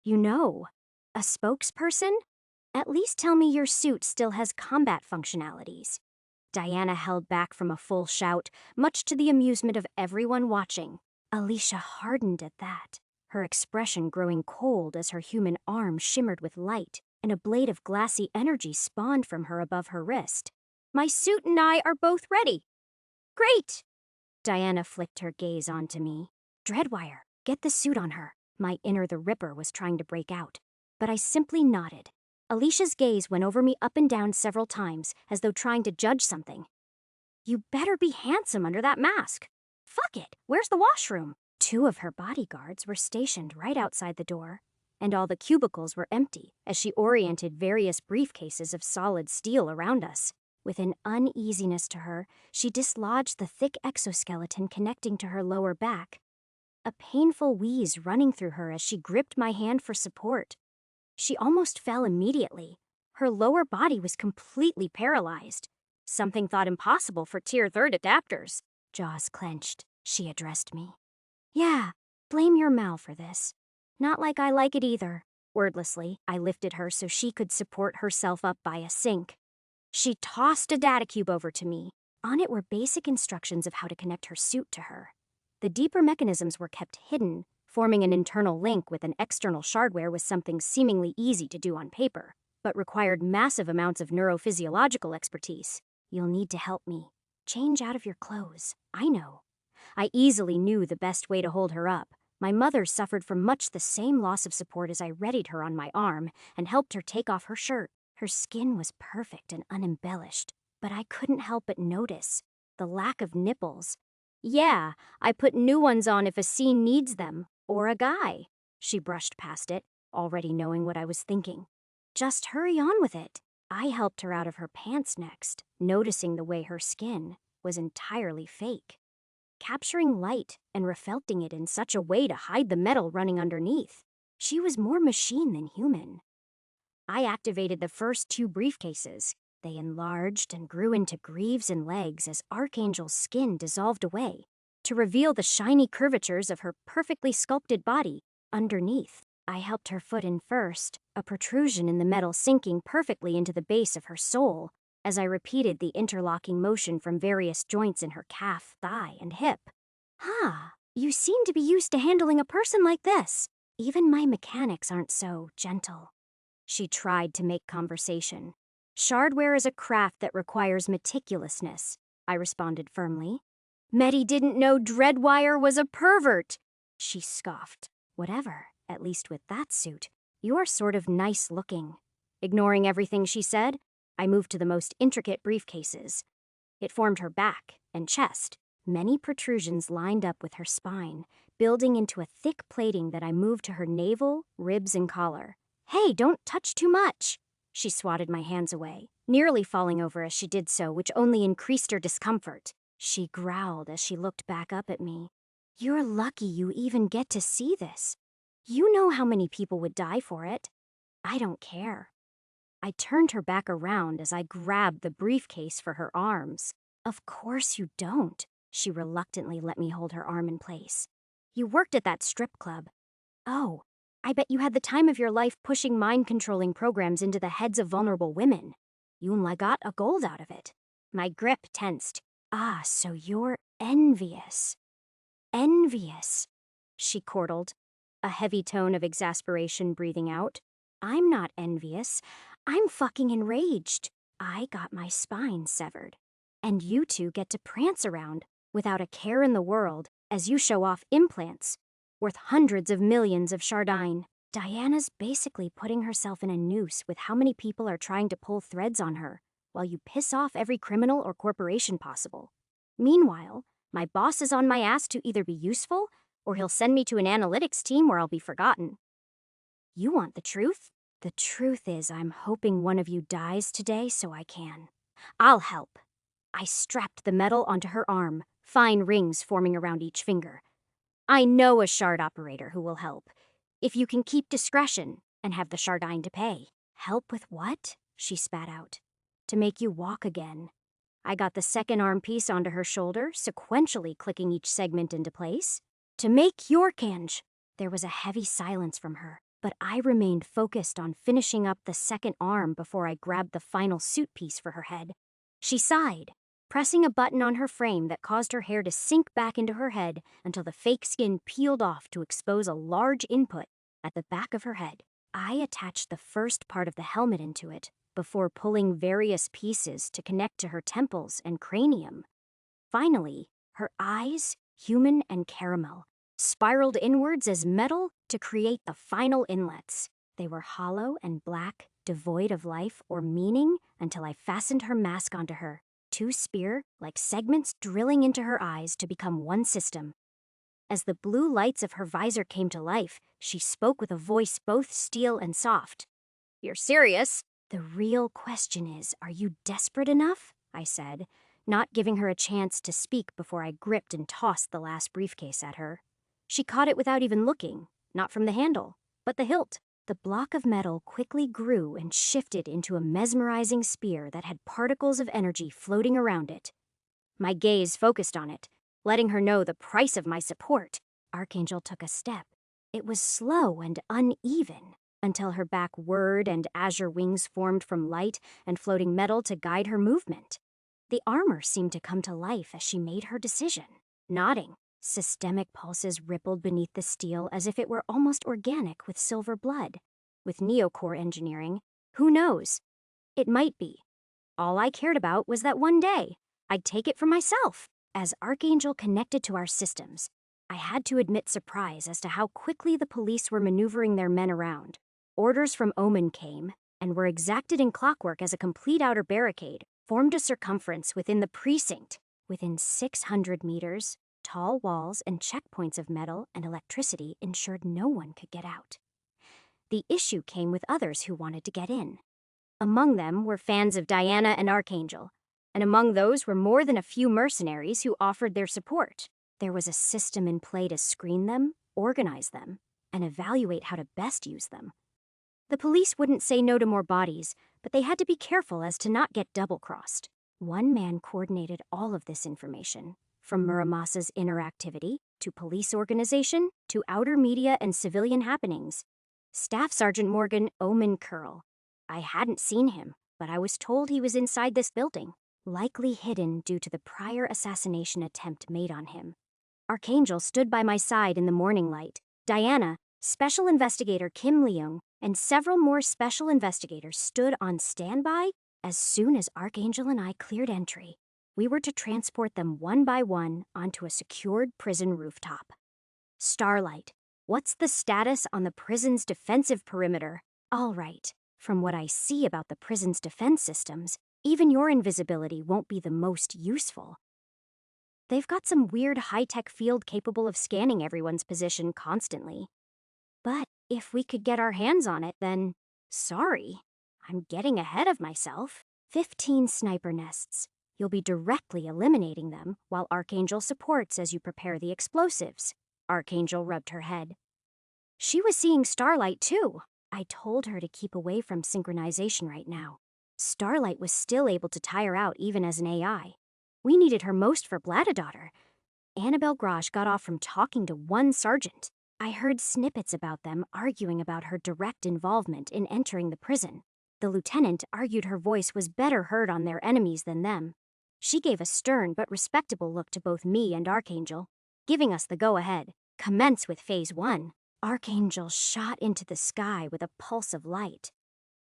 "You know, a spokesperson? At least tell me your suit still has combat functionalities." Diana held back from a full shout, much to the amusement of everyone watching. Alicia hardened at that, her expression growing cold as her human arm shimmered with light, and a blade of glassy energy spawned from her above her wrist. "My suit and I are both ready." "Great!" Diana flicked her gaze onto me. "Dreadwire, get the suit on her." My inner the Ripper was trying to break out, but I simply nodded. Alicia's gaze went over me up and down several times, as though trying to judge something. "You better be handsome under that mask." "Fuck it, where's the washroom?" 2 of her bodyguards were stationed right outside the door, and all the cubicles were empty as she oriented various briefcases of solid steel around us. With an uneasiness to her, she dislodged the thick exoskeleton connecting to her lower back, a painful wheeze running through her as she gripped my hand for support. She almost fell immediately. Her lower body was completely paralyzed, something thought impossible for Tier 3 adapters. Jaws clenched, she addressed me. "Yeah, blame your Mal for this. Not like I like it either." Wordlessly, I lifted her so she could support herself up by a sink. She tossed a data cube over to me. On it were basic instructions of how to connect her suit to her. The deeper mechanisms were kept hidden. Forming an internal link with an external shardware was something seemingly easy to do on paper, but required massive amounts of neurophysiological expertise. "You'll need to help me. Change out of your clothes. I know." I easily knew the best way to hold her up. My mother suffered from much the same loss of support as I readied her on my arm and helped her take off her shirt. Her skin was perfect and unembellished, but I couldn't help but notice the lack of nipples. "Yeah, I put new ones on if a scene needs them, or a guy." She brushed past it, already knowing what I was thinking. "Just hurry on with it." I helped her out of her pants next, noticing the way her skin was entirely fake, capturing light and reflecting it in such a way to hide the metal running underneath. She was more machine than human. I activated the first 2 briefcases. They enlarged and grew into greaves and legs as Archangel's skin dissolved away, to reveal the shiny curvatures of her perfectly sculpted body underneath. I helped her foot in first, a protrusion in the metal sinking perfectly into the base of her sole. as I repeated the interlocking motion from various joints in her calf, thigh, and hip. You seem to be used to handling a person like this. Even my mechanics aren't so gentle. She tried to make conversation. Shardware is a craft that requires meticulousness, I responded firmly. Medi didn't know Dreadwire was a pervert, she scoffed. Whatever, at least with that suit. You're sort of nice looking. Ignoring everything she said, I moved to the most intricate briefcases. It formed her back and chest, many protrusions lined up with her spine, building into a thick plating that I moved to her navel, ribs, and collar. Hey, don't touch too much! She swatted my hands away, nearly falling over as she did so, which only increased her discomfort. She growled as she looked back up at me. You're lucky you even get to see this. You know how many people would die for it. I don't care. I turned her back around as I grabbed the briefcase for her arms. Of course you don't. She reluctantly let me hold her arm in place. You worked at that strip club. Oh, I bet you had the time of your life pushing mind-controlling programs into the heads of vulnerable women. You got a gold out of it. My grip tensed. So you're envious. Envious, she chortled, a heavy tone of exasperation breathing out. I'm not envious. I'm fucking enraged. I got my spine severed. And you two get to prance around without a care in the world as you show off implants worth hundreds of millions of Shardine. Diana's basically putting herself in a noose with how many people are trying to pull threads on her, while you piss off every criminal or corporation possible. Meanwhile, my boss is on my ass to either be useful, or he'll send me to an analytics team where I'll be forgotten. You want the truth? The truth is I'm hoping one of you dies today so I can. I'll help. I strapped the metal onto her arm, fine rings forming around each finger. I know a shard operator who will help, if you can keep discretion and have the Shardine to pay. Help with what? She spat out. To make you walk again. I got the second arm piece onto her shoulder, sequentially clicking each segment into place. To make Yorkanj. There was a heavy silence from her, but I remained focused on finishing up the second arm before I grabbed the final suit piece for her head. She sighed, pressing a button on her frame that caused her hair to sink back into her head until the fake skin peeled off to expose a large input at the back of her head. I attached the first part of the helmet into it, before pulling various pieces to connect to her temples and cranium. Finally, her eyes, human and caramel, spiraled inwards as metal to create the final inlets. They were hollow and black, devoid of life or meaning until I fastened her mask onto her, two spear-like segments drilling into her eyes to become one system. As the blue lights of her visor came to life, she spoke with a voice both steel and soft. You're serious? The real question is, are you desperate enough? I said, not giving her a chance to speak before I gripped and tossed the last briefcase at her. She caught it without even looking, not from the handle, but the hilt. The block of metal quickly grew and shifted into a mesmerizing spear that had particles of energy floating around it. My gaze focused on it, letting her know the price of my support. Archangel took a step. It was slow and uneven, until her back whirred and azure wings formed from light and floating metal to guide her movement. The armor seemed to come to life as she made her decision. Nodding, systemic pulses rippled beneath the steel as if it were almost organic with silver blood. With neocore engineering, who knows? It might be. All I cared about was that one day, I'd take it for myself. As Archangel connected to our systems, I had to admit surprise as to how quickly the police were maneuvering their men around. Orders from Omen came, and were exacted in clockwork as a complete outer barricade formed a circumference within the precinct. Within 600 meters, tall walls and checkpoints of metal and electricity ensured no one could get out. The issue came with others who wanted to get in. Among them were fans of Diana and Archangel, and among those were more than a few mercenaries who offered their support. There was a system in play to screen them, organize them, and evaluate how to best use them. The police wouldn't say no to more bodies, but they had to be careful as to not get double-crossed. One man coordinated all of this information, from Muramasa's inner activity, to police organization, to outer media and civilian happenings. Staff Sergeant Morgan Omen Curl. I hadn't seen him, but I was told he was inside this building, likely hidden due to the prior assassination attempt made on him. Archangel stood by my side in the morning light. Diana, Special Investigator Kim Leung, and several more special investigators stood on standby as soon as Archangel and I cleared entry. We were to transport them one by one onto a secured prison rooftop. Starlight, what's the status on the prison's defensive perimeter? All right, from what I see about the prison's defense systems, even your invisibility won't be the most useful. They've got some weird high-tech field capable of scanning everyone's position constantly. But if we could get our hands on it, then sorry, I'm getting ahead of myself. 15 sniper nests. You'll be directly eliminating them while Archangel supports as you prepare the explosives. Archangel rubbed her head. She was seeing Starlight too. I told her to keep away from synchronization right now. Starlight was still able to tire out even as an AI. We needed her most for Bladadaughter. Annabelle Grosh got off from talking to one sergeant. I heard snippets about them arguing about her direct involvement in entering the prison. The lieutenant argued her voice was better heard on their enemies than them. She gave a stern but respectable look to both me and Archangel, giving us the go-ahead. Commence with Phase 1. Archangel shot into the sky with a pulse of light,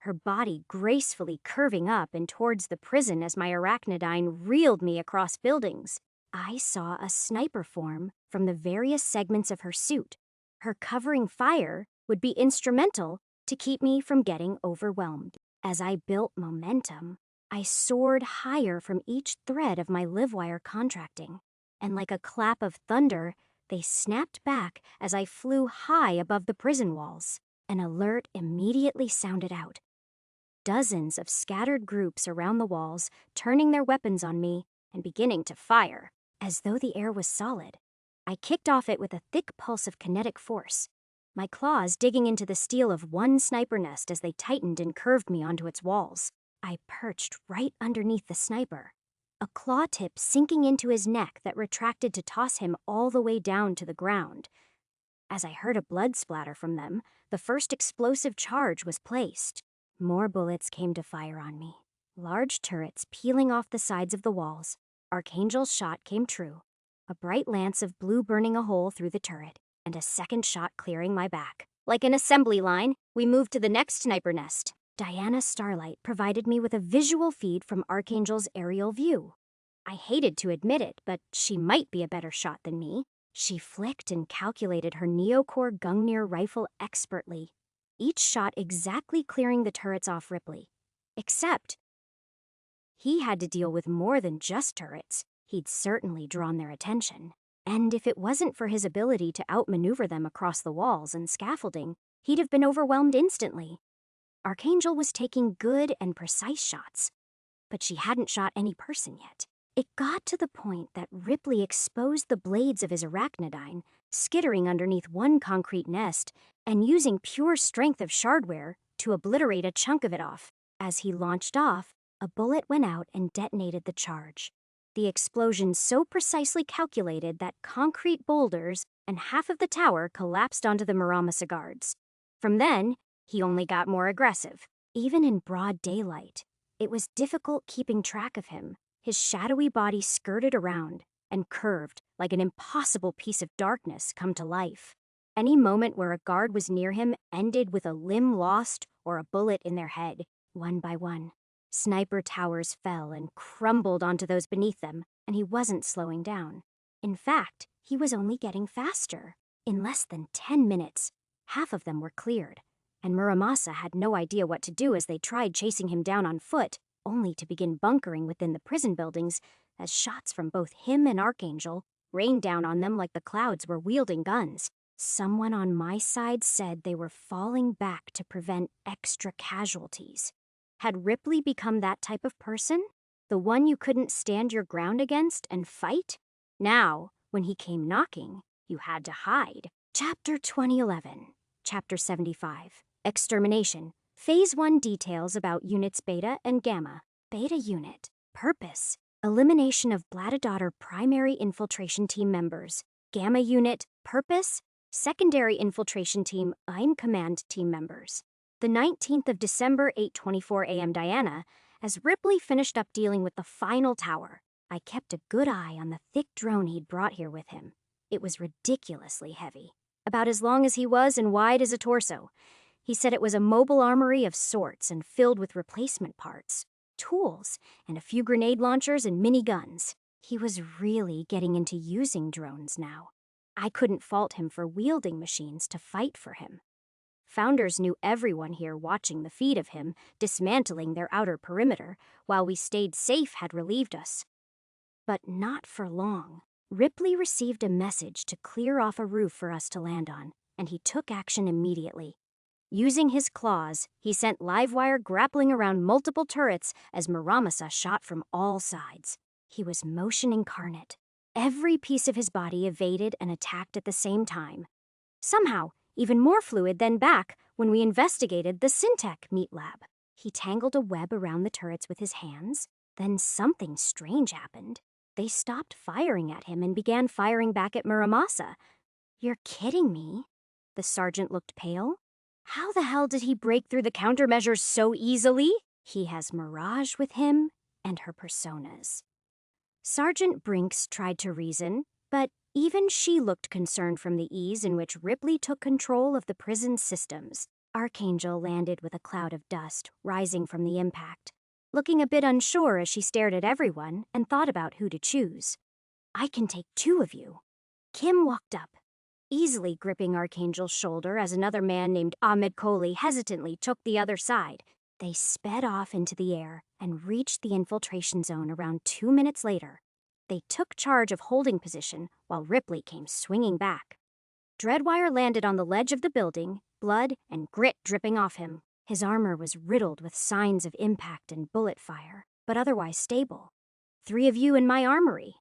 her body gracefully curving up and towards the prison as my arachnidine reeled me across buildings. I saw a sniper form from the various segments of her suit. Her covering fire would be instrumental to keep me from getting overwhelmed. As I built momentum, I soared higher from each thread of my livewire contracting, and like a clap of thunder, they snapped back as I flew high above the prison walls. An alert immediately sounded out. Dozens of scattered groups around the walls, turning their weapons on me and beginning to fire, as though the air was solid. I kicked off it with a thick pulse of kinetic force, my claws digging into the steel of one sniper nest as they tightened and curved me onto its walls. I perched right underneath the sniper, a claw tip sinking into his neck that retracted to toss him all the way down to the ground. As I heard a blood splatter from them, the first explosive charge was placed. More bullets came to fire on me, large turrets peeling off the sides of the walls. Archangel's shot came true, a bright lance of blue burning a hole through the turret, and a second shot clearing my back. Like an assembly line, we moved to the next sniper nest. Diana Starlight provided me with a visual feed from Archangel's aerial view. I hated to admit it, but she might be a better shot than me. She flicked and calculated her Neocore Gungnir rifle expertly, each shot exactly clearing the turrets off Ripley. Except, he had to deal with more than just turrets. He'd certainly drawn their attention. And if it wasn't for his ability to outmaneuver them across the walls and scaffolding, he'd have been overwhelmed instantly. Archangel was taking good and precise shots, but she hadn't shot any person yet. It got to the point that Ripley exposed the blades of his arachnidine, skittering underneath one concrete nest and using pure strength of shardware to obliterate a chunk of it off. As he launched off, a bullet went out and detonated the charge. The explosion so precisely calculated that concrete boulders and half of the tower collapsed onto the Muramasa guards. From then, he only got more aggressive. Even in broad daylight, it was difficult keeping track of him. His shadowy body skirted around and curved like an impossible piece of darkness come to life. Any moment where a guard was near him ended with a limb lost or a bullet in their head, one by one. Sniper towers fell and crumbled onto those beneath them, and he wasn't slowing down. In fact, he was only getting faster. In less than 10 minutes, half of them were cleared, and Muramasa had no idea what to do as they tried chasing him down on foot, only to begin bunkering within the prison buildings as shots from both him and Archangel rained down on them like the clouds were wielding guns. Someone on my side said they were falling back to prevent extra casualties. Had Ripley become that type of person? The one you couldn't stand your ground against and fight? Now, when he came knocking, you had to hide. Chapter 2011, Chapter 75, Extermination. Phase 1 details about Units Beta and Gamma. Beta Unit. Purpose: elimination of Bladadaughter primary infiltration team members. Gamma Unit. Purpose: secondary infiltration team Ein Command team members. The 19th of December, 8:24 a.m. Diana, As Ripley finished up dealing with the final tower, I kept a good eye on the thick drone he'd brought here with him. It was ridiculously heavy, about as long as he was and wide as a torso. He said it was a mobile armory of sorts and filled with replacement parts, tools, and a few grenade launchers and miniguns. He was really getting into using drones now. I couldn't fault him for wielding machines to fight for him. Founders knew everyone here watching the feed of him, dismantling their outer perimeter, while we stayed safe had relieved us. But not for long. Ripley received a message to clear off a roof for us to land on, and he took action immediately. Using his claws, he sent Livewire grappling around multiple turrets as Muramasa shot from all sides. He was motion incarnate. Every piece of his body evaded and attacked at the same time. Somehow, even more fluid than back when we investigated the Syntech meat lab. He tangled a web around the turrets with his hands. Then something strange happened. They stopped firing at him and began firing back at Muramasa. You're kidding me? The sergeant looked pale. How the hell did he break through the countermeasures so easily? He has Mirage with him and her personas. Sergeant Brinks tried to reason, but even she looked concerned from the ease in which Ripley took control of the prison's systems. Archangel landed with a cloud of dust rising from the impact, looking a bit unsure as she stared at everyone and thought about who to choose. I can take 2 of you. Kim walked up, easily gripping Archangel's shoulder as another man named Ahmed Kohli hesitantly took the other side. They sped off into the air and reached the infiltration zone around 2 minutes later. They took charge of holding position while Ripley came swinging back. Dreadwire landed on the ledge of the building, blood and grit dripping off him. His armor was riddled with signs of impact and bullet fire, but otherwise stable. 3 of you in my armory.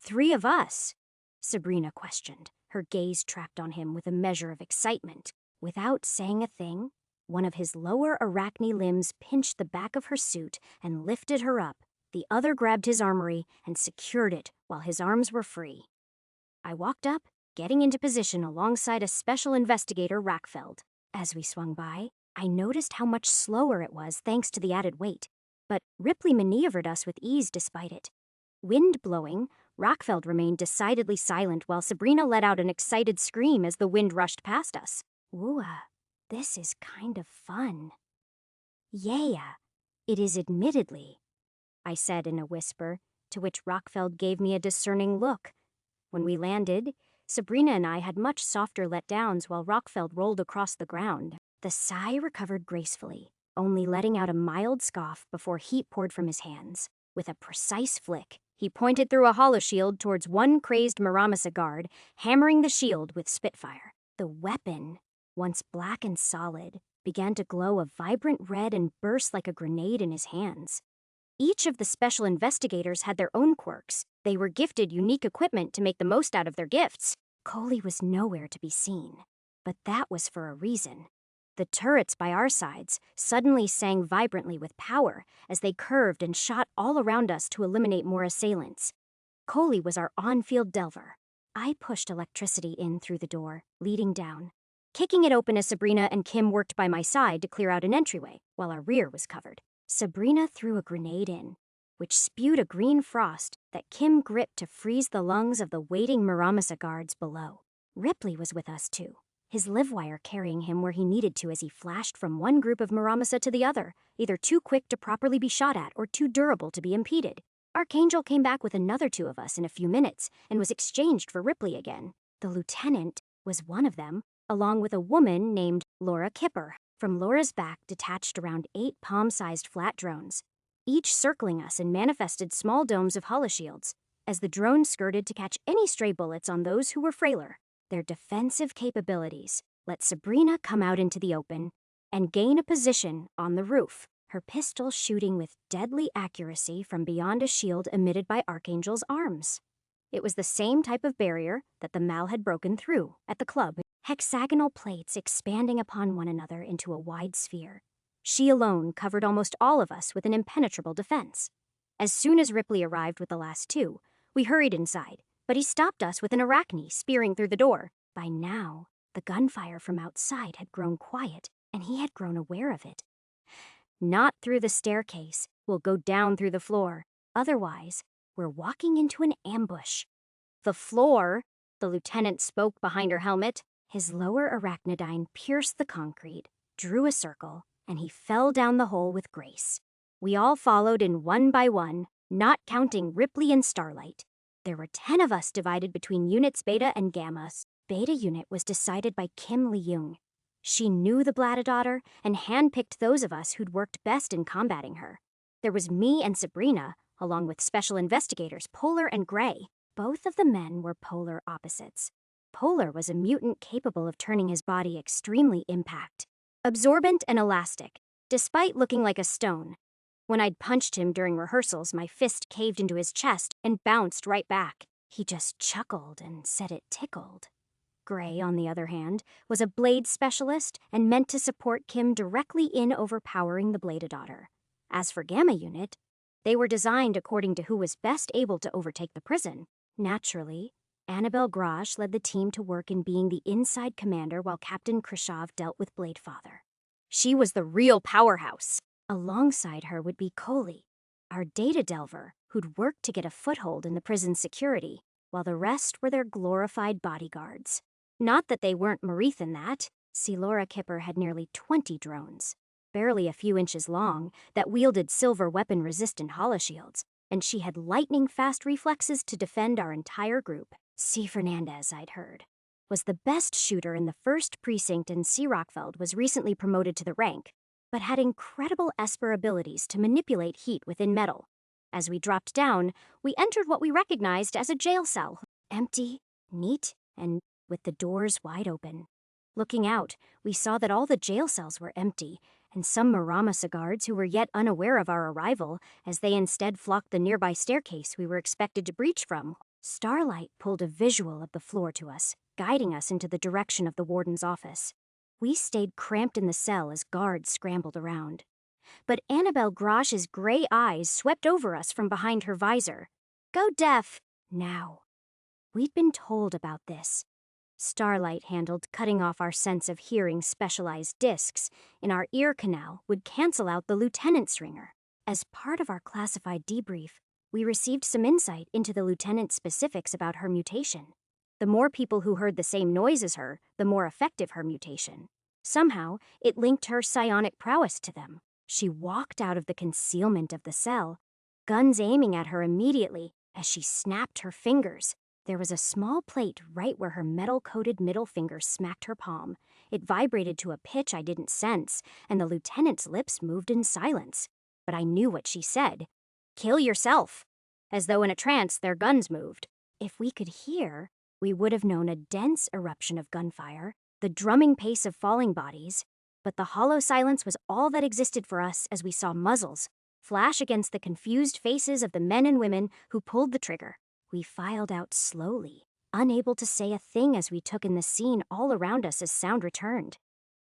3 of us? Sabrina questioned, her gaze trapped on him with a measure of excitement. Without saying a thing, one of his lower arachne limbs pinched the back of her suit and lifted her up. The other grabbed his armory and secured it while his arms were free. I walked up, getting into position alongside a special investigator, Rackfeld. As we swung by, I noticed how much slower it was thanks to the added weight, but Ripley maneuvered us with ease despite it. Wind blowing, Rackfeld remained decidedly silent while Sabrina let out an excited scream as the wind rushed past us. Ooh, this is kind of fun. Yeah, it is admittedly, I said in a whisper, to which Rackfeld gave me a discerning look. When we landed, Sabrina and I had much softer letdowns while Rackfeld rolled across the ground. The Psy recovered gracefully, only letting out a mild scoff before heat poured from his hands. With a precise flick, he pointed through a holoshield towards one crazed Muramasa guard, hammering the shield with Spitfire. The weapon, once black and solid, began to glow a vibrant red and burst like a grenade in his hands. Each of the special investigators had their own quirks. They were gifted unique equipment to make the most out of their gifts. Kohli was nowhere to be seen, but that was for a reason. The turrets by our sides suddenly sang vibrantly with power as they curved and shot all around us to eliminate more assailants. Kohli was our on-field delver. I pushed electricity in through the door, leading down, kicking it open as Sabrina and Kim worked by my side to clear out an entryway while our rear was covered. Sabrina threw a grenade in, which spewed a green frost that Kim gripped to freeze the lungs of the waiting Muramasa guards below. Ripley was with us too, his livewire carrying him where he needed to as he flashed from one group of Muramasa to the other, either too quick to properly be shot at or too durable to be impeded. Archangel came back with another 2 of us in a few minutes and was exchanged for Ripley again. The lieutenant was one of them, along with a woman named Laura Kipper. From Laura's back detached around 8 palm-sized flat drones, each circling us and manifested small domes of holoshields, as the drones skirted to catch any stray bullets on those who were frailer. Their defensive capabilities let Sabrina come out into the open and gain a position on the roof, her pistol shooting with deadly accuracy from beyond a shield emitted by Archangel's arms. It was the same type of barrier that the Mal had broken through at the club, hexagonal plates expanding upon one another into a wide sphere. She alone covered almost all of us with an impenetrable defense. As soon as Ripley arrived with the last 2, we hurried inside, but he stopped us with an arachne spearing through the door. By now, the gunfire from outside had grown quiet, and he had grown aware of it. Not through the staircase, we'll go down through the floor. Otherwise, we're walking into an ambush. The floor, the lieutenant spoke behind her helmet. His lower arachnodyne pierced the concrete, drew a circle, and he fell down the hole with grace. We all followed in one by one, not counting Ripley and Starlight. There were 10 of us divided between units Beta and Gamma. Beta unit was decided by Kim Leung. She knew the Blattadaughter and handpicked those of us who'd worked best in combating her. There was me and Sabrina, along with special investigators Polar and Gray. Both of the men were polar opposites. Polar was a mutant capable of turning his body extremely impact, absorbent and elastic, despite looking like a stone. When I'd punched him during rehearsals, my fist caved into his chest and bounced right back. He just chuckled and said it tickled. Gray, on the other hand, was a blade specialist and meant to support Kim directly in overpowering the Blattadaughter. As for Gamma Unit, they were designed according to who was best able to overtake the prison. Naturally, Annabelle Grosh led the team to work in being the inside commander while Captain Khrushchev dealt with Bladefather. She was the real powerhouse. Alongside her would be Coley, our data delver, who'd worked to get a foothold in the prison's security, while the rest were their glorified bodyguards. Not that they weren't Marithan that. See, Laura Kipper had nearly 20 drones, barely a few inches long, that wielded silver weapon-resistant holoshields, and she had lightning-fast reflexes to defend our entire group. C. Fernandez, I'd heard, was the best shooter in the 1st Precinct, and C. Rockfeld was recently promoted to the rank, but had incredible Esper abilities to manipulate heat within metal. As we dropped down, we entered what we recognized as a jail cell. Empty, neat, and with the doors wide open. Looking out, we saw that all the jail cells were empty, and some Maramasa guards who were yet unaware of our arrival, as they instead flocked the nearby staircase we were expected to breach from. Starlight pulled a visual of the floor to us, guiding us into the direction of the warden's office. We stayed cramped in the cell as guards scrambled around. But Annabelle Grosh's gray eyes swept over us from behind her visor. Go deaf, now. We'd been told about this. Starlight handled cutting off our sense of hearing specialized discs in our ear canal would cancel out the lieutenant's ringer. As part of our classified debrief, we received some insight into the lieutenant's specifics about her mutation. The more people who heard the same noise as her, the more effective her mutation. Somehow, it linked her psionic prowess to them. She walked out of the concealment of the cell, guns aiming at her immediately as she snapped her fingers. There was a small plate right where her metal-coated middle finger smacked her palm. It vibrated to a pitch I didn't sense, and the lieutenant's lips moved in silence. But I knew what she said. Kill yourself. As though in a trance, their guns moved. If we could hear, we would have known a dense eruption of gunfire, the drumming pace of falling bodies, but the hollow silence was all that existed for us as we saw muzzles flash against the confused faces of the men and women who pulled the trigger. We filed out slowly, unable to say a thing as we took in the scene all around us as sound returned.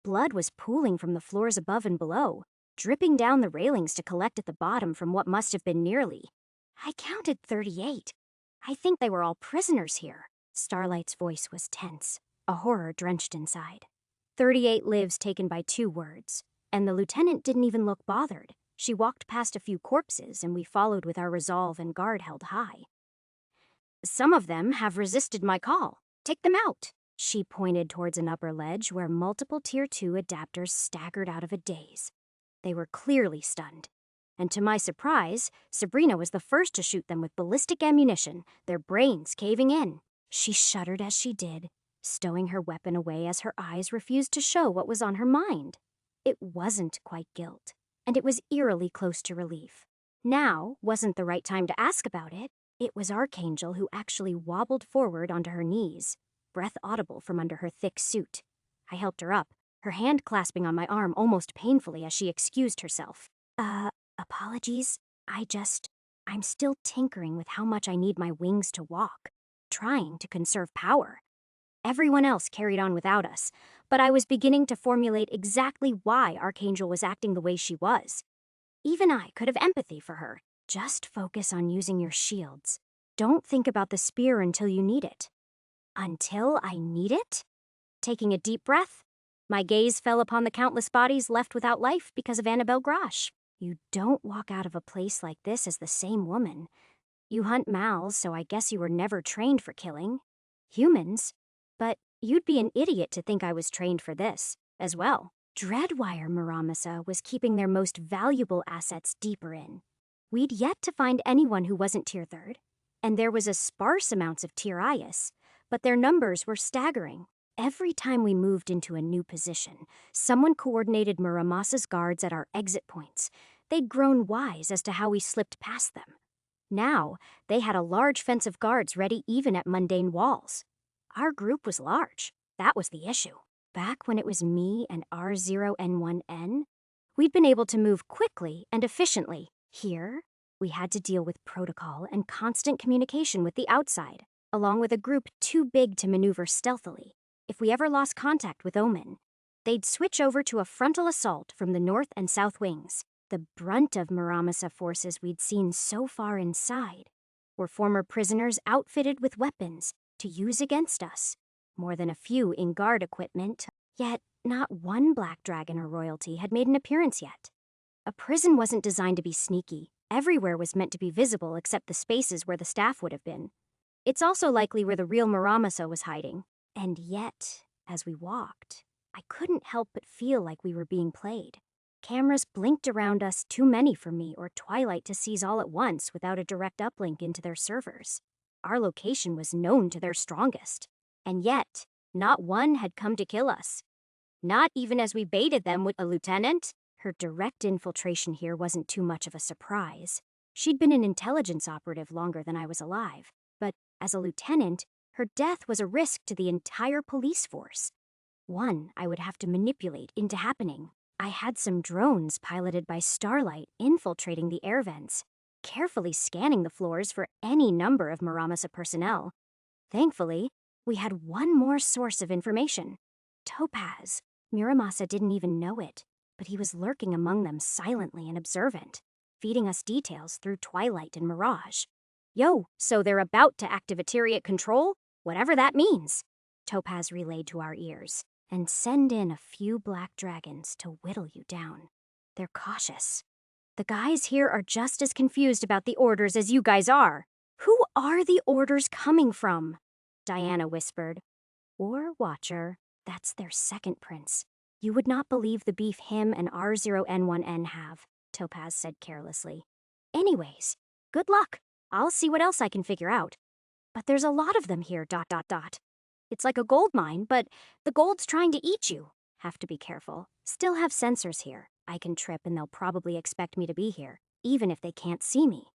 Blood was pooling from the floors above and below, dripping down the railings to collect at the bottom from what must have been nearly. I counted 38. I think they were all prisoners here. Starlight's voice was tense, a horror drenched inside. 38 lives taken by 2 words, and the lieutenant didn't even look bothered. She walked past a few corpses, and we followed with our resolve and guard held high. Some of them have resisted my call. Take them out. She pointed towards an upper ledge where multiple Tier 2 adapters staggered out of a daze. They were clearly stunned. And to my surprise, Sabrina was the first to shoot them with ballistic ammunition, their brains caving in. She shuddered as she did, stowing her weapon away as her eyes refused to show what was on her mind. It wasn't quite guilt, and it was eerily close to relief. Now wasn't the right time to ask about it. It was Archangel who actually wobbled forward onto her knees, breath audible from under her thick suit. I helped her up, her hand clasping on my arm almost painfully as she excused herself. Apologies. I'm still tinkering with how much I need my wings to walk, trying to conserve power. Everyone else carried on without us, but I was beginning to formulate exactly why Archangel was acting the way she was. Even I could have empathy for her. Just focus on using your shields. Don't think about the spear until you need it. Until I need it? Taking a deep breath, my gaze fell upon the countless bodies left without life because of Annabelle Grosh. You don't walk out of a place like this as the same woman. You hunt mals, so I guess you were never trained for killing humans. But you'd be an idiot to think I was trained for this, as well. Dreadwire Muramasa was keeping their most valuable assets deeper in. We'd yet to find anyone who wasn't Tier 3rd, and there was a sparse amounts of Tier IS, but their numbers were staggering. Every time we moved into a new position, someone coordinated Muramasa's guards at our exit points. They'd grown wise as to how we slipped past them. Now, they had a large fence of guards ready even at mundane walls. Our group was large. That was the issue. Back when it was me and R0N1N, we'd been able to move quickly and efficiently. Here, we had to deal with protocol and constant communication with the outside, along with a group too big to maneuver stealthily. If we ever lost contact with Omen, they'd switch over to a frontal assault from the north and south wings. The brunt of Muramasa forces we'd seen so far inside were former prisoners outfitted with weapons to use against us, more than a few in guard equipment, yet not one black dragon or royalty had made an appearance yet. A prison wasn't designed to be sneaky. Everywhere was meant to be visible except the spaces where the staff would have been. It's also likely where the real Muramasa was hiding. And yet, as we walked, I couldn't help but feel like we were being played. Cameras blinked around us, too many for me or Twilight to seize all at once without a direct uplink into their servers. Our location was known to their strongest. And yet, not one had come to kill us. Not even as we baited them with a lieutenant. Her direct infiltration here wasn't too much of a surprise. She'd been an intelligence operative longer than I was alive. But as a lieutenant, her death was a risk to the entire police force. One I would have to manipulate into happening. I had some drones piloted by Starlight infiltrating the air vents, carefully scanning the floors for any number of Muramasa personnel. Thankfully, we had one more source of information. Topaz. Muramasa didn't even know it, but he was lurking among them silently and observant, feeding us details through Twilight and Mirage. Yo, so they're about to activatariat control? Whatever that means, Topaz relayed to our ears. And send in a few black dragons to whittle you down. They're cautious. The guys here are just as confused about the orders as you guys are. Who are the orders coming from? Diana whispered. War Watcher, that's their second prince. You would not believe the beef him and R0N1N have, Topaz said carelessly. Anyways, good luck. I'll see what else I can figure out. But there's a lot of them here, ... It's like a gold mine, but the gold's trying to eat you. Have to be careful. Still have sensors here. I can trip and they'll probably expect me to be here, even if they can't see me.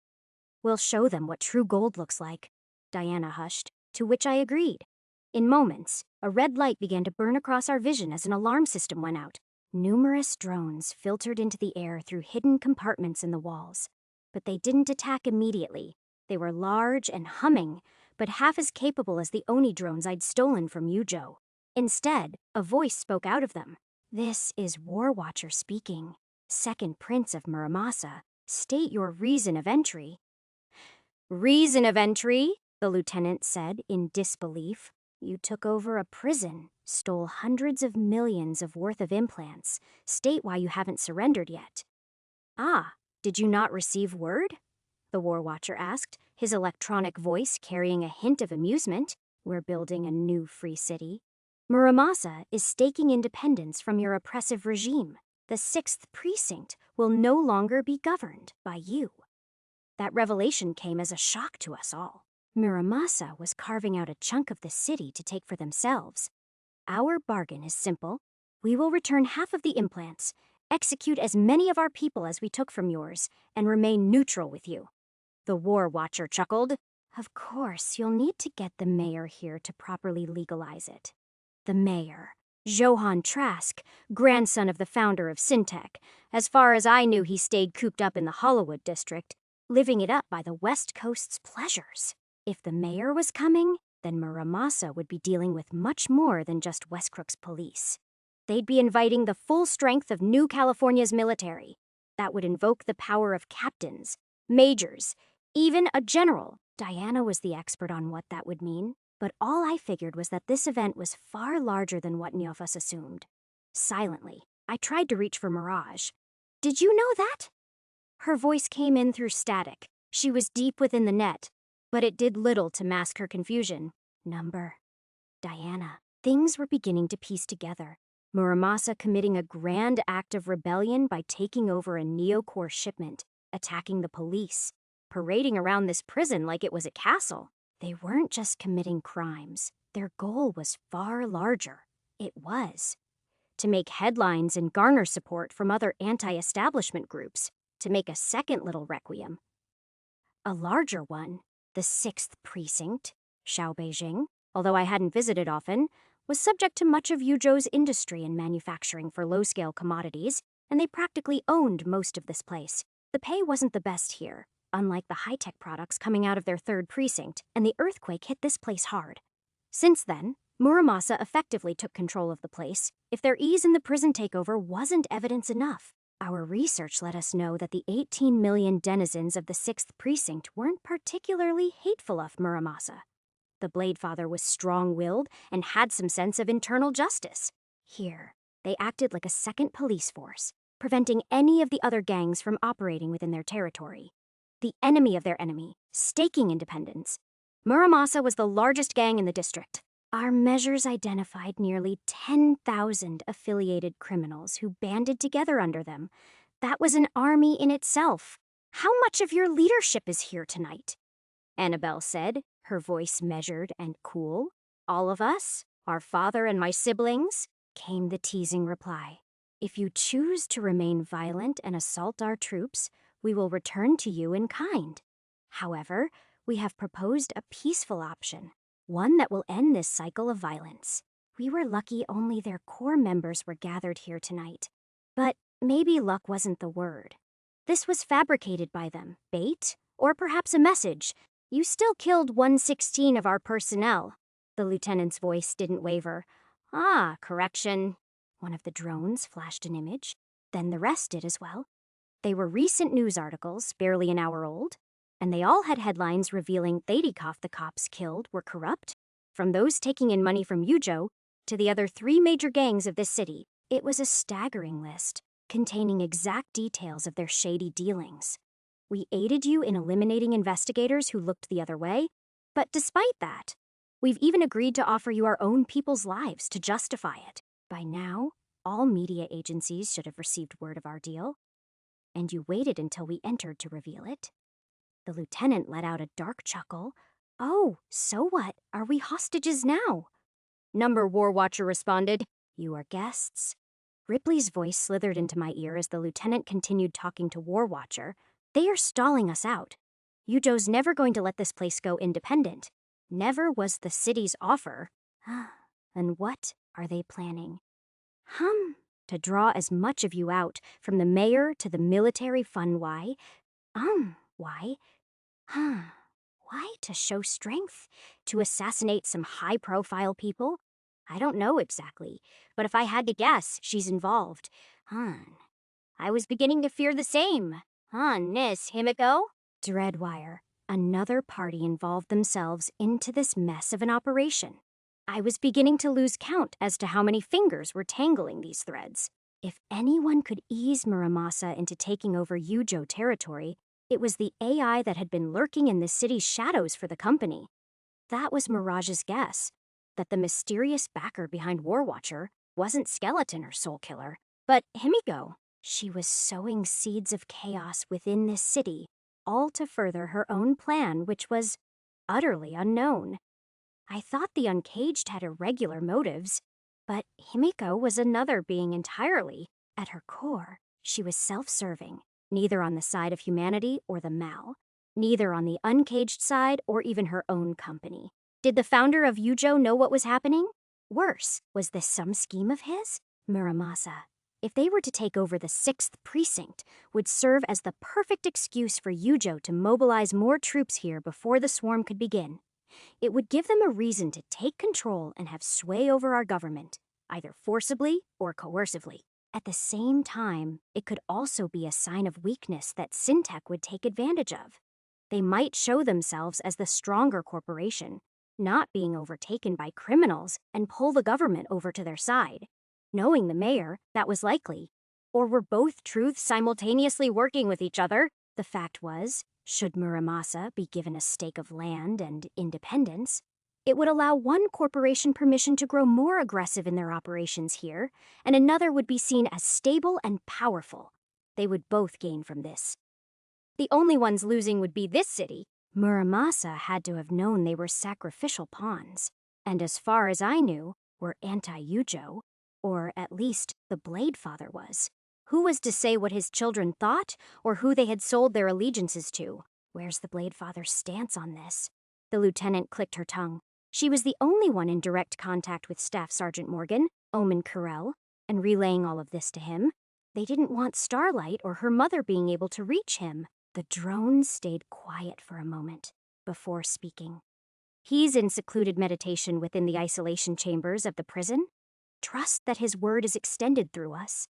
We'll show them what true gold looks like. Diana hushed, to which I agreed. In moments, a red light began to burn across our vision as an alarm system went out. Numerous drones filtered into the air through hidden compartments in the walls. But they didn't attack immediately. They were large and humming, but half as capable as the Oni drones I'd stolen from Yujo. Instead, a voice spoke out of them. This is War Watcher speaking. Second Prince of Muramasa. State your reason of entry. Reason of entry? The lieutenant said in disbelief. You took over a prison, stole hundreds of millions of worth of implants. State why you haven't surrendered yet. Ah, did you not receive word? The War Watcher asked, his electronic voice carrying a hint of amusement. We're building a new free city. Muramasa is staking independence from your oppressive regime. The 6th Precinct will no longer be governed by you. That revelation came as a shock to us all. Muramasa was carving out a chunk of the city to take for themselves. Our bargain is simple. We will return half of the implants, execute as many of our people as we took from yours, and remain neutral with you. The War Watcher chuckled. Of course, you'll need to get the mayor here to properly legalize it. The mayor, Johann Trask, grandson of the founder of Syntech. As far as I knew, he stayed cooped up in the Hollywood district, living it up by the West Coast's pleasures. If the mayor was coming, then Muramasa would be dealing with much more than just Westcrook's police. They'd be inviting the full strength of New California's military. That would invoke the power of captains, majors, even a general. Diana was the expert on what that would mean, but all I figured was that this event was far larger than what any of us assumed. Silently, I tried to reach for Mirage. Did you know that? Her voice came in through static. She was deep within the net, but it did little to mask her confusion. Number. Diana. Things were beginning to piece together. Muramasa committing a grand act of rebellion by taking over a neocore shipment, attacking the police, parading around this prison like it was a castle. They weren't just committing crimes. Their goal was far larger. It was to make headlines and garner support from other anti-establishment groups, to make a second little requiem. A larger one, the 6th Precinct, Xiao Beijing, although I hadn't visited often, was subject to much of Yuzhou's industry and manufacturing for low-scale commodities, and they practically owned most of this place. The pay wasn't the best here, unlike the high-tech products coming out of their 3rd precinct, and the earthquake hit this place hard. Since then, Muramasa effectively took control of the place. If their ease in the prison takeover wasn't evidence enough, our research let us know that the 18 million denizens of the 6th precinct weren't particularly hateful of Muramasa. The Blade Father was strong-willed and had some sense of internal justice. Here, they acted like a second police force, preventing any of the other gangs from operating within their territory. The enemy of their enemy, staking independence. Muramasa was the largest gang in the district. Our measures identified nearly 10,000 affiliated criminals who banded together under them. That was an army in itself. How much of your leadership is here tonight? Annabelle said, her voice measured and cool. All of us, our father and my siblings, came the teasing reply. If you choose to remain violent and assault our troops, we will return to you in kind. However, we have proposed a peaceful option. One that will end this cycle of violence. We were lucky only their core members were gathered here tonight. But maybe luck wasn't the word. This was fabricated by them, bait, or perhaps a message. You still killed 1/16 of our personnel. The lieutenant's voice didn't waver. Ah, correction. One of the drones flashed an image. Then the rest did as well. They were recent news articles, barely an hour old. And they all had headlines revealing Thadikov the cops killed were corrupt, from those taking in money from Yuzhou to the other 3 major gangs of this city. It was a staggering list, containing exact details of their shady dealings. We aided you in eliminating investigators who looked the other way, but despite that, we've even agreed to offer you our own people's lives to justify it. By now, all media agencies should have received word of our deal, and you waited until we entered to reveal it. The lieutenant let out a dark chuckle. Oh, so what? Are we hostages now? Number War Watcher responded, You are guests. Ripley's voice slithered into my ear as the lieutenant continued talking to War Watcher. They are stalling us out. Yuzhou's never going to let this place go independent. Never was the city's offer. And what are they planning? To draw as much of you out, from the mayor to the military fun. Why? Why? Why to show strength? To assassinate some high-profile people? I don't know exactly, but if I had to guess, she's involved. I was beginning to fear the same. Nis Himiko? Dreadwire. Another party involved themselves into this mess of an operation. I was beginning to lose count as to how many fingers were tangling these threads. If anyone could ease Muramasa into taking over Yuzhou territory, it was the AI that had been lurking in the city's shadows for the company. That was Mirage's guess, that the mysterious backer behind War Watcher wasn't Skeleton or Soul Killer, but Himiko. She was sowing seeds of chaos within this city, all to further her own plan, which was utterly unknown. I thought the Uncaged had irregular motives, but Himiko was another being entirely. At her core, she was self-serving, neither on the side of humanity or the Mal, neither on the Uncaged side or even her own company. Did the founder of Yuzhou know what was happening? Worse, was this some scheme of his? Muramasa, if they were to take over the 6th precinct, would serve as the perfect excuse for Yuzhou to mobilize more troops here before the swarm could begin. It would give them a reason to take control and have sway over our government, either forcibly or coercively. At the same time, it could also be a sign of weakness that Syntech would take advantage of. They might show themselves as the stronger corporation, not being overtaken by criminals, and pull the government over to their side. Knowing the mayor, that was likely. Or were both truths simultaneously working with each other? The fact was, should Muramasa be given a stake of land and independence, it would allow one corporation permission to grow more aggressive in their operations here, and another would be seen as stable and powerful. They would both gain from this. The only ones losing would be this city. Muramasa had to have known they were sacrificial pawns, and as far as I knew, were anti-Yujo, or at least the Blade Father was. Who was to say what his children thought, or who they had sold their allegiances to? Where's the Blade Father's stance on this? The lieutenant clicked her tongue. She was the only one in direct contact with Staff Sergeant Morgan, Omen Carell, and relaying all of this to him. They didn't want Starlight or her mother being able to reach him. The drone stayed quiet for a moment before speaking. He's in secluded meditation within the isolation chambers of the prison. Trust that his word is extended through us.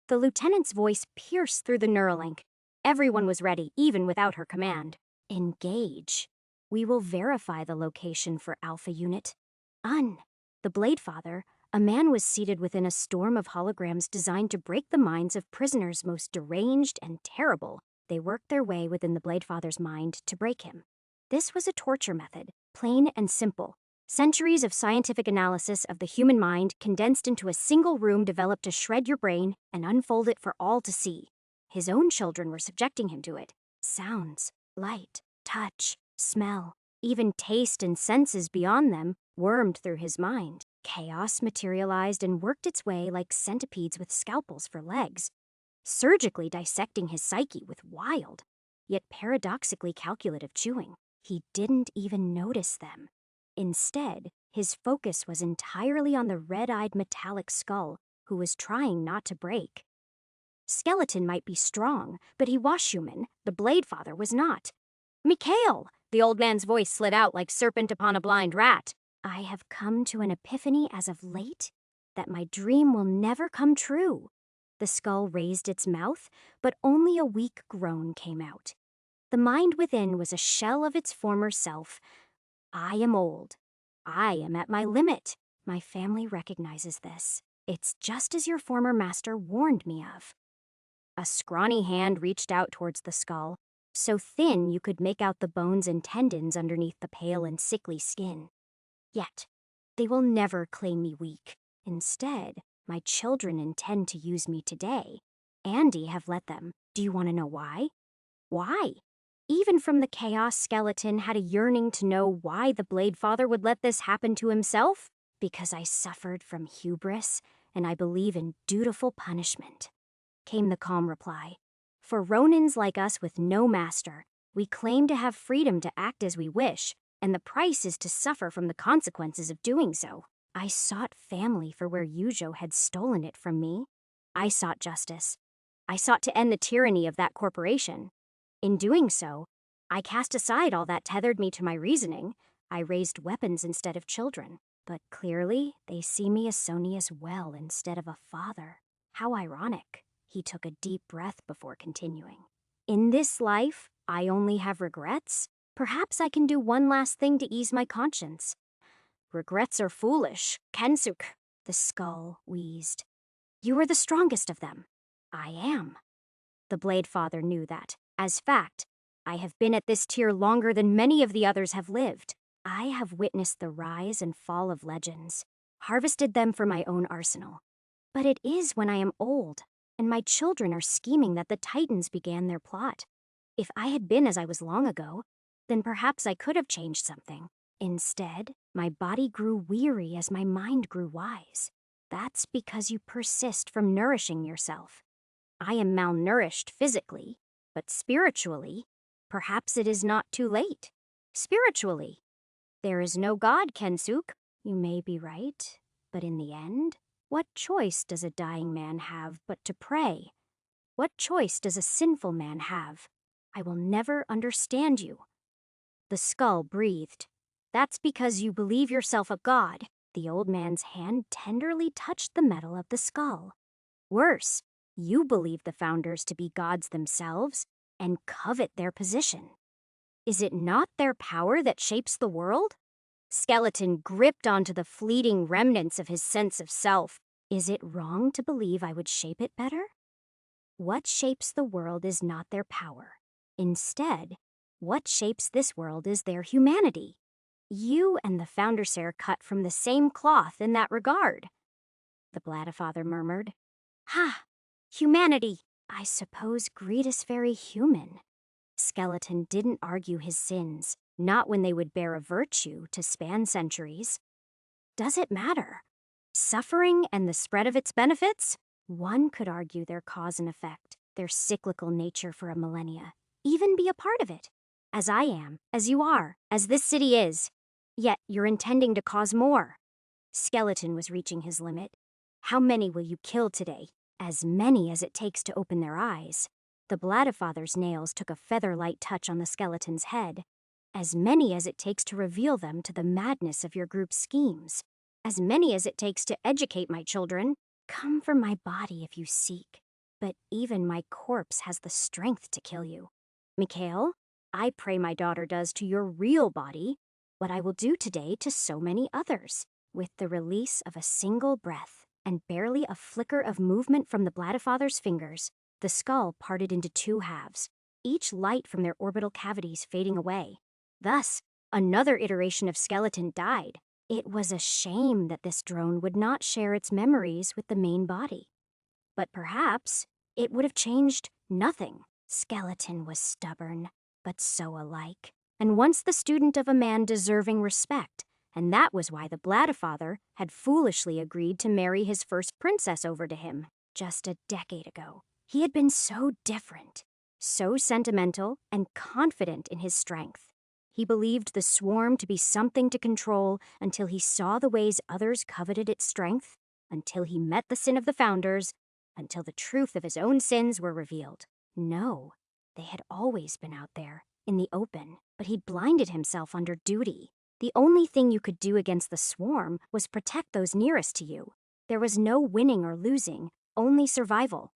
The lieutenant's voice pierced through the Neuralink. Everyone was ready, even without her command. Engage. We will verify the location for Alpha Unit. The Blade Father, a man was seated within a storm of holograms designed to break the minds of prisoners most deranged and terrible. They worked their way within the Blade Father's mind to break him. This was a torture method, plain and simple. Centuries of scientific analysis of the human mind condensed into a single room developed to shred your brain and unfold it for all to see. His own children were subjecting him to it. Sounds, light, touch, smell, even taste and senses beyond them wormed through his mind. Chaos materialized and worked its way like centipedes with scalpels for legs, surgically dissecting his psyche with wild, yet paradoxically calculative chewing. He didn't even notice them. Instead, his focus was entirely on the red-eyed metallic skull, who was trying not to break. Skeleton might be strong, but he was human. The Blade Father was not. Mikhail! The old man's voice slid out like serpent upon a blind rat. I have come to an epiphany as of late that my dream will never come true. The skull raised its mouth, but only a weak groan came out. The mind within was a shell of its former self. I am old. I am at my limit. My family recognizes this. It's just as your former master warned me of. A scrawny hand reached out towards the skull, so thin you could make out the bones and tendons underneath the pale and sickly skin. Yet, they will never claim me weak. Instead, my children intend to use me today. Andy have let them. Do you want to know why? Why? Even from the Chaos Skeleton had a yearning to know why the Blade Father would let this happen to himself. Because I suffered from hubris, and I believe in dutiful punishment, came the calm reply. For Ronins like us with no master, we claim to have freedom to act as we wish, and the price is to suffer from the consequences of doing so. I sought family for where Yujo had stolen it from me. I sought justice. I sought to end the tyranny of that corporation. In doing so, I cast aside all that tethered me to my reasoning. I raised weapons instead of children. But clearly, they see me as Sonia's well instead of a father. How ironic. He took a deep breath before continuing. In this life, I only have regrets. Perhaps I can do one last thing to ease my conscience. Regrets are foolish, Kensuk. The skull wheezed. You are the strongest of them. I am. The Blade Father knew that. As fact, I have been at this tier longer than many of the others have lived. I have witnessed the rise and fall of legends, harvested them for my own arsenal. But it is when I am old, and my children are scheming that the Titans began their plot. If I had been as I was long ago, then perhaps I could have changed something. Instead, my body grew weary as my mind grew wise. That's because you persist from nourishing yourself. I am malnourished physically, but spiritually, perhaps it is not too late. Spiritually, there is no God, Kensuk. You may be right, but in the end, what choice does a dying man have but to pray? What choice does a sinful man have? I will never understand you. The skull breathed. That's because you believe yourself a god. The old man's hand tenderly touched the metal of the skull. Worse, you believe the founders to be gods themselves and covet their position. Is it not their power that shapes the world? Skeleton gripped onto the fleeting remnants of his sense of self. Is it wrong to believe I would shape it better? what shapes the world is not their power. Instead, what shapes this world is their humanity. You and the founders are cut from the same cloth in that regard, the Bladderfather murmured. Ha! Humanity! I suppose greed is very human. Skeleton didn't argue his sins, not when they would bear a virtue to span centuries. Does it matter? Suffering and the spread of its benefits? One could argue their cause and effect, their cyclical nature for a millennia, even be a part of it. As I am, as you are, as this city is. Yet you're intending to cause more. Skeleton was reaching his limit. How many will you kill today? As many as it takes to open their eyes. The Bladderfather's nails took a feather-light touch on the skeleton's head. As many as it takes to reveal them to the madness of your group's schemes. As many as it takes to educate my children. Come for my body if you seek. But even my corpse has the strength to kill you. Mikhail, I pray my daughter does to your real body what I will do today to so many others. With the release of a single breath and barely a flicker of movement from the Bladderfather's fingers, the skull parted into two halves, each light from their orbital cavities fading away. Thus, another iteration of skeleton died. It was a shame that this drone would not share its memories with the main body. But perhaps it would have changed nothing. Skeleton was stubborn, but so alike, and once the student of a man deserving respect, and that was why the Bladderfather had foolishly agreed to marry his first princess over to him just a decade ago. He had been so different, so sentimental and confident in his strength. He believed the swarm to be something to control until he saw the ways others coveted its strength, until he met the sin of the founders, until the truth of his own sins were revealed. No, they had always been out there, in the open, but he blinded himself under duty. The only thing you could do against the swarm was protect those nearest to you. There was no winning or losing, only survival.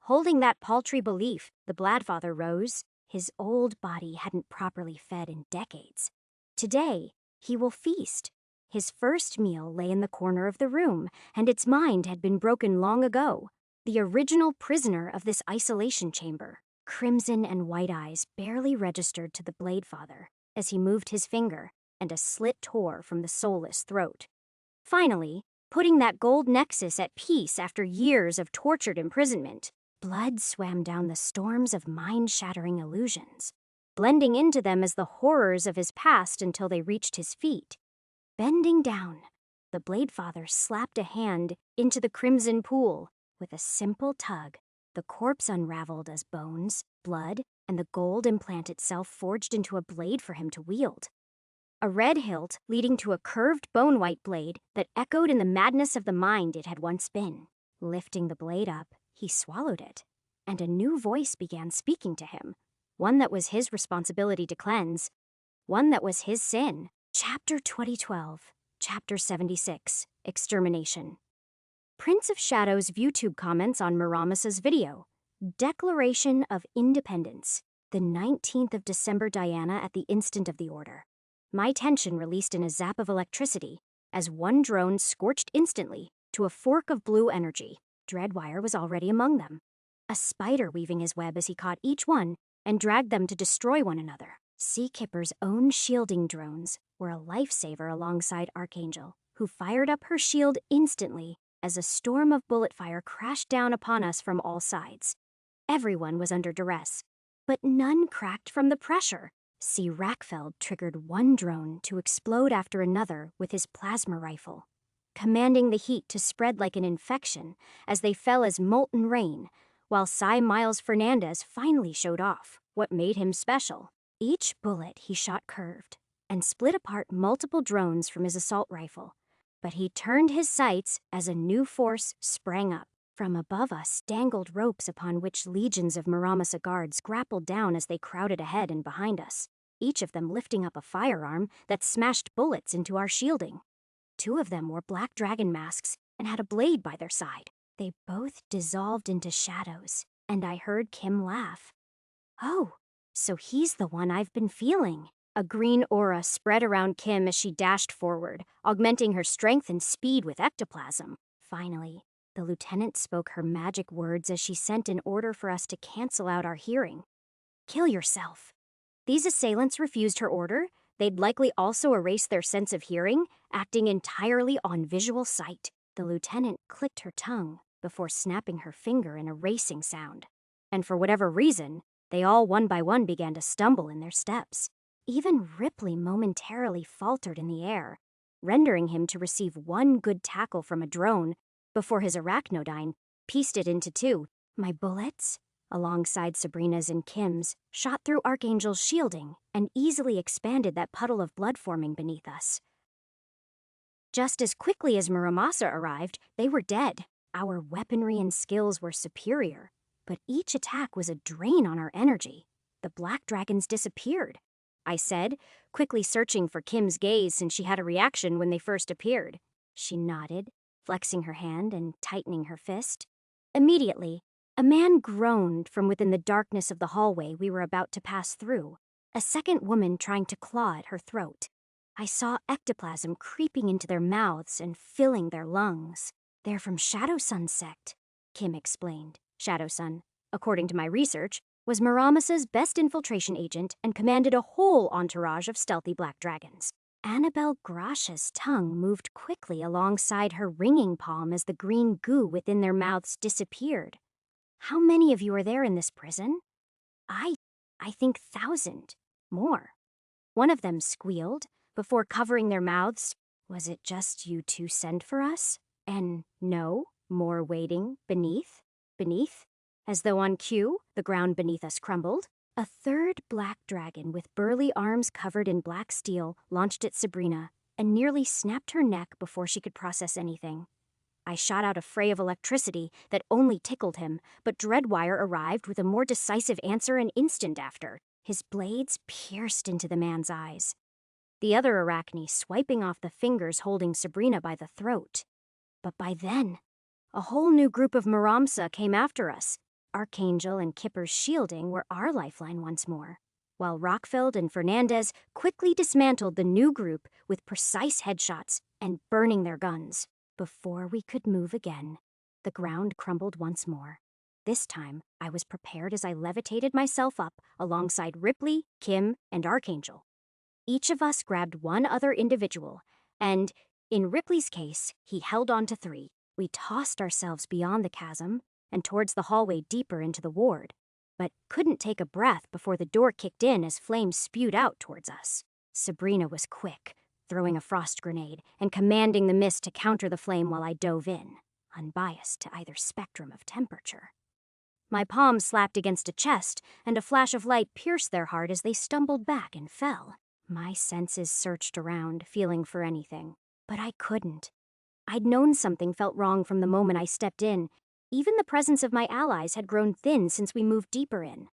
Holding that paltry belief, the Bladfather rose. His old body hadn't properly fed in decades. Today, he will feast. His first meal lay in the corner of the room, and its mind had been broken long ago. The original prisoner of this isolation chamber, crimson and white eyes barely registered to the Bladefather as he moved his finger, and a slit tore from the soulless throat. Finally, putting that gold nexus at peace after years of tortured imprisonment, blood swam down the storms of mind-shattering illusions, blending into them as the horrors of his past until they reached his feet. Bending down, the Bladefather slapped a hand into the crimson pool. With a simple tug, the corpse unraveled as bones, blood, and the gold implant itself forged into a blade for him to wield. A red hilt leading to a curved bone-white blade that echoed in the madness of the mind it had once been. Lifting the blade up, he swallowed it, and a new voice began speaking to him, one that was his responsibility to cleanse, one that was his sin. Chapter 2012, Chapter 76, Extermination. Prince of Shadow's ViewTube comments on Muramis's video. Declaration of Independence. The 19th of December, Diana, at the instant of the order. My tension released in a zap of electricity as one drone scorched instantly to a fork of blue energy. Dreadwire was already among them. A spider weaving his web as he caught each one and dragged them to destroy one another. Seakipper's own shielding drones were a lifesaver alongside Archangel, who fired up her shield instantly as a storm of bullet fire crashed down upon us from all sides. Everyone was under duress, but none cracked from the pressure. C. Rackfeld triggered one drone to explode after another with his plasma rifle, commanding the heat to spread like an infection as they fell as molten rain, while Cy Miles Fernandez finally showed off what made him special. Each bullet he shot curved and split apart multiple drones from his assault rifle, but he turned his sights as a new force sprang up. From above us dangled ropes upon which legions of Muramasa guards grappled down as they crowded ahead and behind us, each of them lifting up a firearm that smashed bullets into our shielding. Two of them wore black dragon masks and had a blade by their side. They both dissolved into shadows, and I heard Kim laugh. Oh, so he's the one I've been feeling. A green aura spread around Kim as she dashed forward, augmenting her strength and speed with ectoplasm. Finally, The lieutenant spoke her magic words as she sent an order for us to cancel out our hearing. Kill yourself. These assailants refused her order. They'd likely also erase their sense of hearing, acting entirely on visual sight. The lieutenant clicked her tongue before snapping her finger in a racing sound. And for whatever reason, they all one by one began to stumble in their steps. Even Ripley momentarily faltered in the air, rendering him to receive one good tackle from a drone before his arachnodyne pieced it into two. My bullets, alongside Sabrina's and Kim's, shot through Archangel's shielding and easily expanded that puddle of blood forming beneath us. Just as quickly as Muramasa arrived, they were dead. Our weaponry and skills were superior, but each attack was a drain on our energy. The black dragons disappeared, I said, quickly searching for Kim's gaze since she had a reaction when they first appeared. She nodded, flexing her hand and tightening her fist. Immediately, a man groaned from within the darkness of the hallway we were about to pass through, a second woman trying to claw at her throat. I saw ectoplasm creeping into their mouths and filling their lungs. They're from Shadow Sun's sect, Kim explained. Shadow Sun, according to my research, was Muramasa's best infiltration agent and commanded a whole entourage of stealthy black dragons. Annabelle Grash's tongue moved quickly alongside her ringing palm as the green goo within their mouths disappeared. How many of you are there in this prison? I think 1,000. More. One of them squealed before covering their mouths. Was it just you two sent for us? And no, more waiting beneath, as though on cue, the ground beneath us crumbled. A third black dragon with burly arms covered in black steel launched at Sabrina and nearly snapped her neck before she could process anything. I shot out a fray of electricity that only tickled him, but Dreadwire arrived with a more decisive answer an instant after. His blades pierced into the man's eyes, the other Arachne swiping off the fingers holding Sabrina by the throat. But by then, a whole new group of Muramsa came after us. Archangel and Kipper's shielding were our lifeline once more, while Rockfeld and Fernandez quickly dismantled the new group with precise headshots and burning their guns. Before we could move again, the ground crumbled once more. This time, I was prepared as I levitated myself up alongside Ripley, Kim, and Archangel. Each of us grabbed one other individual, and, in Ripley's case, he held on to 3. We tossed ourselves beyond the chasm and towards the hallway deeper into the ward, but couldn't take a breath before the door kicked in as flames spewed out towards us. Sabrina was quick, throwing a frost grenade and commanding the mist to counter the flame while I dove in, unbiased to either spectrum of temperature. My palm slapped against a chest, and a flash of light pierced their heart as they stumbled back and fell. My senses searched around, feeling for anything, but I couldn't. I'd known something felt wrong from the moment I stepped in. Even the presence of my allies had grown thin since we moved deeper in.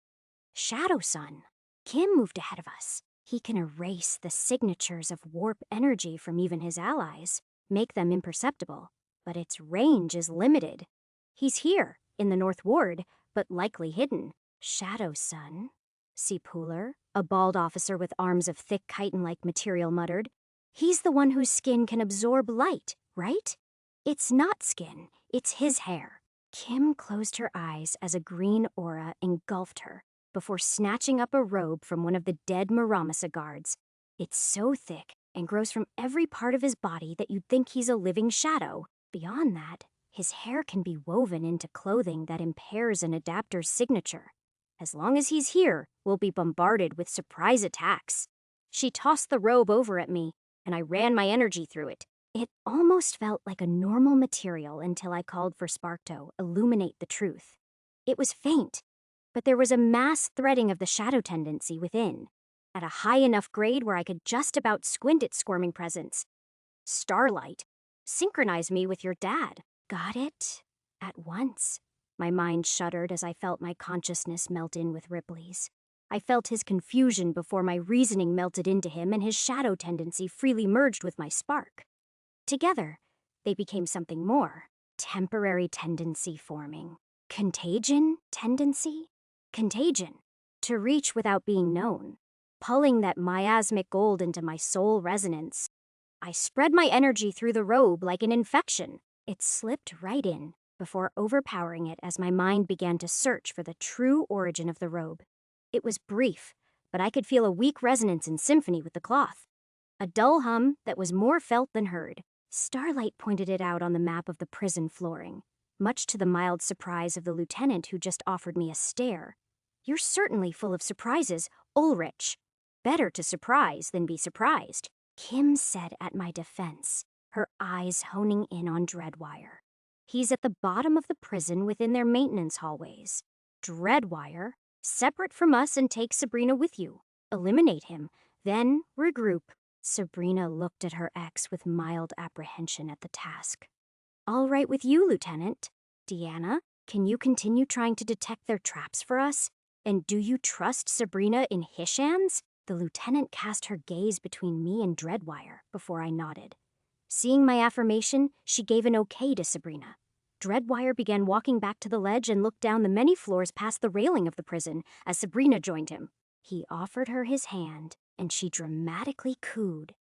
Shadow Sun. Kim moved ahead of us. He can erase the signatures of warp energy from even his allies, make them imperceptible, but its range is limited. He's here, in the North Ward, but likely hidden. Shadow Sun. Sepuler, a bald officer with arms of thick chitin-like material, muttered. He's the one whose skin can absorb light, right? It's not skin, it's his hair. Kim closed her eyes as a green aura engulfed her, before snatching up a robe from one of the dead Muramasa guards. It's so thick and grows from every part of his body that you'd think he's a living shadow. Beyond that, his hair can be woven into clothing that impairs an adapter's signature. As long as he's here, we'll be bombarded with surprise attacks. She tossed the robe over at me, and I ran my energy through it. It almost felt like a normal material until I called for Spark to illuminate the truth. It was faint, but there was a mass threading of the shadow tendency within, at a high enough grade where I could just about squint at squirming presence. Starlight, synchronize me with your dad. Got it? At once. My mind shuddered as I felt my consciousness melt in with Ripley's. I felt his confusion before my reasoning melted into him and his shadow tendency freely merged with my spark. Together, they became something more. Temporary tendency forming. Contagion tendency? Contagion. To reach without being known. Pulling that miasmic gold into my soul resonance. I spread my energy through the robe like an infection. It slipped right in, before overpowering it as my mind began to search for the true origin of the robe. It was brief, but I could feel a weak resonance in symphony with the cloth. A dull hum that was more felt than heard. Starlight pointed it out on the map of the prison flooring, much to the mild surprise of the lieutenant who just offered me a stare. "You're certainly full of surprises, Ulrich. Better to surprise than be surprised," Kim said at my defense, her eyes honing in on Dreadwire. "He's at the bottom of the prison within their maintenance hallways. Dreadwire, separate from us and take Sabrina with you. Eliminate him, then regroup." Sabrina looked at her ex with mild apprehension at the task. "All right with you, Lieutenant. Deanna, can you continue trying to detect their traps for us? And do you trust Sabrina in his hands?" The lieutenant cast her gaze between me and Dreadwire before I nodded. Seeing my affirmation, she gave an okay to Sabrina. Dreadwire began walking back to the ledge and looked down the many floors past the railing of the prison as Sabrina joined him. He offered her his hand, and she dramatically cooed.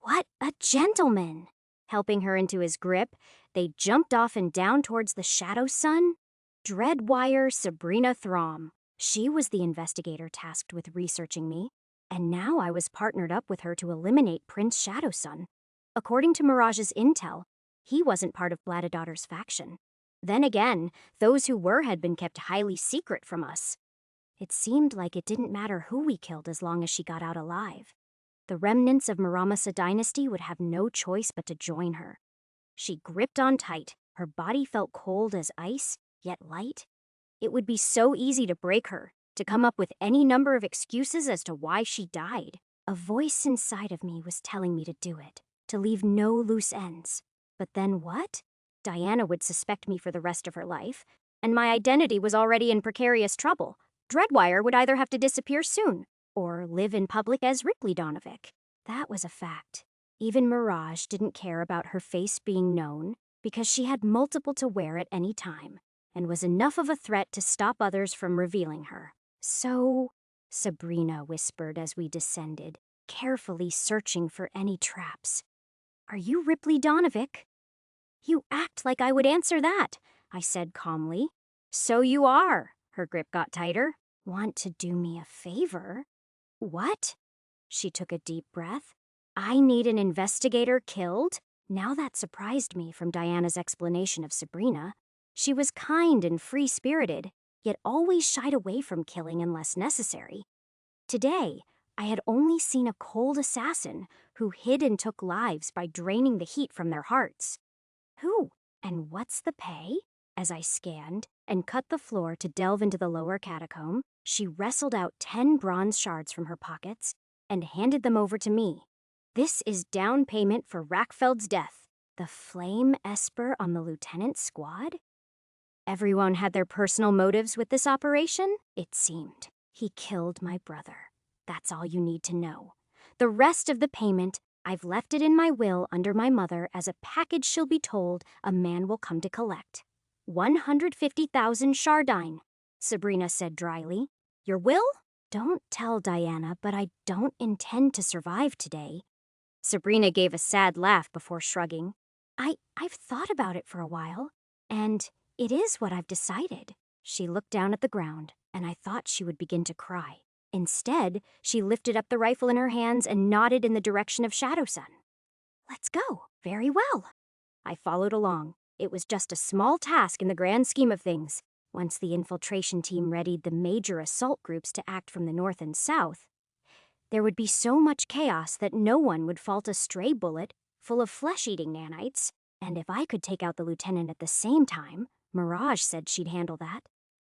"What a gentleman!" Helping her into his grip, they jumped off and down towards the Shadow Sun. Dreadwire Sabrina Throm. She was the investigator tasked with researching me, and now I was partnered up with her to eliminate Prince Shadowsun. According to Mirage's intel, he wasn't part of Bladadotter's faction. Then again, those who were had been kept highly secret from us. It seemed like it didn't matter who we killed as long as she got out alive. The remnants of Miramasa dynasty would have no choice but to join her. She gripped on tight. Her body felt cold as ice, yet light. It would be so easy to break her, to come up with any number of excuses as to why she died. A voice inside of me was telling me to do it, to leave no loose ends. But then what? Diana would suspect me for the rest of her life, and my identity was already in precarious trouble. Dreadwire would either have to disappear soon, or live in public as Ripley Donovic. That was a fact. Even Mirage didn't care about her face being known, because she had multiple to wear at any time, and was enough of a threat to stop others from revealing her. "So," Sabrina whispered as we descended, carefully searching for any traps. "Are you Ripley Donovic?" "You act like I would answer that," I said calmly. "So you are." Her grip got tighter. "Want to do me a favor?" "What?" She took a deep breath. "I need an investigator killed?" Now that surprised me from Diana's explanation of Sabrina. She was kind and free-spirited, yet always shied away from killing unless necessary. Today, I had only seen a cold assassin who hid and took lives by draining the heat from their hearts. Who? And what's the pay? As I scanned and cut the floor to delve into the lower catacomb, she wrestled out 10 bronze shards from her pockets and handed them over to me. "This is down payment for Rackfeld's death." The Flame Esper on the lieutenant's squad? Everyone had their personal motives with this operation, it seemed. He killed my brother. That's all you need to know. The rest of the payment, I've left it in my will under my mother as a package she'll be told a man will come to collect. 150,000 Shardine, Sabrina said dryly. "Your will?" "Don't tell Diana, but I don't intend to survive today." Sabrina gave a sad laugh before shrugging. I've thought about it for a while, and it is what I've decided." She looked down at the ground, and I thought she would begin to cry. Instead, she lifted up the rifle in her hands and nodded in the direction of Shadowsun. "Let's go." "Very well." I followed along. It was just a small task in the grand scheme of things. Once the infiltration team readied the major assault groups to act from the north and south, there would be so much chaos that no one would fault a stray bullet full of flesh-eating nanites. And if I could take out the lieutenant at the same time, Mirage said she'd handle that.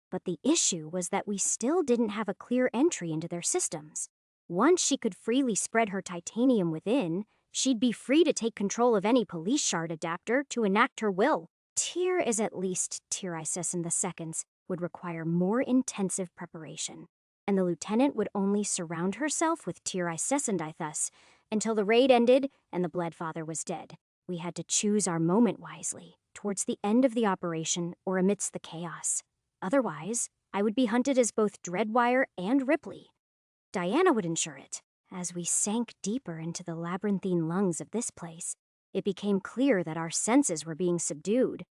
But the issue was that we still didn't have a clear entry into their systems. Once she could freely spread her titanium within, she'd be free to take control of any police shard adapter to enact her will. Tyr is at least Tyr-Isis in the seconds would require more intensive preparation. And the lieutenant would only surround herself with Tyr-Isis and Ithus until the raid ended and the Bloodfather was dead. We had to choose our moment wisely, towards the end of the operation or amidst the chaos. Otherwise, I would be hunted as both Dreadwire and Ripley. Diana would ensure it. As we sank deeper into the labyrinthine lungs of this place, it became clear that our senses were being subdued.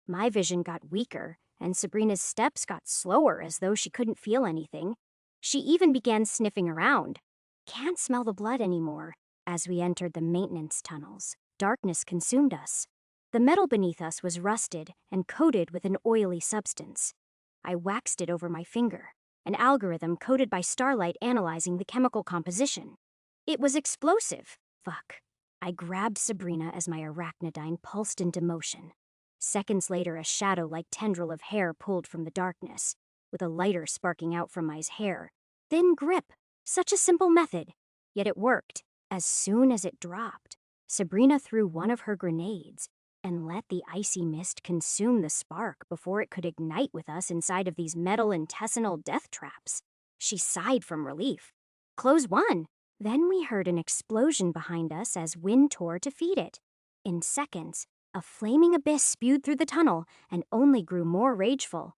My vision got weaker, and Sabrina's steps got slower as though she couldn't feel anything. She even began sniffing around. Can't smell the blood anymore. As we entered the maintenance tunnels, darkness consumed us. The metal beneath us was rusted and coated with an oily substance. I waxed it over my finger, an algorithm coded by starlight analyzing the chemical composition. It was explosive. Fuck. I grabbed Sabrina as my arachnodyne pulsed into motion. Seconds later, a shadow-like tendril of hair pulled from the darkness, with a lighter sparking out from my hair. Thin grip. Such a simple method. Yet it worked. As soon as it dropped, Sabrina threw one of her grenades and let the icy mist consume the spark before it could ignite with us inside of these metal intestinal death traps. She sighed from relief. Close one. Then we heard an explosion behind us as wind tore to feed it. In seconds, a flaming abyss spewed through the tunnel and only grew more rageful.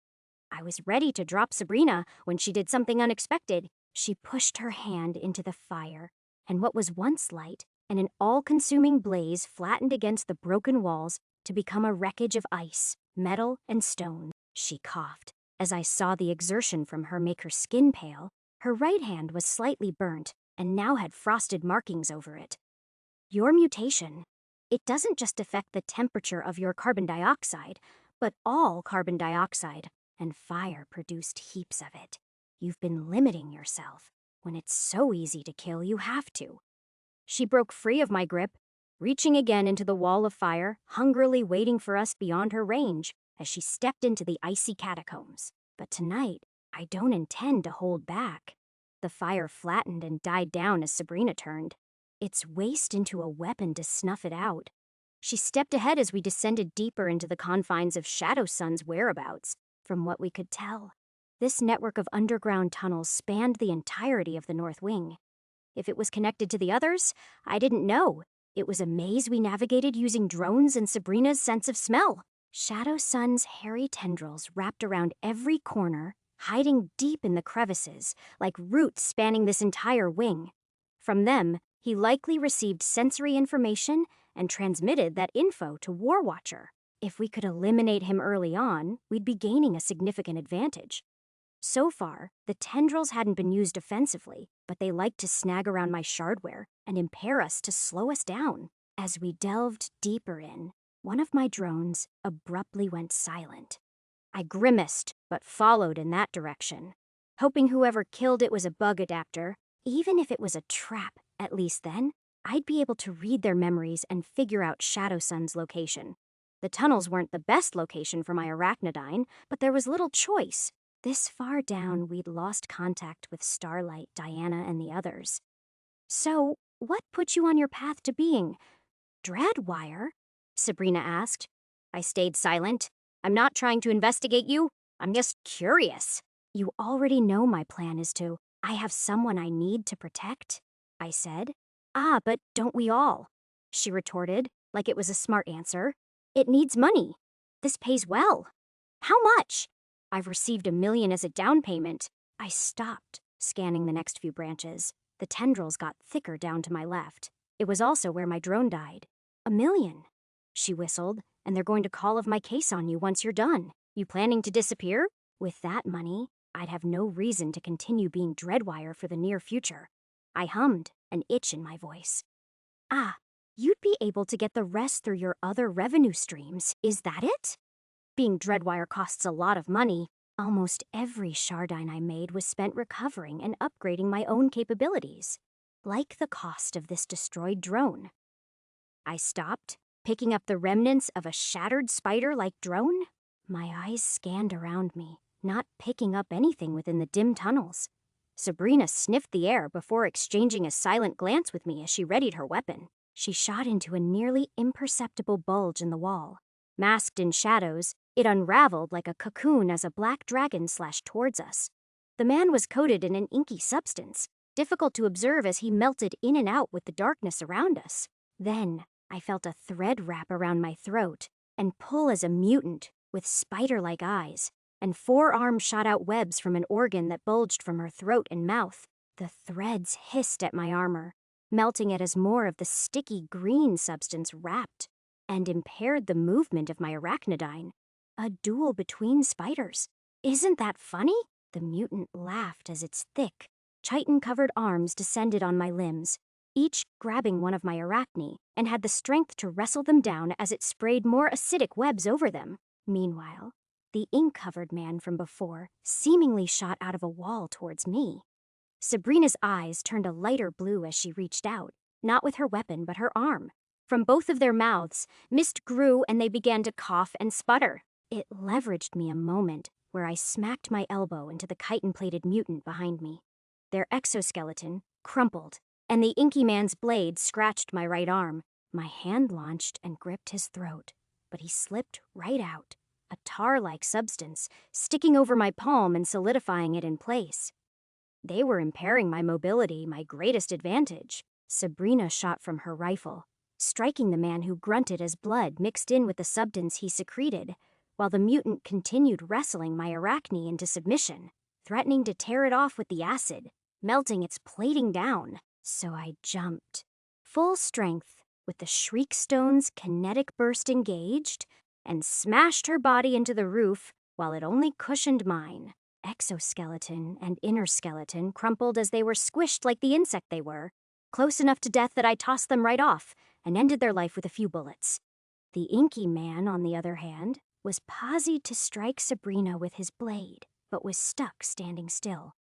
I was ready to drop Sabrina when she did something unexpected. She pushed her hand into the fire, and what was once light and an all-consuming blaze flattened against the broken walls to become a wreckage of ice, metal, and stone. She coughed. As I saw the exertion from her make her skin pale, her right hand was slightly burnt and now had frosted markings over it. Your mutation. It doesn't just affect the temperature of your carbon dioxide, but all carbon dioxide, and fire produced heaps of it. You've been limiting yourself. When it's so easy to kill, you have to. She broke free of my grip, reaching again into the wall of fire, hungrily waiting for us beyond her range as she stepped into the icy catacombs. But tonight, I don't intend to hold back. The fire flattened and died down as Sabrina turned, its waste into a weapon to snuff it out. She stepped ahead as we descended deeper into the confines of Shadow Sun's whereabouts. From what we could tell, this network of underground tunnels spanned the entirety of the North Wing. If it was connected to the others, I didn't know. It was a maze we navigated using drones and Sabrina's sense of smell. Shadow Sun's hairy tendrils wrapped around every corner, hiding deep in the crevices, like roots spanning this entire wing. From them, he likely received sensory information and transmitted that info to War Watcher. If we could eliminate him early on, we'd be gaining a significant advantage. So far, the tendrils hadn't been used offensively, but they liked to snag around my shardware and impair us to slow us down. As we delved deeper in, one of my drones abruptly went silent. I grimaced, but followed in that direction, hoping whoever killed it was a bug adapter. Even if it was a trap, at least then, I'd be able to read their memories and figure out Shadow Sun's location. The tunnels weren't the best location for my arachnodyne, but there was little choice. This far down, we'd lost contact with Starlight, Diana, and the others. So, what put you on your path to being Dreadwire? Sabrina asked. I stayed silent. I'm not trying to investigate you. I'm just curious. You already know my plan is to. I have someone I need to protect, I said. Ah, but don't we all? She retorted, like it was a smart answer. It needs money. This pays well. How much? I've received $1 million as a down payment. I stopped, scanning the next few branches. The tendrils got thicker down to my left. It was also where my drone died. $1 million, she whistled, and they're going to call of my case on you once you're done. You planning to disappear? With that money, I'd have no reason to continue being Dreadwire for the near future. I hummed, an itch in my voice. Ah, you'd be able to get the rest through your other revenue streams. Is that it? Being Dreadwire costs a lot of money. Almost every shardine I made was spent recovering and upgrading my own capabilities, like the cost of this destroyed drone. I stopped, picking up the remnants of a shattered spider-like drone. My eyes scanned around me, not picking up anything within the dim tunnels. Sabrina sniffed the air before exchanging a silent glance with me as she readied her weapon. She shot into a nearly imperceptible bulge in the wall. Masked in shadows, it unraveled like a cocoon as a black dragon slashed towards us. The man was coated in an inky substance, difficult to observe as he melted in and out with the darkness around us. Then, I felt a thread wrap around my throat and pull as a mutant with spider-like eyes, and 4 arms shot out webs from an organ that bulged from her throat and mouth. The threads hissed at my armor, melting it as more of the sticky green substance wrapped and impaired the movement of my arachnodyne. A duel between spiders. Isn't that funny? The mutant laughed as its thick, chitin-covered arms descended on my limbs, each grabbing one of my arachne, and had the strength to wrestle them down as it sprayed more acidic webs over them. Meanwhile, the ink-covered man from before seemingly shot out of a wall towards me. Sabrina's eyes turned a lighter blue as she reached out, not with her weapon but her arm. From both of their mouths, mist grew and they began to cough and sputter. It leveraged me a moment, where I smacked my elbow into the chitin-plated mutant behind me. Their exoskeleton crumpled, and the inky man's blade scratched my right arm. My hand launched and gripped his throat, but he slipped right out, a tar-like substance sticking over my palm and solidifying it in place. They were impairing my mobility, my greatest advantage. Sabrina shot from her rifle, striking the man who grunted as blood mixed in with the substance he secreted, while the mutant continued wrestling my arachne into submission, threatening to tear it off with the acid, melting its plating down. So I jumped, full strength, with the shriek stone's kinetic burst engaged, and smashed her body into the roof while it only cushioned mine. Exoskeleton and inner skeleton crumpled as they were squished like the insect they were, close enough to death that I tossed them right off and ended their life with a few bullets. The inky man, on the other hand, was posied to strike Sabrina with his blade, but was stuck standing still.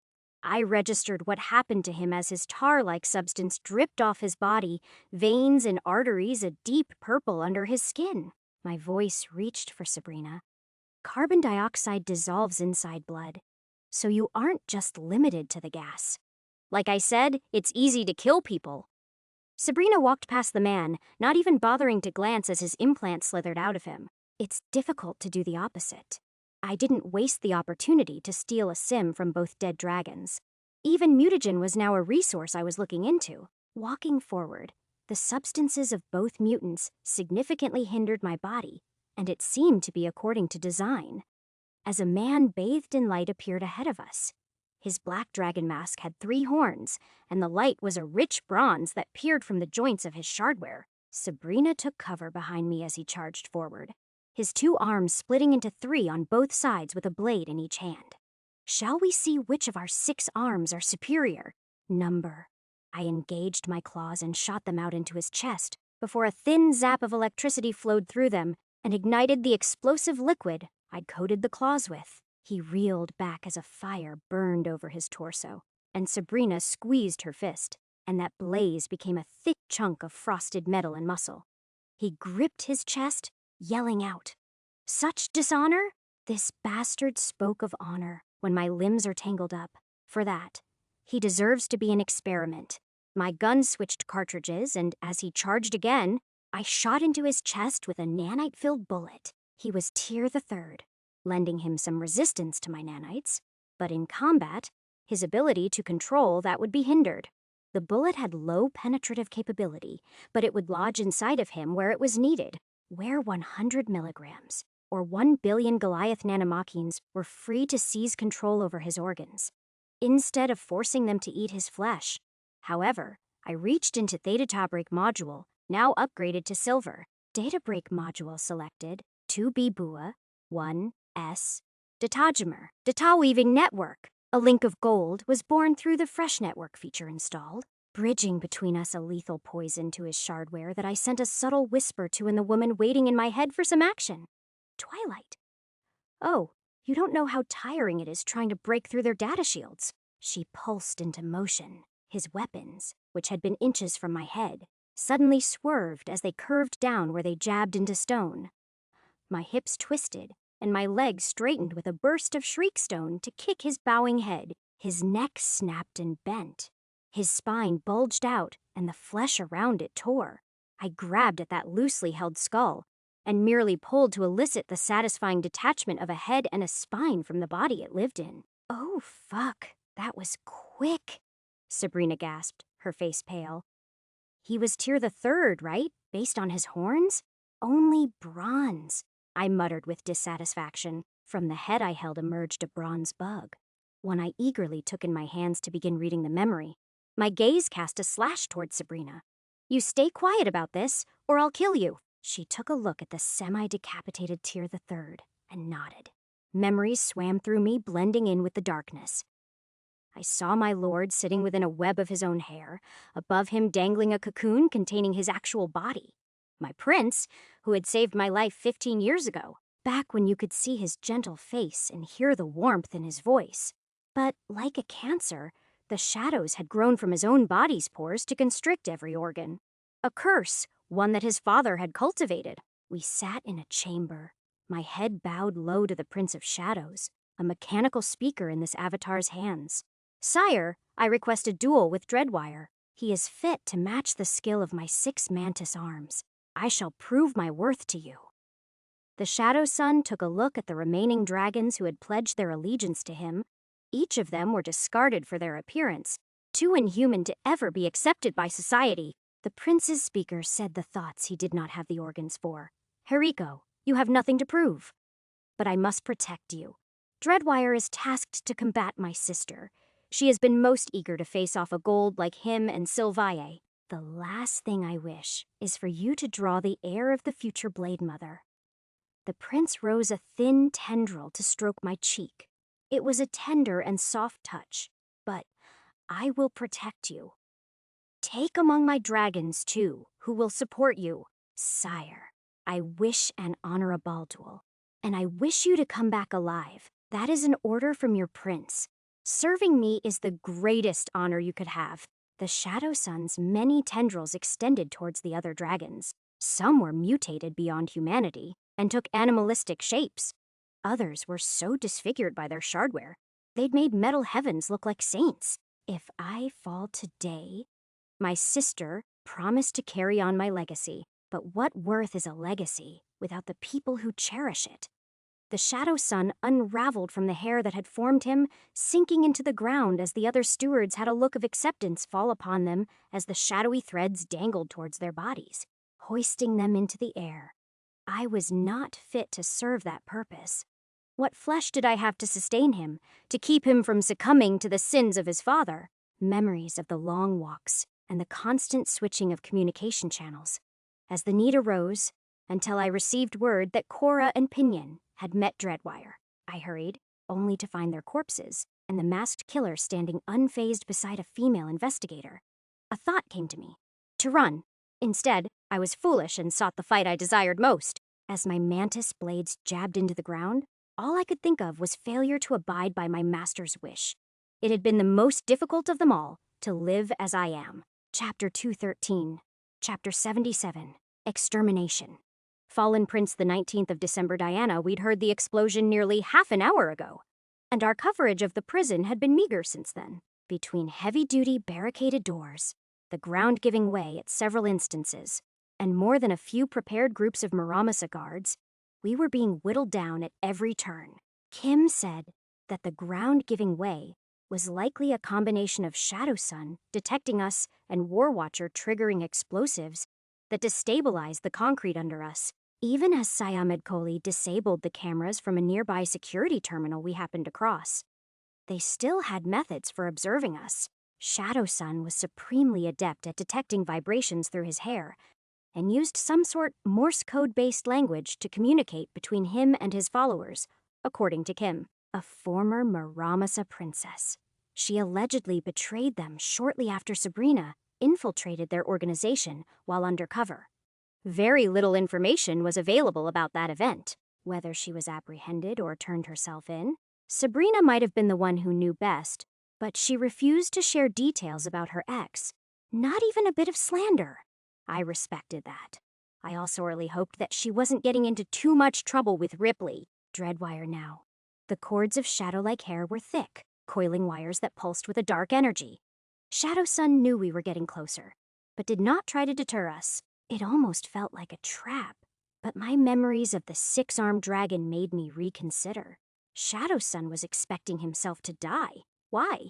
I registered what happened to him as his tar-like substance dripped off his body, veins and arteries a deep purple under his skin. My voice reached for Sabrina. Carbon dioxide dissolves inside blood, so you aren't just limited to the gas. Like I said, it's easy to kill people. Sabrina walked past the man, not even bothering to glance as his implant slithered out of him. It's difficult to do the opposite. I didn't waste the opportunity to steal a sim from both dead dragons. Even mutagen was now a resource I was looking into. Walking forward, the substances of both mutants significantly hindered my body, and it seemed to be according to design. As a man bathed in light appeared ahead of us. His black dragon mask had 3 horns, and the light was a rich bronze that peered from the joints of his shardware. Sabrina took cover behind me as he charged forward, his 2 arms splitting into 3 on both sides with a blade in each hand. Shall we see which of our 6 arms are superior? Number. I engaged my claws and shot them out into his chest before a thin zap of electricity flowed through them and ignited the explosive liquid I'd coated the claws with. He reeled back as a fire burned over his torso, and Sabrina squeezed her fist, and that blaze became a thick chunk of frosted metal and muscle. He gripped his chest, yelling out, "Such dishonor? This bastard spoke of honor when my limbs are tangled up. For that, he deserves to be an experiment." My gun switched cartridges, and as he charged again, I shot into his chest with a nanite-filled bullet. He was Tier the Third, lending him some resistance to my nanites, but in combat, his ability to control that would be hindered. The bullet had low penetrative capability, but it would lodge inside of him where it was needed, where 100 milligrams, or 1 billion Goliath nanomachines were free to seize control over his organs, instead of forcing them to eat his flesh. However, I reached into Theta Break module, now upgraded to Silver. Data Break module selected, 2B Bua, 1S, Datagemer, Data Weaving Network. A link of gold was born through the Fresh Network feature installed, bridging between us a lethal poison to his shardware that I sent a subtle whisper to in the woman waiting in my head for some action. Twilight. Oh, you don't know how tiring it is trying to break through their data shields. She pulsed into motion. His weapons, which had been inches from my head, suddenly swerved as they curved down where they jabbed into stone. My hips twisted, and my legs straightened with a burst of shriekstone to kick his bowing head. His neck snapped and bent. His spine bulged out, and the flesh around it tore. I grabbed at that loosely held skull, and merely pulled to elicit the satisfying detachment of a head and a spine from the body it lived in. "Oh, fuck, that was quick," Sabrina gasped, her face pale. "He was Tier the Third, right? Based on his horns? Only bronze," I muttered with dissatisfaction. From the head I held emerged a bronze bug, one I eagerly took in my hands to begin reading the memory. My gaze cast a slash towards Sabrina. "You stay quiet about this, or I'll kill you." She took a look at the semi-decapitated Tier the Third and nodded. Memories swam through me, blending in with the darkness. I saw my lord sitting within a web of his own hair, above him dangling a cocoon containing his actual body. My prince, who had saved my life 15 years ago, back when you could see his gentle face and hear the warmth in his voice. But like a cancer, the shadows had grown from his own body's pores to constrict every organ. A curse, one that his father had cultivated. We sat in a chamber, my head bowed low to the Prince of Shadows, a mechanical speaker in this avatar's hands. "Sire, I request a duel with Dreadwire. He is fit to match the skill of my 6 mantis arms. I shall prove my worth to you." The Shadow Sun took a look at the remaining dragons who had pledged their allegiance to him. Each of them were discarded for their appearance, too inhuman to ever be accepted by society. The prince's speaker said the thoughts he did not have the organs for. "Hariko, you have nothing to prove. But I must protect you. Dreadwire is tasked to combat my sister. She has been most eager to face off a gold like him and Sylvaye. The last thing I wish is for you to draw the heir of the future Blade Mother." The prince rose a thin tendril to stroke my cheek. It was a tender and soft touch, but "I will protect you. Take among my dragons, too, who will support you. Sire, I wish an honorable duel, and I wish you to come back alive. That is an order from your prince. Serving me is the greatest honor you could have." The Shadow Sun's many tendrils extended towards the other dragons. Some were mutated beyond humanity and took animalistic shapes. Others were so disfigured by their shardware, they'd made metal heavens look like saints. If I fall today, my sister promised to carry on my legacy. But what worth is a legacy without the people who cherish it? The Shadow Sun unraveled from the hair that had formed him, sinking into the ground as the other stewards had a look of acceptance fall upon them as the shadowy threads dangled towards their bodies, hoisting them into the air. I was not fit to serve that purpose. What flesh did I have to sustain him, to keep him from succumbing to the sins of his father? Memories of the long walks and the constant switching of communication channels. As the need arose, until I received word that Cora and Pinion had met Dreadwire, I hurried, only to find their corpses and the masked killer standing unfazed beside a female investigator. A thought came to me: to run. Instead, I was foolish and sought the fight I desired most. As my mantis blades jabbed into the ground, all I could think of was failure to abide by my master's wish. It had been the most difficult of them all, to live as I am. Chapter 213. Chapter 77. Extermination. Fallen Prince the 19th of December Diana, we'd heard the explosion nearly half an hour ago, and our coverage of the prison had been meager since then. Between heavy-duty barricaded doors, the ground giving way at several instances, and more than a few prepared groups of Muramasa guards, we were being whittled down at every turn. Kim said that the ground giving way was likely a combination of Shadow Sun detecting us and War Watcher triggering explosives that destabilized the concrete under us, even as Syamed Koli disabled the cameras from a nearby security terminal we happened to cross. They still had methods for observing us. Shadow Sun was supremely adept at detecting vibrations through his hair, and used some sort Morse code-based language to communicate between him and his followers, according to Kim, a former Muramasa princess. She allegedly betrayed them shortly after Sabrina infiltrated their organization while undercover. Very little information was available about that event, whether she was apprehended or turned herself in. Sabrina might have been the one who knew best, but she refused to share details about her ex, not even a bit of slander. I respected that. I also sorely hoped that she wasn't getting into too much trouble with Ripley. Dreadwire now. The cords of shadow-like hair were thick, coiling wires that pulsed with a dark energy. Shadow Sun knew we were getting closer, but did not try to deter us. It almost felt like a trap, but my memories of the 6-armed dragon made me reconsider. Shadow Sun was expecting himself to die. Why?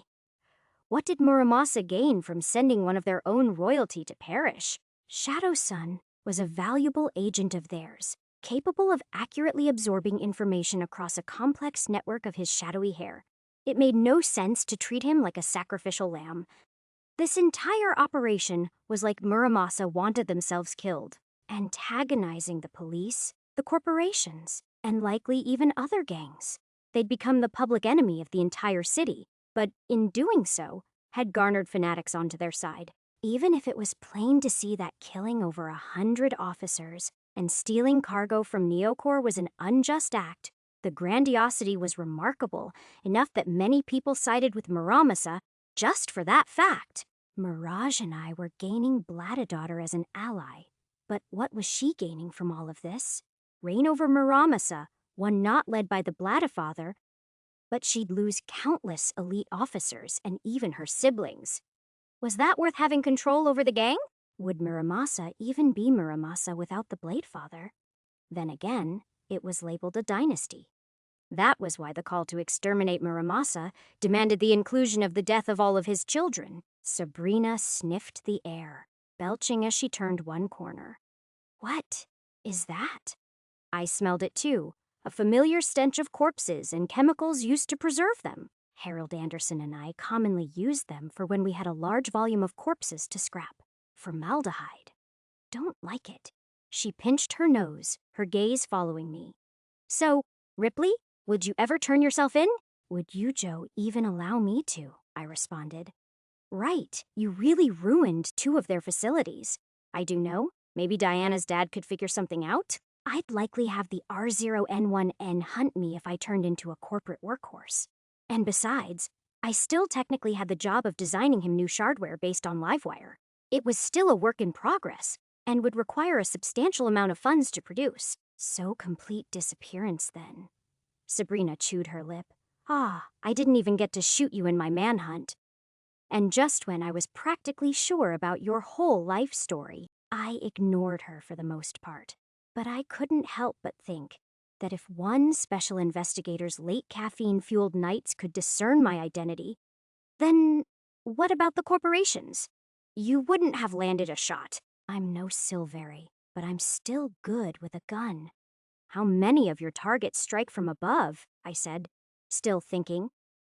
What did Muramasa gain from sending one of their own royalty to perish? Shadow Sun was a valuable agent of theirs, capable of accurately absorbing information across a complex network of his shadowy hair. It made no sense to treat him like a sacrificial lamb. This entire operation was like Muramasa wanted themselves killed, antagonizing the police, the corporations, and likely even other gangs. They'd become the public enemy of the entire city, but in doing so, had garnered fanatics onto their side. Even if it was plain to see that killing over 100 officers and stealing cargo from Neocorp was an unjust act, the grandiosity was remarkable, enough that many people sided with Muramasa just for that fact. Mirage and I were gaining Bladadaughter as an ally, but what was she gaining from all of this? Reign over Muramasa, one not led by the Bladafather, but she'd lose countless elite officers and even her siblings. Was that worth having control over the gang? Would Muramasa even be Muramasa without the Bladefather? Then again, it was labeled a dynasty. That was why the call to exterminate Muramasa demanded the inclusion of the death of all of his children. Sabrina sniffed the air, belching as she turned one corner. What is that? I smelled it too, a familiar stench of corpses and chemicals used to preserve them. Harold Anderson and I commonly used them for when we had a large volume of corpses to scrap. Formaldehyde. Don't like it. She pinched her nose, her gaze following me. So, Ripley, would you ever turn yourself in? Would you, Joe, even allow me to? I responded. Right, you really ruined 2 of their facilities. I do know, maybe Diana's dad could figure something out. I'd likely have the R0N1N hunt me if I turned into a corporate workhorse. And besides, I still technically had the job of designing him new shardware based on Livewire. It was still a work in progress, and would require a substantial amount of funds to produce. So complete disappearance then. Sabrina chewed her lip. I didn't even get to shoot you in my manhunt. And just when I was practically sure about your whole life story, I ignored her for the most part. But I couldn't help but think that if one special investigator's late caffeine-fueled nights could discern my identity, then what about the corporations? You wouldn't have landed a shot. I'm no Silveri, but I'm still good with a gun. How many of your targets strike from above? I said, still thinking.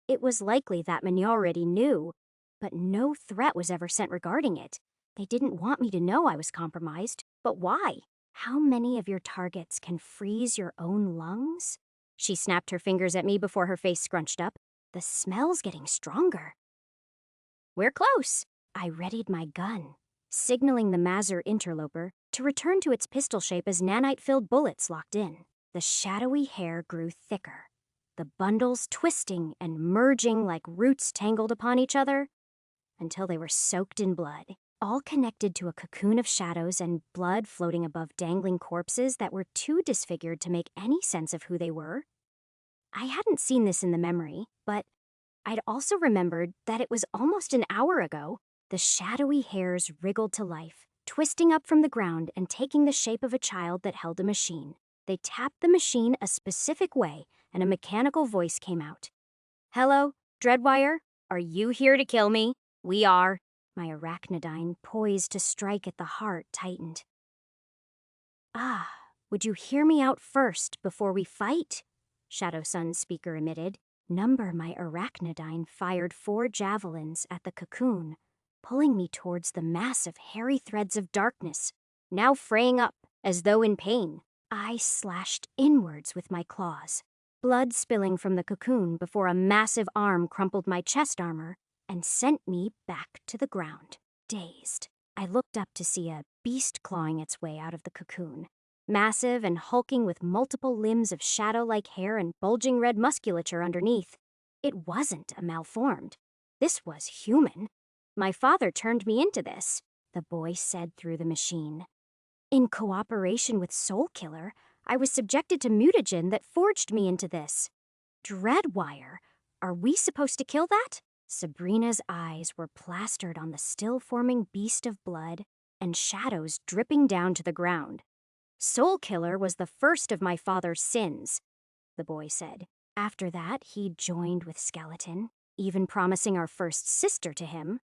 It was likely that Many already knew, but no threat was ever sent regarding it. They didn't want me to know I was compromised, but why? How many of your targets can freeze your own lungs? She snapped her fingers at me before her face scrunched up. The smell's getting stronger. We're close. I readied my gun, signaling the Mazur interloper to return to its pistol shape as nanite-filled bullets locked in. The shadowy hair grew thicker, the bundles twisting and merging like roots tangled upon each other, until they were soaked in blood, all connected to a cocoon of shadows and blood floating above dangling corpses that were too disfigured to make any sense of who they were. I hadn't seen this in the memory, but I'd also remembered that it was almost an hour ago. The shadowy hairs wriggled to life, twisting up from the ground and taking the shape of a child that held a machine. They tapped the machine a specific way, and a mechanical voice came out. Hello, Dreadwire? Are you here to kill me? We are. My arachnodyne, poised to strike at the heart, tightened. Would you hear me out first before we fight? Shadow Sun's speaker emitted. Number my arachnodyne fired 4 javelins at the cocoon, pulling me towards the massive hairy threads of darkness, now fraying up as though in pain. I slashed inwards with my claws, blood spilling from the cocoon before a massive arm crumpled my chest armor and sent me back to the ground, dazed. I looked up to see a beast clawing its way out of the cocoon, massive and hulking with multiple limbs of shadow-like hair and bulging red musculature underneath. It wasn't a malformed. This was human. My father turned me into this, the boy said through the machine. In cooperation with Soulkiller, I was subjected to mutagen that forged me into this. Dreadwire, are we supposed to kill that? Sabrina's eyes were plastered on the still-forming beast of blood and shadows dripping down to the ground. Soulkiller was the first of my father's sins, the boy said. After that, he joined with Skeleton, even promising our first sister to him.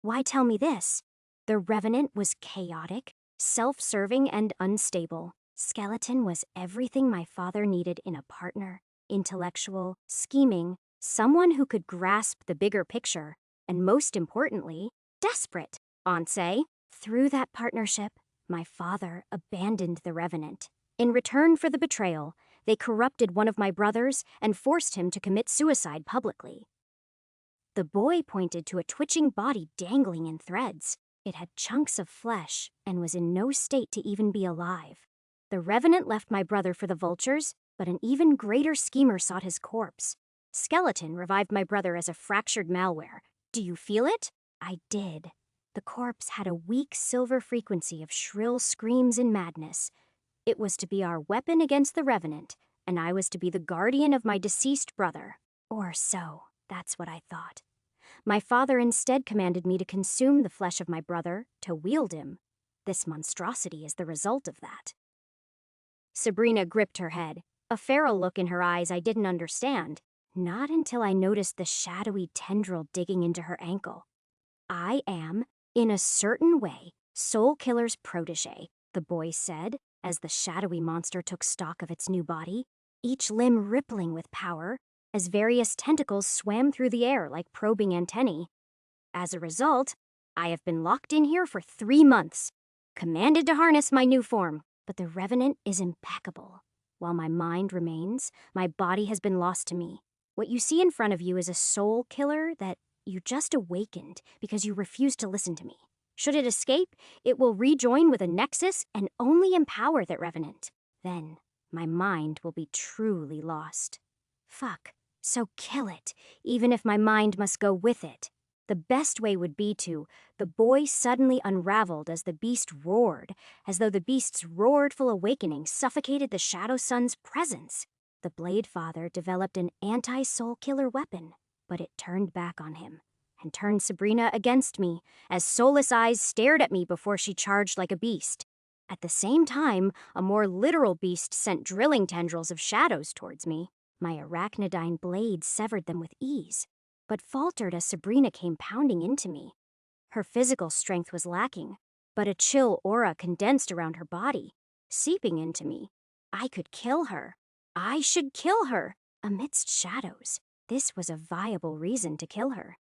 Why tell me this? The Revenant was chaotic, self-serving, and unstable. Skeleton was everything my father needed in a partner. Intellectual, scheming, someone who could grasp the bigger picture, and most importantly, desperate. Ansei. Through that partnership, my father abandoned the Revenant. In return for the betrayal, They corrupted one of my brothers and forced him to commit suicide publicly. The boy pointed to a twitching body dangling in threads. It had chunks of flesh and was in no state to even be alive. The revenant left my brother for the vultures, but an even greater schemer sought his corpse. Skeleton revived my brother as a fractured malware. Do you feel it? I did. The corpse had a weak silver frequency of shrill screams in madness. It was to be our weapon against the revenant, and I was to be the guardian of my deceased brother. Or so, that's what I thought. My father instead commanded me to consume the flesh of my brother, to wield him. This monstrosity is the result of that. Sabrina gripped her head, a feral look in her eyes I didn't understand, not until I noticed the shadowy tendril digging into her ankle. I am, in a certain way, Soul Killer's protege, the boy said, as the shadowy monster took stock of its new body, each limb rippling with power, as various tentacles swam through the air like probing antennae. As a result, I have been locked in here for 3 months, commanded to harness my new form, but the revenant is impeccable. While my mind remains, my body has been lost to me. What you see in front of you is a soul killer that you just awakened because you refused to listen to me. Should it escape, it will rejoin with a nexus and only empower that revenant. Then, my mind will be truly lost. Fuck. So kill it, even if my mind must go with it. The best way would be to. The boy suddenly unraveled as the beast roared, as though the beast's roarful awakening suffocated the Shadow Sun's presence. The Blade Father developed an anti-soul killer weapon, but it turned back on him, and turned Sabrina against me, as soulless eyes stared at me before she charged like a beast. At the same time, a more literal beast sent drilling tendrils of shadows towards me. My arachnidine blade severed them with ease, but faltered as Sabrina came pounding into me. Her physical strength was lacking, but a chill aura condensed around her body, seeping into me. I could kill her. I should kill her. Amidst shadows, this was a viable reason to kill her.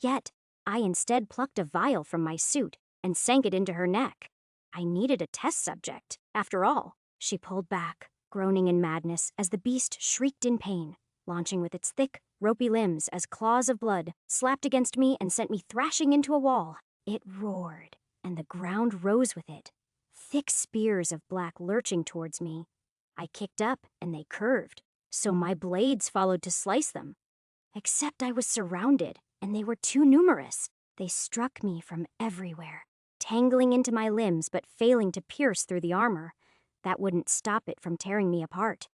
Yet, I instead plucked a vial from my suit and sank it into her neck. I needed a test subject, after all. She pulled back, groaning in madness as the beast shrieked in pain, launching with its thick, ropey limbs as claws of blood slapped against me and sent me thrashing into a wall. It roared, and the ground rose with it, thick spears of black lurching towards me. I kicked up, and they curved, so my blades followed to slice them. Except I was surrounded, and they were too numerous. They struck me from everywhere, tangling into my limbs but failing to pierce through the armor. That wouldn't stop it from tearing me apart.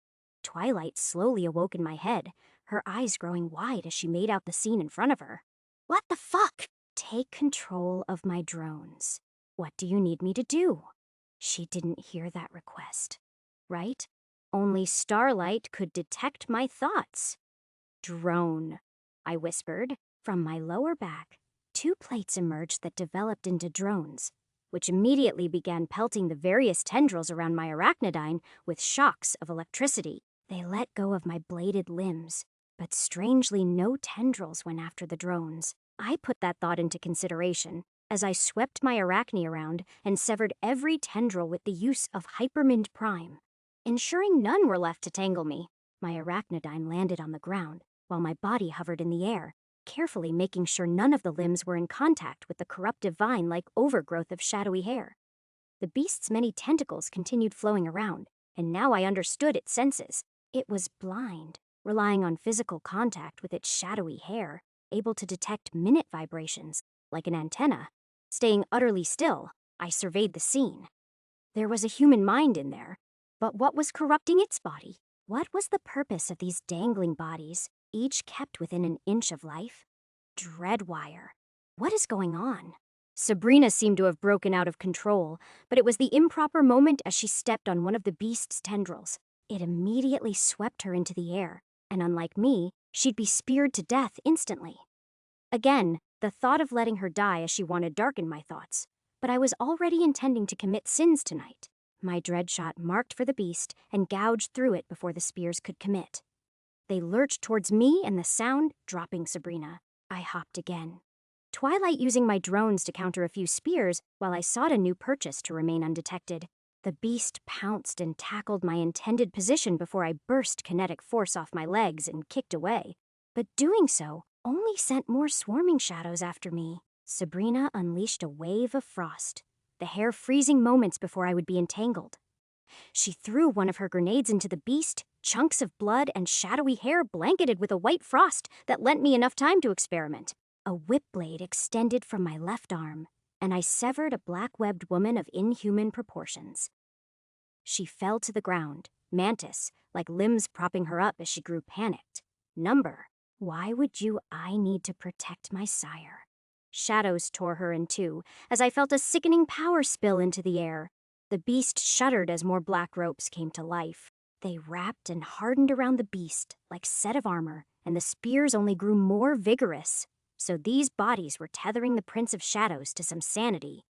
Twilight slowly awoke in my head, her eyes growing wide as she made out the scene in front of her. What the fuck? Take control of my drones. What do you need me to do? She didn't hear that request, right? Only Starlight could detect my thoughts. Drone, I whispered. From my lower back, 2 plates emerged that developed into drones, which immediately began pelting the various tendrils around my arachnidine with shocks of electricity. They let go of my bladed limbs, but strangely no tendrils went after the drones. I put that thought into consideration as I swept my arachne around and severed every tendril with the use of Hypermind Prime, ensuring none were left to tangle me. My arachnidine landed on the ground, while my body hovered in the air, carefully making sure none of the limbs were in contact with the corruptive vine-like overgrowth of shadowy hair. The beast's many tentacles continued flowing around, and now I understood its senses. It was blind, relying on physical contact with its shadowy hair, able to detect minute vibrations, like an antenna. Staying utterly still, I surveyed the scene. There was a human mind in there, but what was corrupting its body? What was the purpose of these dangling bodies, each kept within an inch of life? Dreadwire. What is going on? Sabrina seemed to have broken out of control, but it was the improper moment as she stepped on one of the beast's tendrils. It immediately swept her into the air, and unlike me, she'd be speared to death instantly. Again, the thought of letting her die as she wanted darkened my thoughts, but I was already intending to commit sins tonight. My dread shot marked for the beast and gouged through it before the spears could commit. They lurched towards me and the sound, dropping Sabrina. I hopped again. Twilight using my drones to counter a few spears while I sought a new purchase to remain undetected. The beast pounced and tackled my intended position before I burst kinetic force off my legs and kicked away. But doing so only sent more swarming shadows after me. Sabrina unleashed a wave of frost, the hair freezing moments before I would be entangled. She threw one of her grenades into the beast, chunks of blood and shadowy hair blanketed with a white frost that lent me enough time to experiment. A whip blade extended from my left arm, and I severed a black-webbed woman of inhuman proportions. She fell to the ground, mantis, like limbs propping her up as she grew panicked. Number, why would I need to protect my sire? Shadows tore her in two, as I felt a sickening power spill into the air. The beast shuddered as more black ropes came to life. They wrapped and hardened around the beast like set of armor, and the spears only grew more vigorous. So these bodies were tethering the Prince of Shadows to some sanity.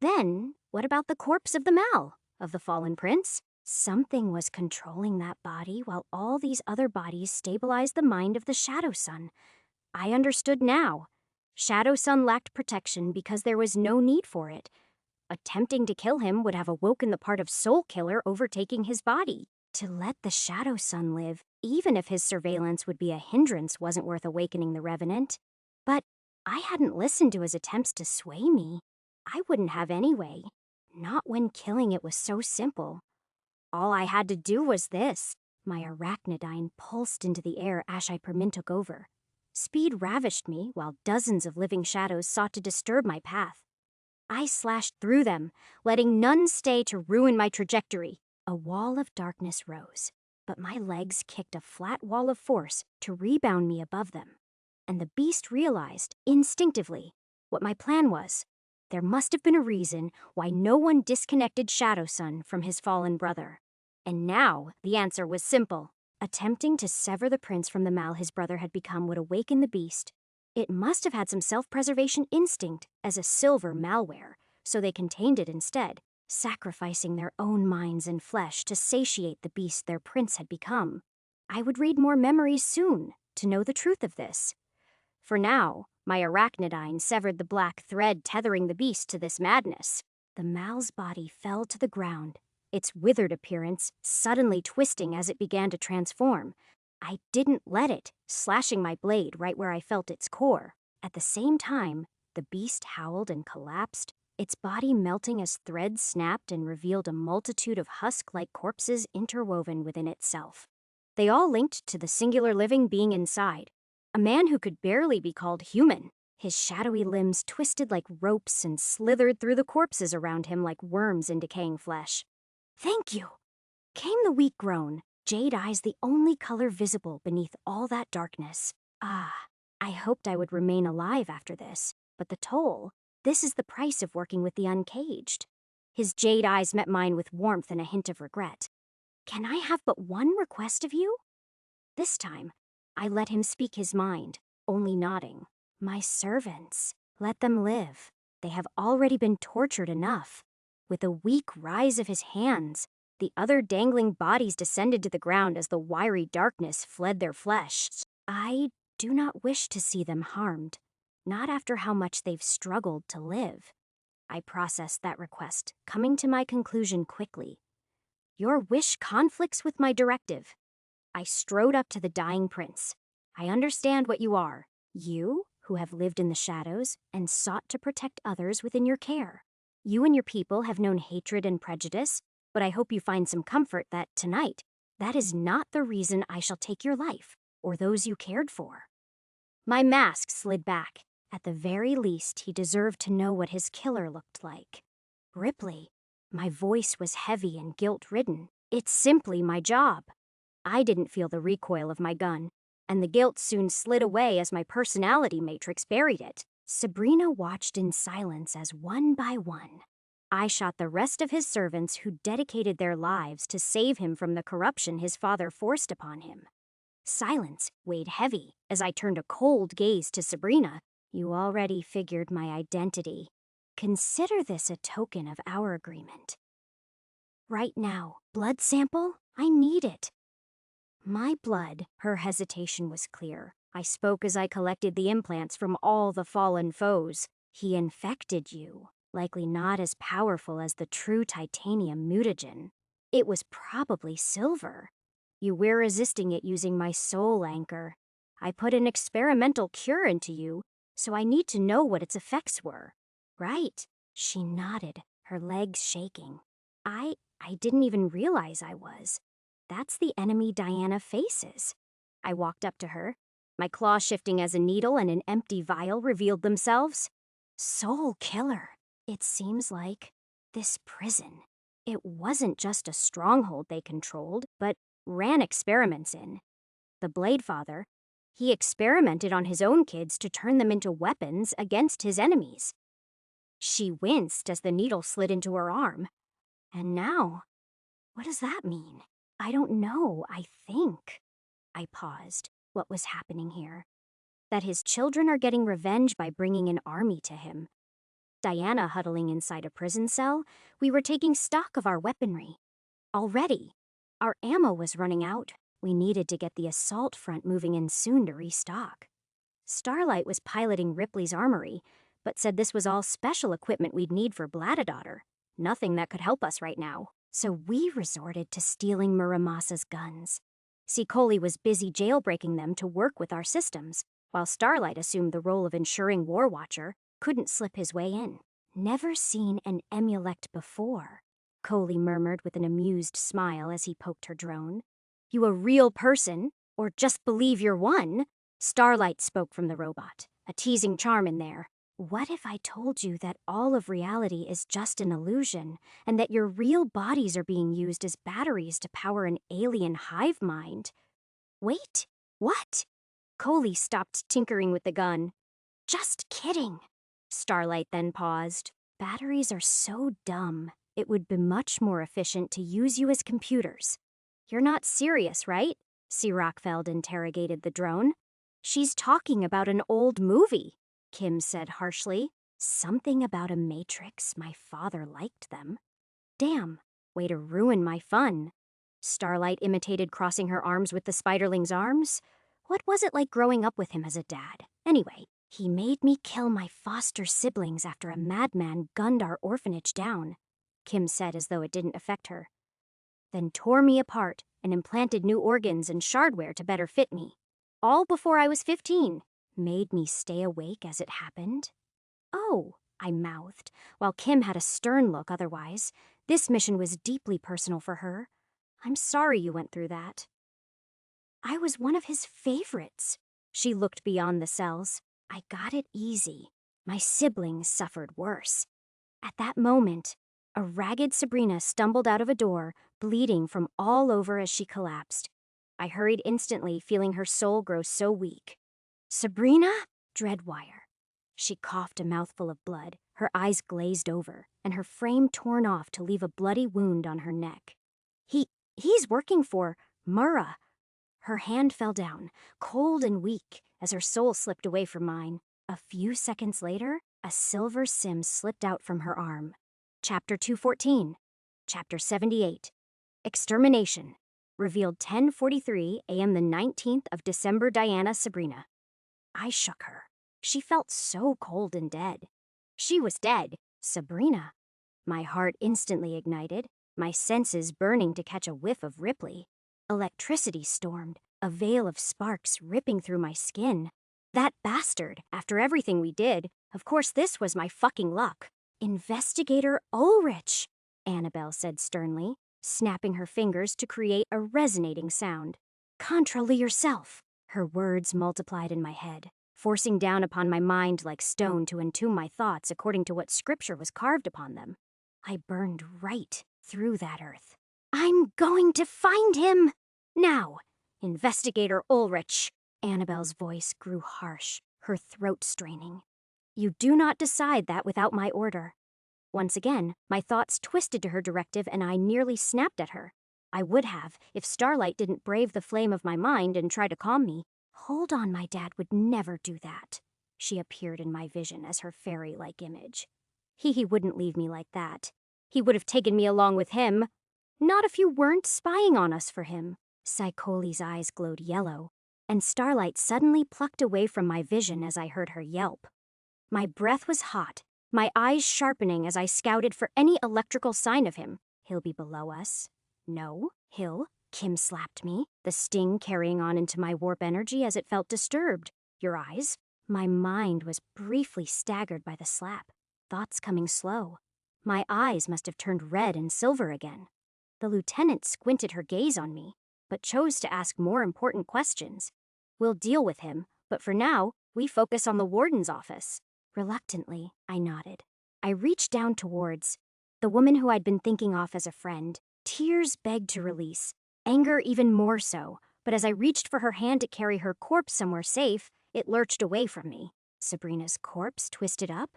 Then, what about the corpse of the Mal, of the fallen prince? Something was controlling that body while all these other bodies stabilized the mind of the Shadow Sun. I understood now. Shadow Sun lacked protection because there was no need for it. Attempting to kill him would have awoken the part of Soul Killer overtaking his body. To let the Shadow Sun live, even if his surveillance would be a hindrance, wasn't worth awakening the Revenant. But I hadn't listened to his attempts to sway me. I wouldn't have anyway. Not when killing it was so simple. All I had to do was this. My arachnodyne pulsed into the air as I Permin took over. Speed ravished me while dozens of living shadows sought to disturb my path. I slashed through them, letting none stay to ruin my trajectory. A wall of darkness rose, but my legs kicked a flat wall of force to rebound me above them. And the beast realized, instinctively, what my plan was. There must have been a reason why no one disconnected Shadow Sun from his fallen brother. And now the answer was simple. Attempting to sever the prince from the Mal his brother had become would awaken the beast. It must have had some self-preservation instinct as a silver malware, so they contained it instead, sacrificing their own minds and flesh to satiate the beast their prince had become. I would read more memories soon to know the truth of this. For now, my arachnodyne severed the black thread tethering the beast to this madness. The Mal's body fell to the ground, its withered appearance suddenly twisting as it began to transform. I didn't let it, slashing my blade right where I felt its core. At the same time, the beast howled and collapsed, its body melting as threads snapped and revealed a multitude of husk-like corpses interwoven within itself. They all linked to the singular living being inside, a man who could barely be called human. His shadowy limbs twisted like ropes and slithered through the corpses around him like worms in decaying flesh. "Thank you!" came the weak groan, jade eyes the only color visible beneath all that darkness. I hoped I would remain alive after this, but the toll, this is the price of working with the uncaged. His jade eyes met mine with warmth and a hint of regret. "Can I have but one request of you?" This time, I let him speak his mind, only nodding. "My servants, let them live. They have already been tortured enough." With a weak rise of his hands, the other dangling bodies descended to the ground as the wiry darkness fled their flesh. I do not wish to see them harmed, not after how much they've struggled to live. I processed that request, coming to my conclusion quickly. Your wish conflicts with my directive. I strode up to the dying prince. I understand what you are. You, who have lived in the shadows and sought to protect others within your care. You and your people have known hatred and prejudice, but I hope you find some comfort that tonight, that is not the reason I shall take your life, or those you cared for. My mask slid back. At the very least, he deserved to know what his killer looked like. Ripley. My voice was heavy and guilt-ridden. It's simply my job. I didn't feel the recoil of my gun, and the guilt soon slid away as my personality matrix buried it. Sabrina watched in silence as one by one, I shot the rest of his servants who dedicated their lives to save him from the corruption his father forced upon him. Silence weighed heavy as I turned a cold gaze to Sabrina. You already figured my identity. Consider this a token of our agreement. Right now, blood sample? I need it. My blood, her hesitation was clear. I spoke as I collected the implants from all the fallen foes. He infected you. likely not as powerful as the true titanium mutagen. It was probably silver. You were resisting it using my soul anchor. I put an experimental cure into you, so I need to know what its effects were. Right. She nodded, her legs shaking. I didn't even realize I was. That's the enemy Diana faces. I walked up to her. My claw shifting as a needle and an empty vial revealed themselves. Soul killer. It seems like this prison. It wasn't just a stronghold they controlled, but ran experiments in. The Blade Father, he experimented on his own kids to turn them into weapons against his enemies. She winced as the needle slid into her arm. And now, what does that mean? I don't know, I think. I paused. What was happening here? That his children are getting revenge by bringing an army to him. Diana huddling inside a prison cell, we were taking stock of our weaponry. Already, our ammo was running out. We needed to get the assault front moving in soon to restock. Starlight was piloting Ripley's armory, but said this was all special equipment we'd need for Blattadaughter. Nothing that could help us right now. So we resorted to stealing Muramasa's guns. Sikoli was busy jailbreaking them to work with our systems, while Starlight assumed the role of ensuring War Watcher couldn't slip his way in. Never seen an emulect before, Coley murmured with an amused smile as he poked her drone. You a real person, or just believe you're one? Starlight spoke from the robot, a teasing charm in there. What if I told you that all of reality is just an illusion, and that your real bodies are being used as batteries to power an alien hive mind? Wait, what? Coley stopped tinkering with the gun. Just kidding. Starlight then paused. Batteries are so dumb. It would be much more efficient to use you as computers. You're not serious, right? C. Rockfeld interrogated the drone. She's talking about an old movie, Kim said harshly. Something about a Matrix. My father liked them. Damn, way to ruin my fun. Starlight imitated crossing her arms with the spiderling's arms. What was it like growing up with him as a dad? Anyway, he made me kill my foster siblings after a madman gunned our orphanage down, Kim said as though it didn't affect her. Then tore me apart and implanted new organs and shardware to better fit me. All before I was 15. Made me stay awake as it happened. Oh, I mouthed, while Kim had a stern look otherwise. This mission was deeply personal for her. I'm sorry you went through that. I was one of his favorites. She looked beyond the cells. I got it easy. My siblings suffered worse. At that moment, a ragged Sabrina stumbled out of a door, bleeding from all over as she collapsed. I hurried instantly, feeling her soul grow so weak. Sabrina? Dreadwire. She coughed a mouthful of blood, her eyes glazed over, and her frame torn off to leave a bloody wound on her neck. He's working for Murrah. Her hand fell down, cold and weak, as her soul slipped away from mine. A few seconds later, a silver sim slipped out from her arm. Chapter 214. Chapter 78. Extermination. Revealed 10:43 a.m. the 19th of December. Diana Sabrina. I shook her. She felt so cold and dead. She was dead. Sabrina. My heart instantly ignited, my senses burning to catch a whiff of Ripley. Electricity stormed, a veil of sparks ripping through my skin. That bastard, after everything we did, of course this was my fucking luck. Investigator Ulrich, Annabelle said sternly, snapping her fingers to create a resonating sound. Control yourself. Her words multiplied in my head, forcing down upon my mind like stone to entomb my thoughts according to what scripture was carved upon them. I burned right through that earth. I'm going to find him! Now, Investigator Ulrich. Annabelle's voice grew harsh, her throat straining. You do not decide that without my order. Once again, my thoughts twisted to her directive and I nearly snapped at her. I would have, if Starlight didn't brave the flame of my mind and try to calm me. Hold on, my dad would never do that. She appeared in my vision as her fairy-like image. He wouldn't leave me like that. He would have taken me along with him. Not if you weren't spying on us for him. Psycholi's eyes glowed yellow, and Starlight suddenly plucked away from my vision as I heard her yelp. My breath was hot, my eyes sharpening as I scouted for any electrical sign of him. He'll be below us. No, he'll. Kim slapped me, the sting carrying on into my warp energy as it felt disturbed. Your eyes? My mind was briefly staggered by the slap, thoughts coming slow. My eyes must have turned red and silver again. The lieutenant squinted her gaze on me, but chose to ask more important questions. We'll deal with him, but for now, we focus on the warden's office. Reluctantly, I nodded. I reached down towards the woman who I'd been thinking of as a friend. Tears begged to release, anger even more so, but as I reached for her hand to carry her corpse somewhere safe, it lurched away from me. Sabrina's corpse twisted up,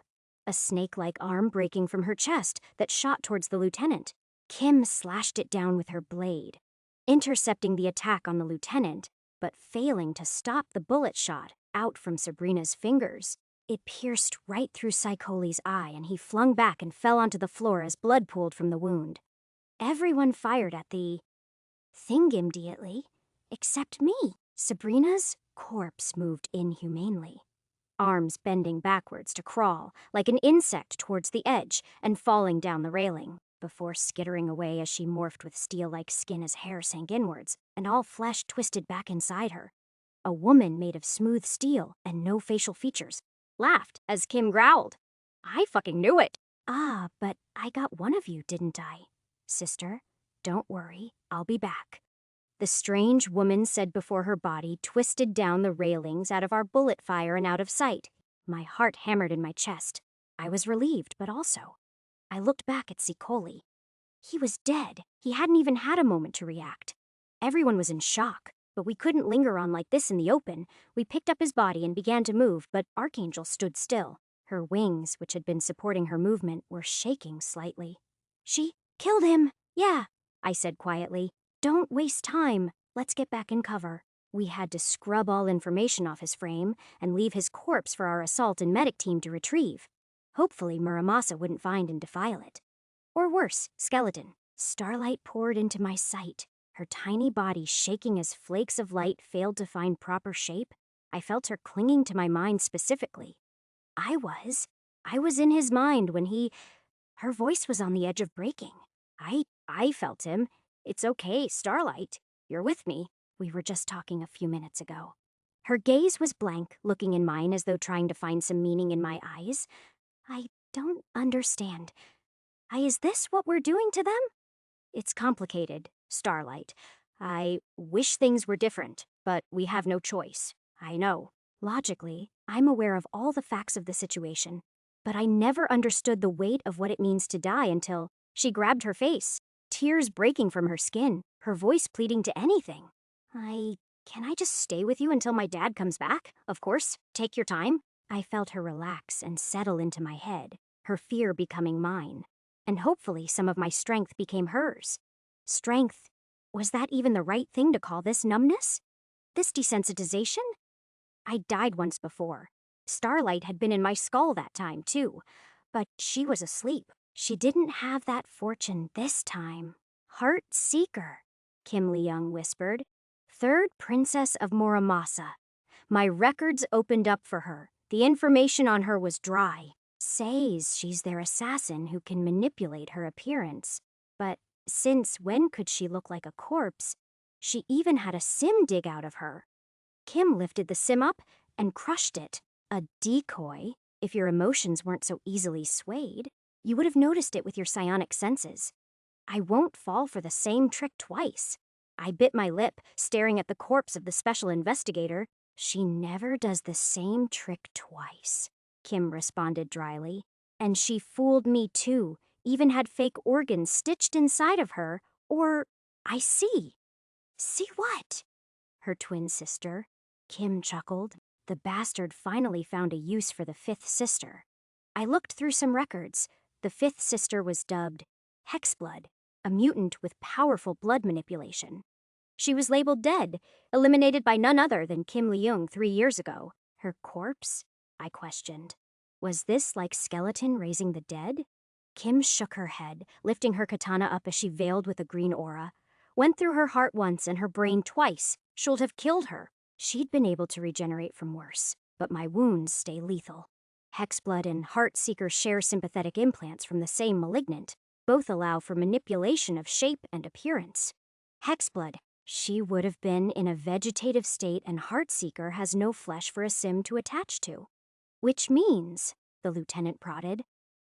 a snake-like arm breaking from her chest that shot towards the lieutenant. Kim slashed it down with her blade, intercepting the attack on the lieutenant, but failing to stop the bullet shot out from Sabrina's fingers. It pierced right through Psycholi's eye, and he flung back and fell onto the floor as blood pooled from the wound. Everyone fired at the thing immediately, except me. Sabrina's corpse moved inhumanely, arms bending backwards to crawl, like an insect towards the edge and falling down the railing, before skittering away as she morphed with steel-like skin as hair sank inwards, and all flesh twisted back inside her. A woman made of smooth steel and no facial features laughed as Kim growled. I fucking knew it. Ah, but I got one of you, didn't I? Sister, don't worry, I'll be back. The strange woman said before her body twisted down the railings out of our bullet fire and out of sight. My heart hammered in my chest. I was relieved, but also. I looked back at Psycholi. He was dead. He hadn't even had a moment to react. Everyone was in shock, but we couldn't linger on like this in the open. We picked up his body and began to move, but Archangel stood still. Her wings, which had been supporting her movement, were shaking slightly. She killed him. Yeah, I said quietly. Don't waste time. Let's get back in cover. We had to scrub all information off his frame and leave his corpse for our assault and medic team to retrieve. Hopefully Muramasa wouldn't find and defile it. Or worse, skeleton. Starlight poured into my sight, her tiny body shaking as flakes of light failed to find proper shape. I felt her clinging to my mind specifically. I was in his mind when her voice was on the edge of breaking. I felt him. It's okay, Starlight. You're with me. We were just talking a few minutes ago. Her gaze was blank, looking in mine as though trying to find some meaning in my eyes. I don't understand. Is this what we're doing to them? It's complicated, Starlight. I wish things were different, but we have no choice. I know. Logically, I'm aware of all the facts of the situation, but I never understood the weight of what it means to die until she grabbed her face, tears breaking from her skin, her voice pleading to anything. Can I just stay with you until my dad comes back? Of course, take your time. I felt her relax and settle into my head, her fear becoming mine, and hopefully some of my strength became hers. Strength, was that even the right thing to call this numbness? This desensitization? I died once before. Starlight had been in my skull that time, too. But she was asleep. She didn't have that fortune this time. Heart Seeker, Kim Leung whispered. Third Princess of Muramasa. My records opened up for her. The information on her was dry. Says she's their assassin who can manipulate her appearance. But since when could she look like a corpse? She even had a sim dig out of her. Kim lifted the sim up and crushed it. A decoy? If your emotions weren't so easily swayed, you would have noticed it with your psionic senses. I won't fall for the same trick twice. I bit my lip, staring at the corpse of the special investigator. She never does the same trick twice, Kim responded dryly. And she fooled me too, even had fake organs stitched inside of her, or I see. See what? Her twin sister. Kim chuckled. The bastard finally found a use for the fifth sister. I looked through some records. The fifth sister was dubbed Hexblood, a mutant with powerful blood manipulation. She was labeled dead, eliminated by none other than Kim Leung 3 years ago. Her corpse? I questioned. Was this like skeleton raising the dead? Kim shook her head, lifting her katana up as she veiled with a green aura. Went through her heart once and her brain twice. Should have killed her. She'd been able to regenerate from worse, but my wounds stay lethal. Hexblood and Heartseeker share sympathetic implants from the same malignant. Both allow for manipulation of shape and appearance. Hexblood, she would have been in a vegetative state, and Heartseeker has no flesh for a sim to attach to. Which means, the lieutenant prodded,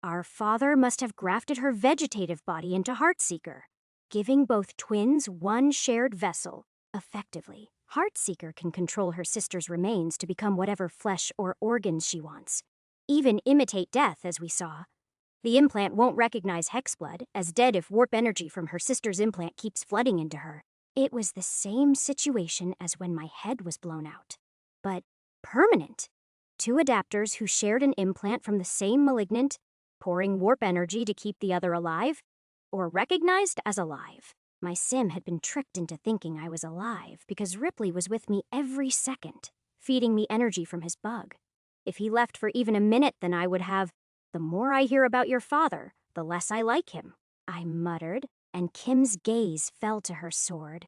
our father must have grafted her vegetative body into Heartseeker, giving both twins one shared vessel. Effectively, Heartseeker can control her sister's remains to become whatever flesh or organs she wants. Even imitate death, as we saw. The implant won't recognize Hexblood as dead if warp energy from her sister's implant keeps flooding into her. It was the same situation as when my head was blown out. But permanent. Two adapters who shared an implant from the same malignant, pouring warp energy to keep the other alive, or recognized as alive. My sim had been tricked into thinking I was alive because Ripley was with me every second, feeding me energy from his bug. If he left for even a minute, then I would have, the more I hear about your father, the less I like him, I muttered, and Kim's gaze fell to her sword.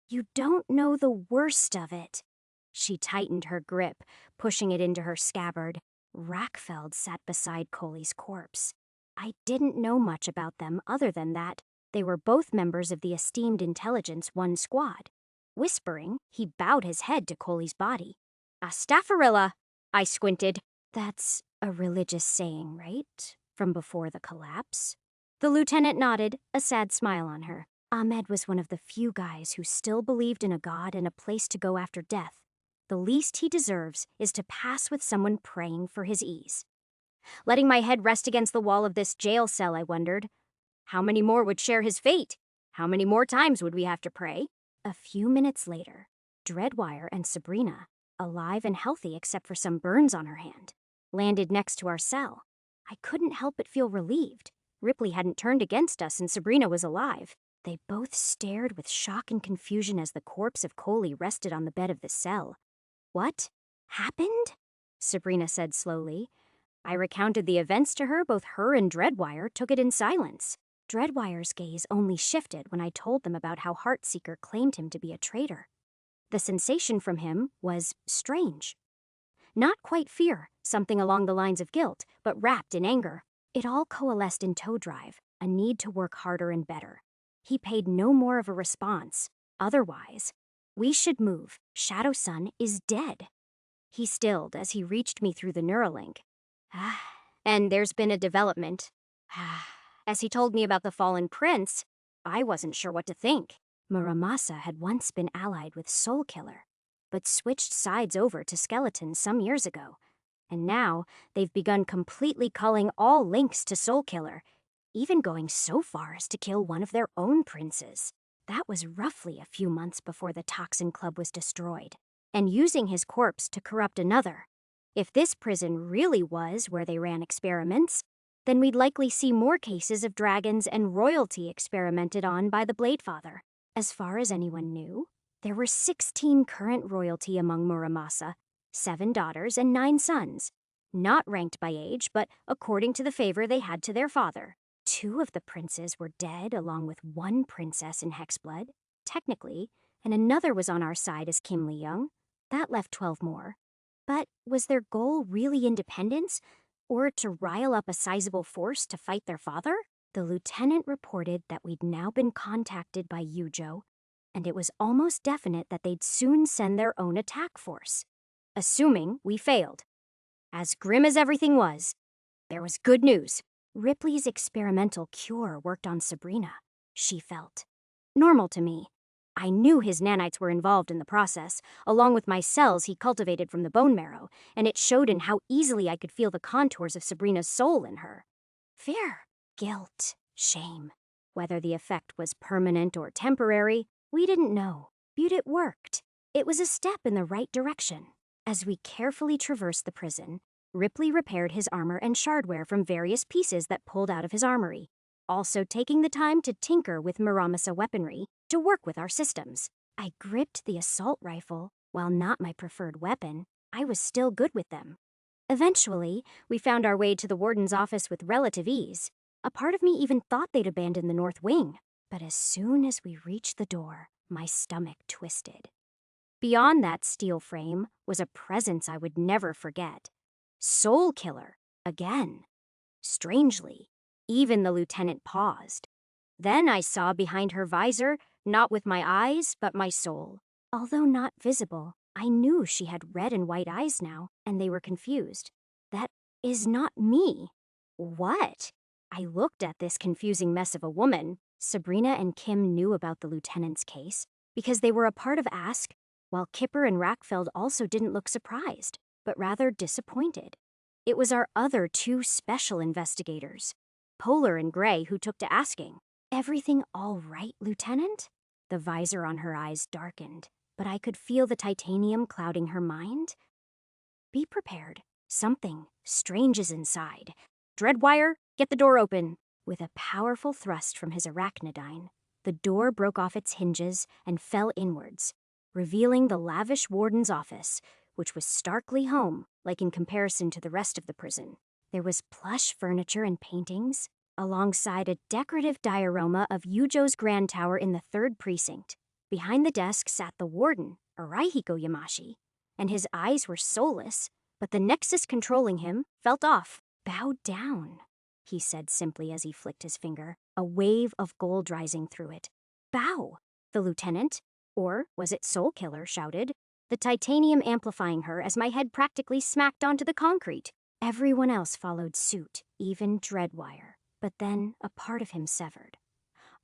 You don't know the worst of it. She tightened her grip, pushing it into her scabbard. Rackfeld sat beside Coley's corpse. I didn't know much about them other than that they were both members of the esteemed Intelligence 1 squad. Whispering, he bowed his head to Coley's body. Astaffarilla! I squinted. That's a religious saying, right? From before the collapse? The lieutenant nodded, a sad smile on her. Ahmed was one of the few guys who still believed in a god and a place to go after death. The least he deserves is to pass with someone praying for his ease. Letting my head rest against the wall of this jail cell, I wondered, how many more would share his fate? How many more times would we have to pray? A few minutes later, Dreadwire and Sabrina, alive and healthy except for some burns on her hand, landed next to our cell. I couldn't help but feel relieved. Ripley hadn't turned against us and Sabrina was alive. They both stared with shock and confusion as the corpse of Coley rested on the bed of the cell. What happened? Sabrina said slowly. I recounted the events to her. Both her and Dreadwire took it in silence. Dreadwire's gaze only shifted when I told them about how Heartseeker claimed him to be a traitor. The sensation from him was strange. Not quite fear, something along the lines of guilt, but wrapped in anger. It all coalesced in Toe Drive, a need to work harder and better. He paid no more of a response. Otherwise, we should move. Shadow Sun is dead. He stilled as he reached me through the Neuralink. And there's been a development. As he told me about the fallen prince, I wasn't sure what to think. Muramasa had once been allied with Soulkiller, but switched sides over to Skeleton some years ago. And now they've begun completely culling all links to Soulkiller, even going so far as to kill one of their own princes. That was roughly a few months before the Toxin Club was destroyed, and using his corpse to corrupt another. If this prison really was where they ran experiments, then we'd likely see more cases of dragons and royalty experimented on by the Bladefather. As far as anyone knew, there were 16 current royalty among Muramasa, 7 daughters and 9 sons, not ranked by age, but according to the favor they had to their father. 2 of the princes were dead, along with 1 princess in Hexblood, technically, and another was on our side as Kim Lee-young. That left 12 more. But was their goal really independence, or to rile up a sizable force to fight their father? The lieutenant reported that we'd now been contacted by Yujo, and it was almost definite that they'd soon send their own attack force. Assuming we failed. As grim as everything was, there was good news. Ripley's experimental cure worked on Sabrina, she felt. Normal to me. I knew his nanites were involved in the process, along with my cells he cultivated from the bone marrow, and it showed in how easily I could feel the contours of Sabrina's soul in her. Fear, guilt, shame. Whether the effect was permanent or temporary, we didn't know. But it worked. It was a step in the right direction. As we carefully traversed the prison, Ripley repaired his armor and shardware from various pieces that pulled out of his armory, also taking the time to tinker with Muramasa weaponry to work with our systems. I gripped the assault rifle. While not my preferred weapon, I was still good with them. Eventually, we found our way to the warden's office with relative ease. A part of me even thought they'd abandoned the North Wing. But as soon as we reached the door, my stomach twisted. Beyond that steel frame was a presence I would never forget. Soulkiller, Again. Strangely, even the lieutenant paused. Then I saw behind her visor, not with my eyes, but my soul. Although not visible, I knew she had red and white eyes now, and they were confused. That is not me. What? I looked at this confusing mess of a woman. Sabrina and Kim knew about the lieutenant's case, because they were a part of Ask, while Kipper and Rackfeld also didn't look surprised, but rather disappointed. It was our other two special investigators, Polar and Gray, who took to asking, "Everything all right, Lieutenant?" The visor on her eyes darkened, but I could feel the titanium clouding her mind. Be prepared. Something strange is inside. Dreadwire, get the door open. With a powerful thrust from his arachnodyne, the door broke off its hinges and fell inwards, revealing the lavish warden's office, which was starkly home, like in comparison to the rest of the prison. There was plush furniture and paintings, alongside a decorative diorama of Yujo's Grand Tower in the 3rd Precinct. Behind the desk sat the warden, Arahiko Yamashi, and his eyes were soulless, but the nexus controlling him felt off. "Bow down," he said simply as he flicked his finger, a wave of gold rising through it. "Bow," the lieutenant, or was it Soul Killer, shouted, the titanium amplifying her as my head practically smacked onto the concrete. Everyone else followed suit, even Dreadwire, but then a part of him severed.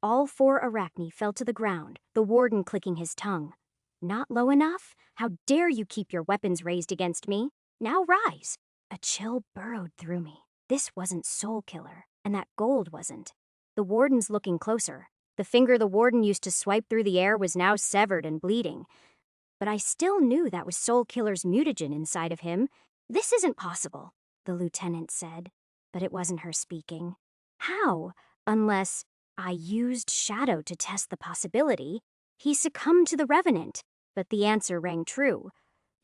All 4 Arachne fell to the ground, the warden clicking his tongue. "Not low enough? How dare you keep your weapons raised against me? Now rise." A chill burrowed through me. This wasn't Soul Killer, and that gold wasn't. The warden's looking closer. The finger the warden used to swipe through the air was now severed and bleeding. But I still knew that was Soul Killer's mutagen inside of him. "This isn't possible," the lieutenant said, but it wasn't her speaking. "How? Unless I used Shadow to test the possibility. He succumbed to the Revenant." But the answer rang true.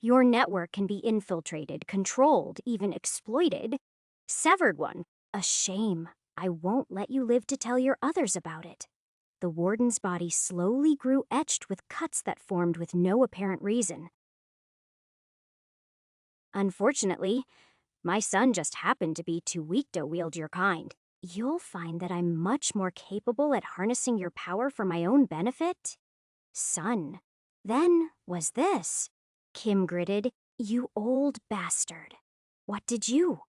"Your network can be infiltrated, controlled, even exploited." "Severed one. A shame. I won't let you live to tell your others about it." The warden's body slowly grew etched with cuts that formed with no apparent reason. "Unfortunately, my son just happened to be too weak to wield your kind. You'll find that I'm much more capable at harnessing your power for my own benefit." "Son. Then was this." Kim gritted. "You old bastard. What did you?"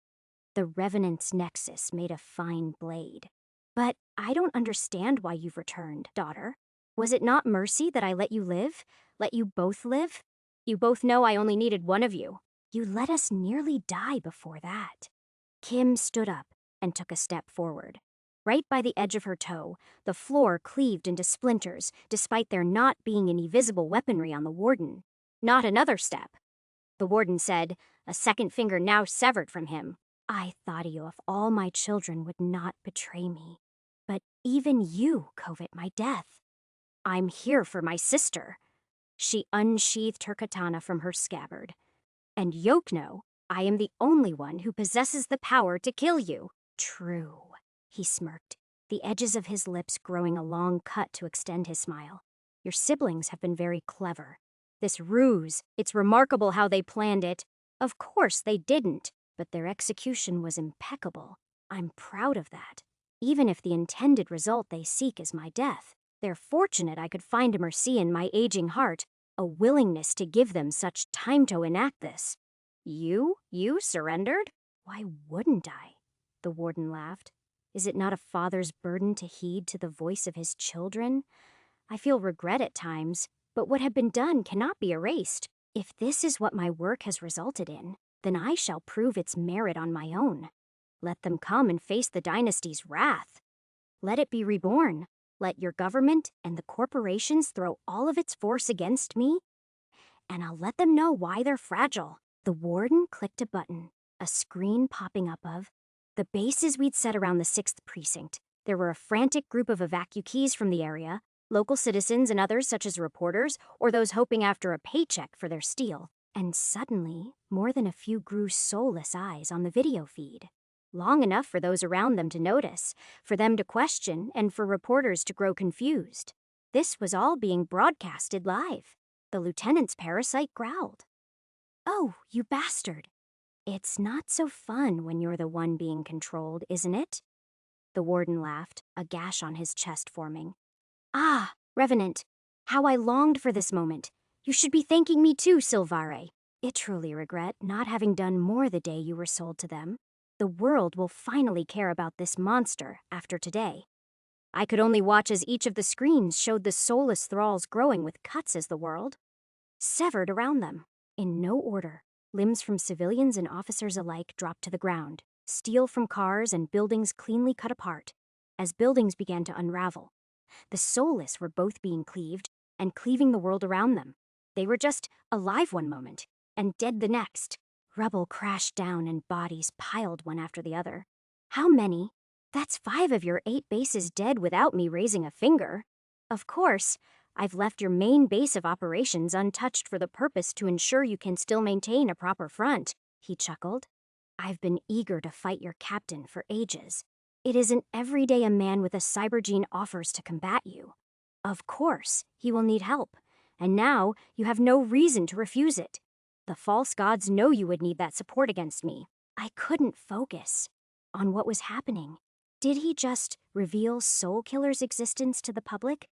The Revenant's nexus made a fine blade. "But I don't understand why you've returned, daughter. Was it not mercy that I let you live? Let you both live? You both know I only needed one of you. You let us nearly die before that." Kim stood up and took a step forward. Right by the edge of her toe, the floor cleaved into splinters, despite there not being any visible weaponry on the warden. "Not another step," the warden said, a second finger now severed from him. "I thought if all my children would not betray me. But even you covet my death." "I'm here for my sister." She unsheathed her katana from her scabbard. "And Yokno, I am the only one who possesses the power to kill you." "True," he smirked, the edges of his lips growing a long cut to extend his smile. "Your siblings have been very clever. This ruse, it's remarkable how they planned it. Of course they didn't, but their execution was impeccable. I'm proud of that. Even if the intended result they seek is my death, they're fortunate I could find a mercy in my aging heart, a willingness to give them such time to enact this." You surrendered?" "Why wouldn't I?" the warden laughed. "Is it not a father's burden to heed to the voice of his children? I feel regret at times, but what had been done cannot be erased. If this is what my work has resulted in, then I shall prove its merit on my own. Let them come and face the dynasty's wrath. Let it be reborn. Let your government and the corporations throw all of its force against me, and I'll let them know why they're fragile." The warden clicked a button, a screen popping up of the bases we'd set around the 6th Precinct. There were a frantic group of evacuees from the area, local citizens and others such as reporters or those hoping after a paycheck for their steel. And suddenly, more than a few grew soulless eyes on the video feed. Long enough for those around them to notice, for them to question, and for reporters to grow confused. This was all being broadcasted live. The lieutenant's parasite growled. "Oh, you bastard. It's not so fun when you're the one being controlled, isn't it? The warden laughed, a gash on his chest forming. Ah, Revenant, how I longed for this moment. You should be thanking me too, Silvare. I truly regret not having done more the day you were sold to them. The world will finally care about this monster after today. I could only watch as each of the screens showed the soulless thralls growing with cuts as the world severed around them. In no order, limbs from civilians and officers alike dropped to the ground, steel from cars and buildings cleanly cut apart. As buildings began to unravel, the soulless were both being cleaved and cleaving the world around them. They were just alive one moment and dead the next. Rubble crashed down and bodies piled one after the other. How many? That's 5 of your 8 bases dead without me raising a finger. Of course, I've left your main base of operations untouched for the purpose to ensure you can still maintain a proper front, he chuckled. I've been eager to fight your captain for ages. It isn't every day a man with a CyberGene offers to combat you. Of course, he will need help, and now you have no reason to refuse it. The false gods know you would need that support against me. I couldn't focus on what was happening. Did he just reveal Soul Killer's existence to the public?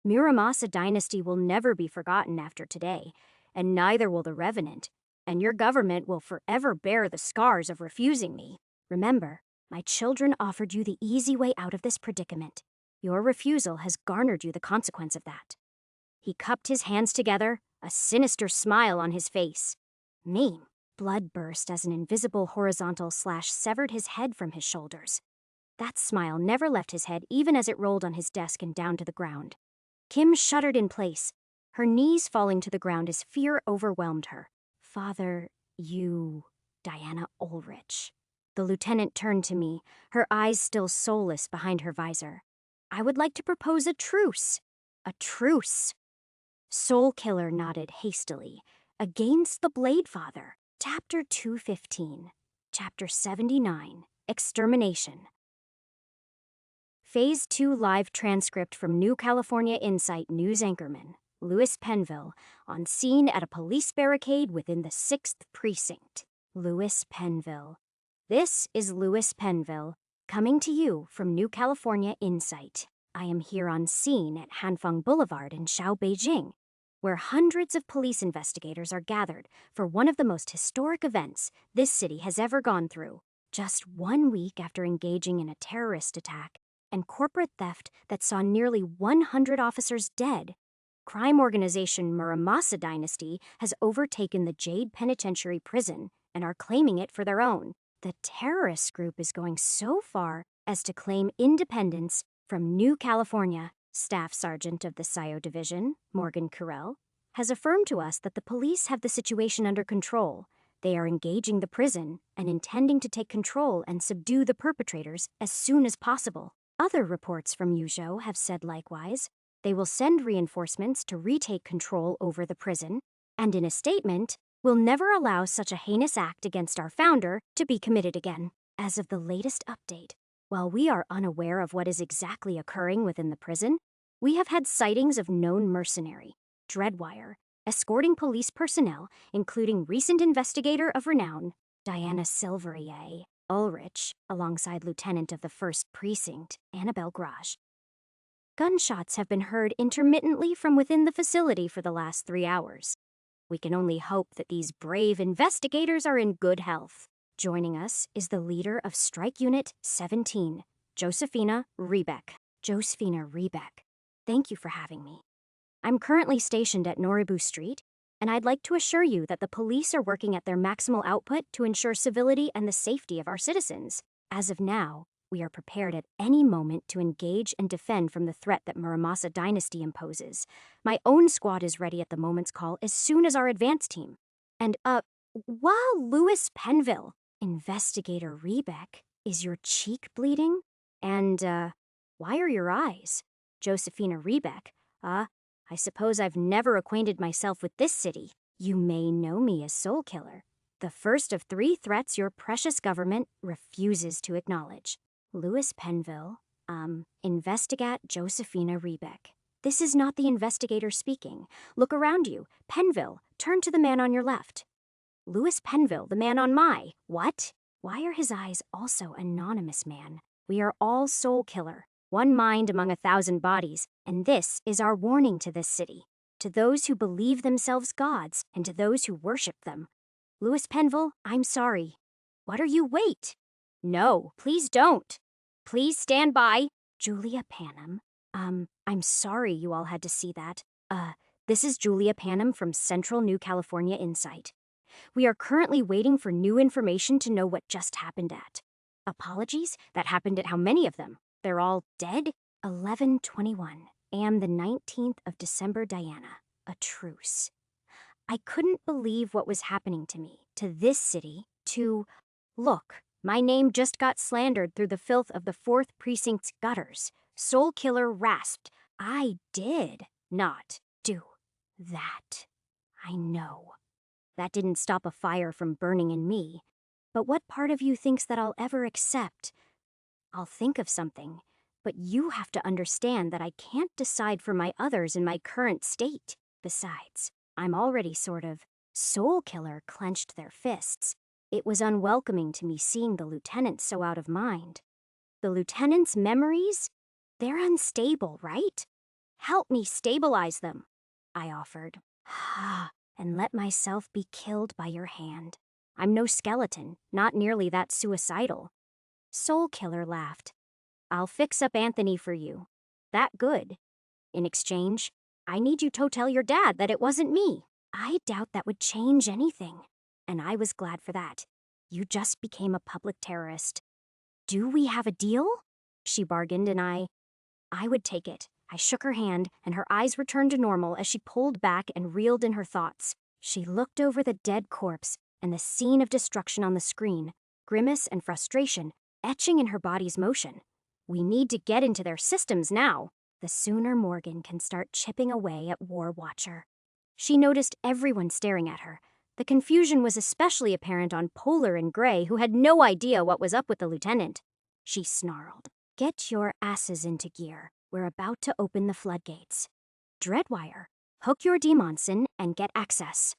Muramasa dynasty will never be forgotten after today, and neither will the Revenant, and your government will forever bear the scars of refusing me. Remember, my children offered you the easy way out of this predicament. Your refusal has garnered you the consequence of that. He cupped his hands together, a sinister smile on his face. Me. Blood burst as an invisible horizontal slash severed his head from his shoulders. That smile never left his head even as it rolled on his desk and down to the ground. Kim shuddered in place, her knees falling to the ground as fear overwhelmed her. Father, you... Diana Ulrich. The lieutenant turned to me, her eyes still soulless behind her visor. I would like to propose a truce. A truce. Soul Killer nodded hastily. Against the Blade Father. Chapter 215. Chapter 79. Extermination. Phase 2 live transcript from New California Insight news anchorman, Louis Penville, on scene at a police barricade within the 6th Precinct. Louis Penville. This is Louis Penville, coming to you from New California Insight. I am here on scene at Hanfeng Boulevard in Shao, Beijing, where hundreds of police investigators are gathered for one of the most historic events this city has ever gone through. Just 1 week after engaging in a terrorist attack and corporate theft that saw nearly 100 officers dead, crime organization Muramasa Dynasty has overtaken the Jade Penitentiary prison and are claiming it for their own. The terrorist group is going so far as to claim independence from New California. Staff Sergeant of the SIO Division, Morgan Carell, has affirmed to us that the police have the situation under control. They are engaging the prison and intending to take control and subdue the perpetrators as soon as possible. Other reports from Yuzhou have said likewise. They will send reinforcements to retake control over the prison, and in a statement, will never allow such a heinous act against our founder to be committed again. As of the latest update, while we are unaware of what is exactly occurring within the prison, we have had sightings of known mercenary, Dreadwire, escorting police personnel, including recent investigator of renown, Diana Silverier Ulrich, alongside Lieutenant of the 1st Precinct, Annabelle Grage. Gunshots have been heard intermittently from within the facility for the last 3 hours. We can only hope that these brave investigators are in good health. Joining us is the leader of Strike Unit 17, Josephina Rebeck. Josephina Rebeck, thank you for having me. I'm currently stationed at Noribu Street, and I'd like to assure you that the police are working at their maximal output to ensure civility and the safety of our citizens. As of now, we are prepared at any moment to engage and defend from the threat that Muramasa Dynasty imposes. My own squad is ready at the moment's call as soon as our advance team. And, while Louis Penville, Investigator Rebeck, is your cheek bleeding? And, why are your eyes? Josephina Rebeck, I suppose I've never acquainted myself with this city. You may know me as Soul Killer, the first of 3 threats your precious government refuses to acknowledge. Louis Penville, Investigat Josephina Rebeck. This is not the investigator speaking. Look around you. Penville, turn to the man on your left. Louis Penville, the man on my. What? Why are his eyes also anonymous man? We are all soul killer, one mind among 1,000 bodies, and this is our warning to this city, to those who believe themselves gods and to those who worship them. Louis Penville, I'm sorry. What are you? Wait. No, please don't. Please stand by. Julia Panum. I'm sorry you all had to see that. This is Julia Panum from Central New California Insight. We are currently waiting for new information to know what just happened at. Apologies? That happened at how many of them? They're all dead? 11:21 a.m. the 19th of December, Diana. A truce. I couldn't believe what was happening to me, to this city, to... Look, my name just got slandered through the filth of the 4th Precinct's gutters. Soul Killer rasped. I did not do that. I know. That didn't stop a fire from burning in me. But what part of you thinks that I'll ever accept? I'll think of something, but you have to understand that I can't decide for my others in my current state. Besides, I'm already sort of... Soul Killer clenched their fists. It was unwelcoming to me seeing the lieutenant so out of mind. The lieutenant's memories? They're unstable, right? Help me stabilize them, I offered. And let myself be killed by your hand. I'm no skeleton, not nearly that suicidal. Soul Killer laughed. I'll fix up Anthony for you. That good. In exchange, I need you to tell your dad that it wasn't me. I doubt that would change anything. And I was glad for that. You just became a public terrorist. Do we have a deal? She bargained, and I would take it. I shook her hand, and her eyes returned to normal as she pulled back and reeled in her thoughts. She looked over the dead corpse and the scene of destruction on the screen, grimace and frustration etching in her body's motion. We need to get into their systems now. The sooner Morgan can start chipping away at War Watcher. She noticed everyone staring at her. The confusion was especially apparent on Polar and Gray, who had no idea what was up with the lieutenant. She snarled, "Get your asses into gear. We're about to open the floodgates. Dreadwire, hook your Demonson and get access.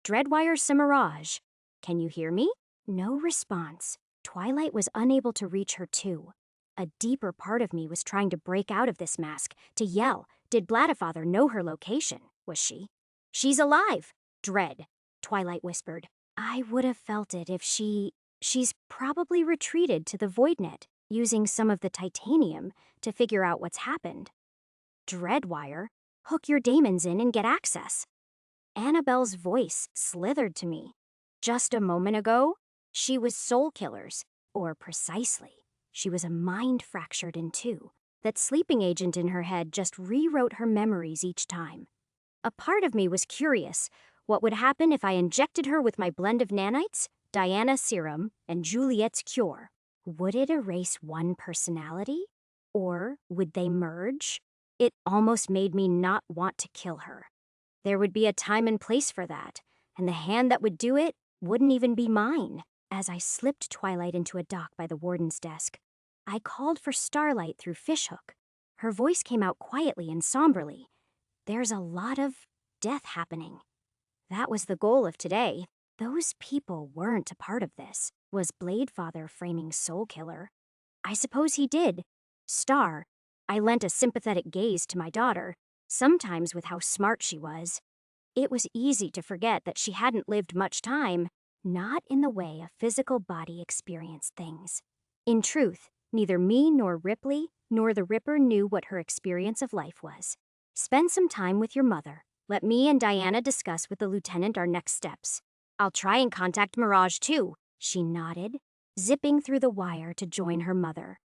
Dreadwire Cimirage. Can you hear me?" No response. Twilight was unable to reach her too. A deeper part of me was trying to break out of this mask, to yell. Did Bladafather know her location? Was she? "She's alive!" "Dread," Twilight whispered. "I would have felt it if she's probably retreated to the Voidnet, using some of the titanium to figure out what's happened." Dreadwire, hook your daemons in and get access. Annabelle's voice slithered to me. Just a moment ago, she was Soul Killer's, or precisely, she was a mind fractured in two. That sleeping agent in her head just rewrote her memories each time. A part of me was curious. What would happen if I injected her with my blend of nanites, Diana serum, and Juliet's cure? Would it erase one personality? Or would they merge? It almost made me not want to kill her. There would be a time and place for that, and the hand that would do it wouldn't even be mine. As I slipped Twilight into a dock by the warden's desk, I called for Starlight through Fishhook. Her voice came out quietly and somberly. There's a lot of death happening. That was the goal of today. Those people weren't a part of this. Was Bladefather framing Soul Killer? I suppose he did. Star. I lent a sympathetic gaze to my daughter, sometimes with how smart she was. It was easy to forget that she hadn't lived much time, not in the way a physical body experienced things. In truth, neither me nor Ripley nor the Ripper knew what her experience of life was. Spend some time with your mother. Let me and Diana discuss with the lieutenant our next steps. I'll try and contact Mirage too. She nodded, zipping through the wire to join her mother.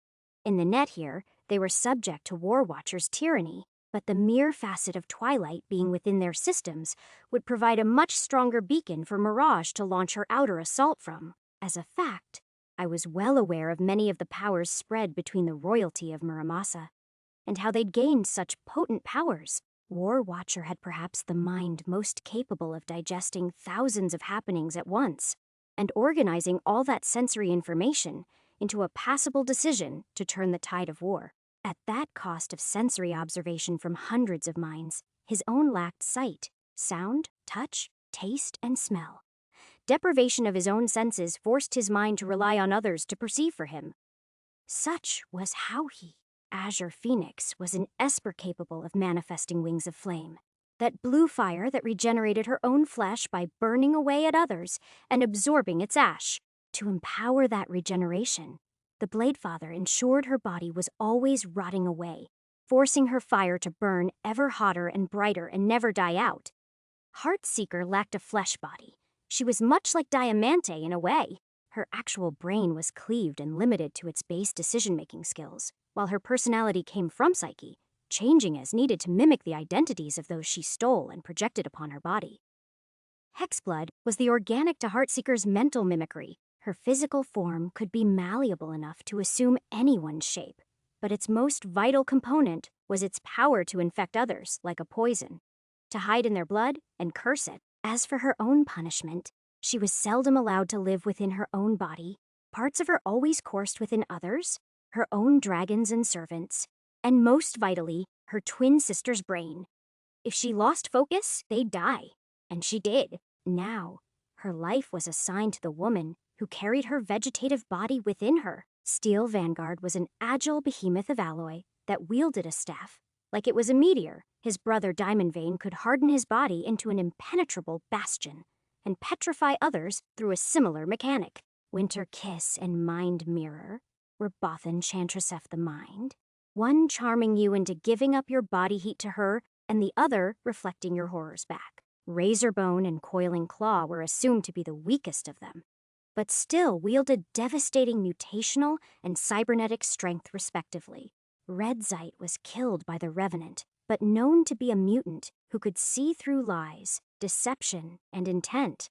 In the net here, they were subject to War Watcher's tyranny, but the mere facet of Twilight being within their systems would provide a much stronger beacon for Mirage to launch her outer assault from. As a fact, I was well aware of many of the powers spread between the royalty of Muramasa, and how they'd gained such potent powers. War Watcher had perhaps the mind most capable of digesting thousands of happenings at once, and organizing all that sensory information into a passable decision to turn the tide of war. At that cost of sensory observation from hundreds of minds, his own lacked sight, sound, touch, taste, and smell. deprivation of his own senses forced his mind to rely on others to perceive for him. Such was how he, Azure Phoenix, was an esper capable of manifesting wings of flame. That blue fire that regenerated her own flesh by burning away at others and absorbing its ash. To empower that regeneration, the Bladefather ensured her body was always rotting away, forcing her fire to burn ever hotter and brighter and never die out. Heartseeker lacked a flesh body. She was much like Diamante in a way. Her actual brain was cleaved and limited to its base decision-making skills, while her personality came from Psyche, changing as needed to mimic the identities of those she stole and projected upon her body. Hexblood was the organic to Heartseeker's mental mimicry. Her physical form could be malleable enough to assume anyone's shape, but its most vital component was its power to infect others like a poison, to hide in their blood and curse it. As for her own punishment, she was seldom allowed to live within her own body. Parts of her always coursed within others, her own dragons and servants, and most vitally, her twin sister's brain. If she lost focus, they'd die. And she did. Now, her life was assigned to the woman who carried her vegetative body within her. Steel Vanguard was an agile behemoth of alloy that wielded a staff. Like it was a meteor, his brother Diamondvein could harden his body into an impenetrable bastion and petrify others through a similar mechanic. Winter Kiss and Mind Mirror were both Enchantress the Mind, one charming you into giving up your body heat to her and the other reflecting your horrors back. Razorbone and Coiling Claw were assumed to be the weakest of them, but still wielded devastating mutational and cybernetic strength respectively. Redzite was killed by the Revenant, but known to be a mutant who could see through lies, deception, and intent.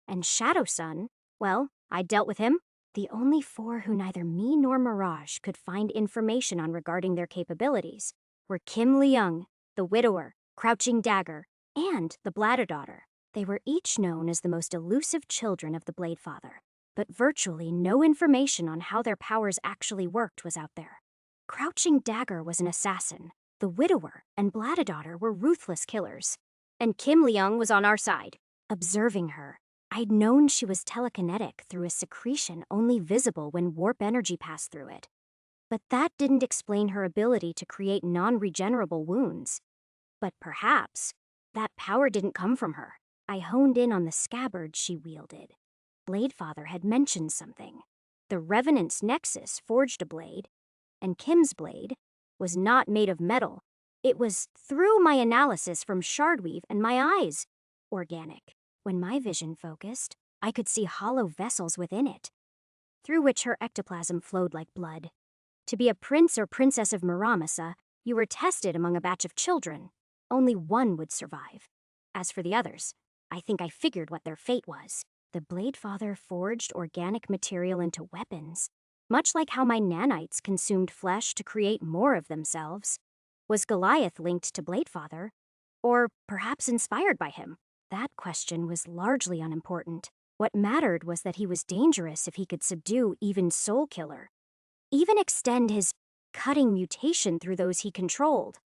And Shadowsun, well, I dealt with him. The only four who neither me nor Mirage could find information on regarding their capabilities were Kim Leung, the Widower, Crouching Dagger, and the Blatterdaughter. They were each known as the most elusive children of the Bladefather, but virtually no information on how their powers actually worked was out there. Crouching Dagger was an assassin. The Widower and Blatterdaughter were ruthless killers. And Kim Leung was on our side. Observing her, I'd known she was telekinetic through a secretion only visible when warp energy passed through it. But that didn't explain her ability to create non-regenerable wounds. But perhaps that power didn't come from her. I honed in on the scabbard she wielded. Bladefather had mentioned something. The Revenant's nexus forged a blade, and Kim's blade was not made of metal. It was, through my analysis from Shardweave and my eyes, organic. When my vision focused, I could see hollow vessels within it, through which her ectoplasm flowed like blood. To be a prince or princess of Muramasa, you were tested among a batch of children. Only one would survive. As for the others, I think I figured what their fate was. The Bladefather forged organic material into weapons, much like how my nanites consumed flesh to create more of themselves. Was Goliath linked to Bladefather? Or perhaps inspired by him? That question was largely unimportant. What mattered was that he was dangerous if he could subdue even Soul Killer. Even extend his cutting mutation through those he controlled.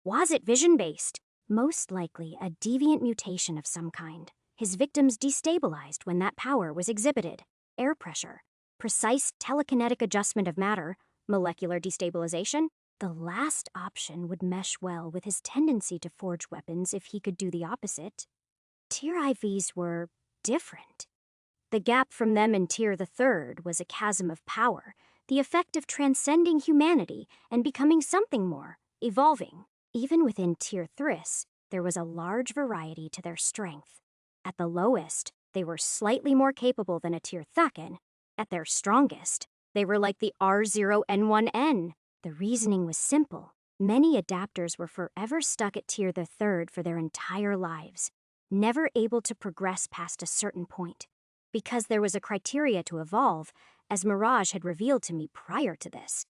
Was it vision-based? Most likely a deviant mutation of some kind. His victims destabilized when that power was exhibited. Air pressure, precise telekinetic adjustment of matter, molecular destabilization. The last option would mesh well with his tendency to forge weapons if he could do the opposite. Tier IVs were different. The gap from them and Tier the Third was a chasm of power, the effect of transcending humanity and becoming something more, evolving. Even within Tier Thris, there was a large variety to their strength. At the lowest, they were slightly more capable than a Tier Thaken. At their strongest, they were like the R0N1N. The reasoning was simple. Many adapters were forever stuck at Tier the Third for their entire lives, never able to progress past a certain point, because there was a criteria to evolve, as Mirage had revealed to me prior to this.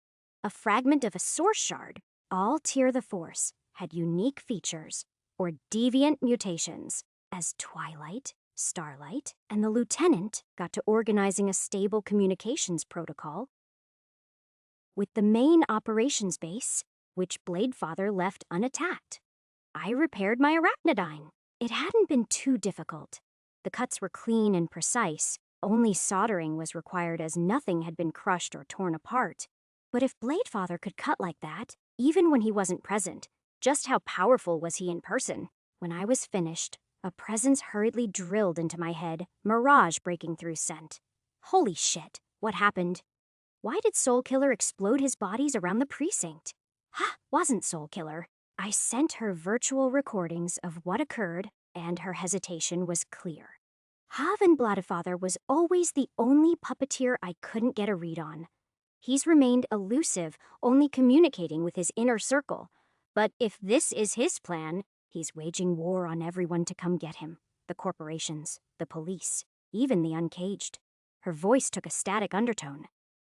A fragment of a source shard. All Tier the Force had unique features, or deviant mutations, as Twilight, Starlight, and the Lieutenant got to organizing a stable communications protocol. With the main operations base, which Bladefather left unattacked, I repaired my arachnodyne. It hadn't been too difficult. The cuts were clean and precise. Only soldering was required as nothing had been crushed or torn apart. But if Bladefather could cut like that, even when he wasn't present, just how powerful was he in person? When I was finished, a presence hurriedly drilled into my head, mirage breaking through scent. Holy shit, what happened? Why did Soulkiller explode his bodies around the precinct? Wasn't Soulkiller. I sent her virtual recordings of what occurred, and her hesitation was clear. Bladefather was always the only puppeteer I couldn't get a read on. He's remained elusive, only communicating with his inner circle. But if this is his plan, he's waging war on everyone to come get him. The corporations, the police, even the uncaged. Her voice took a static undertone.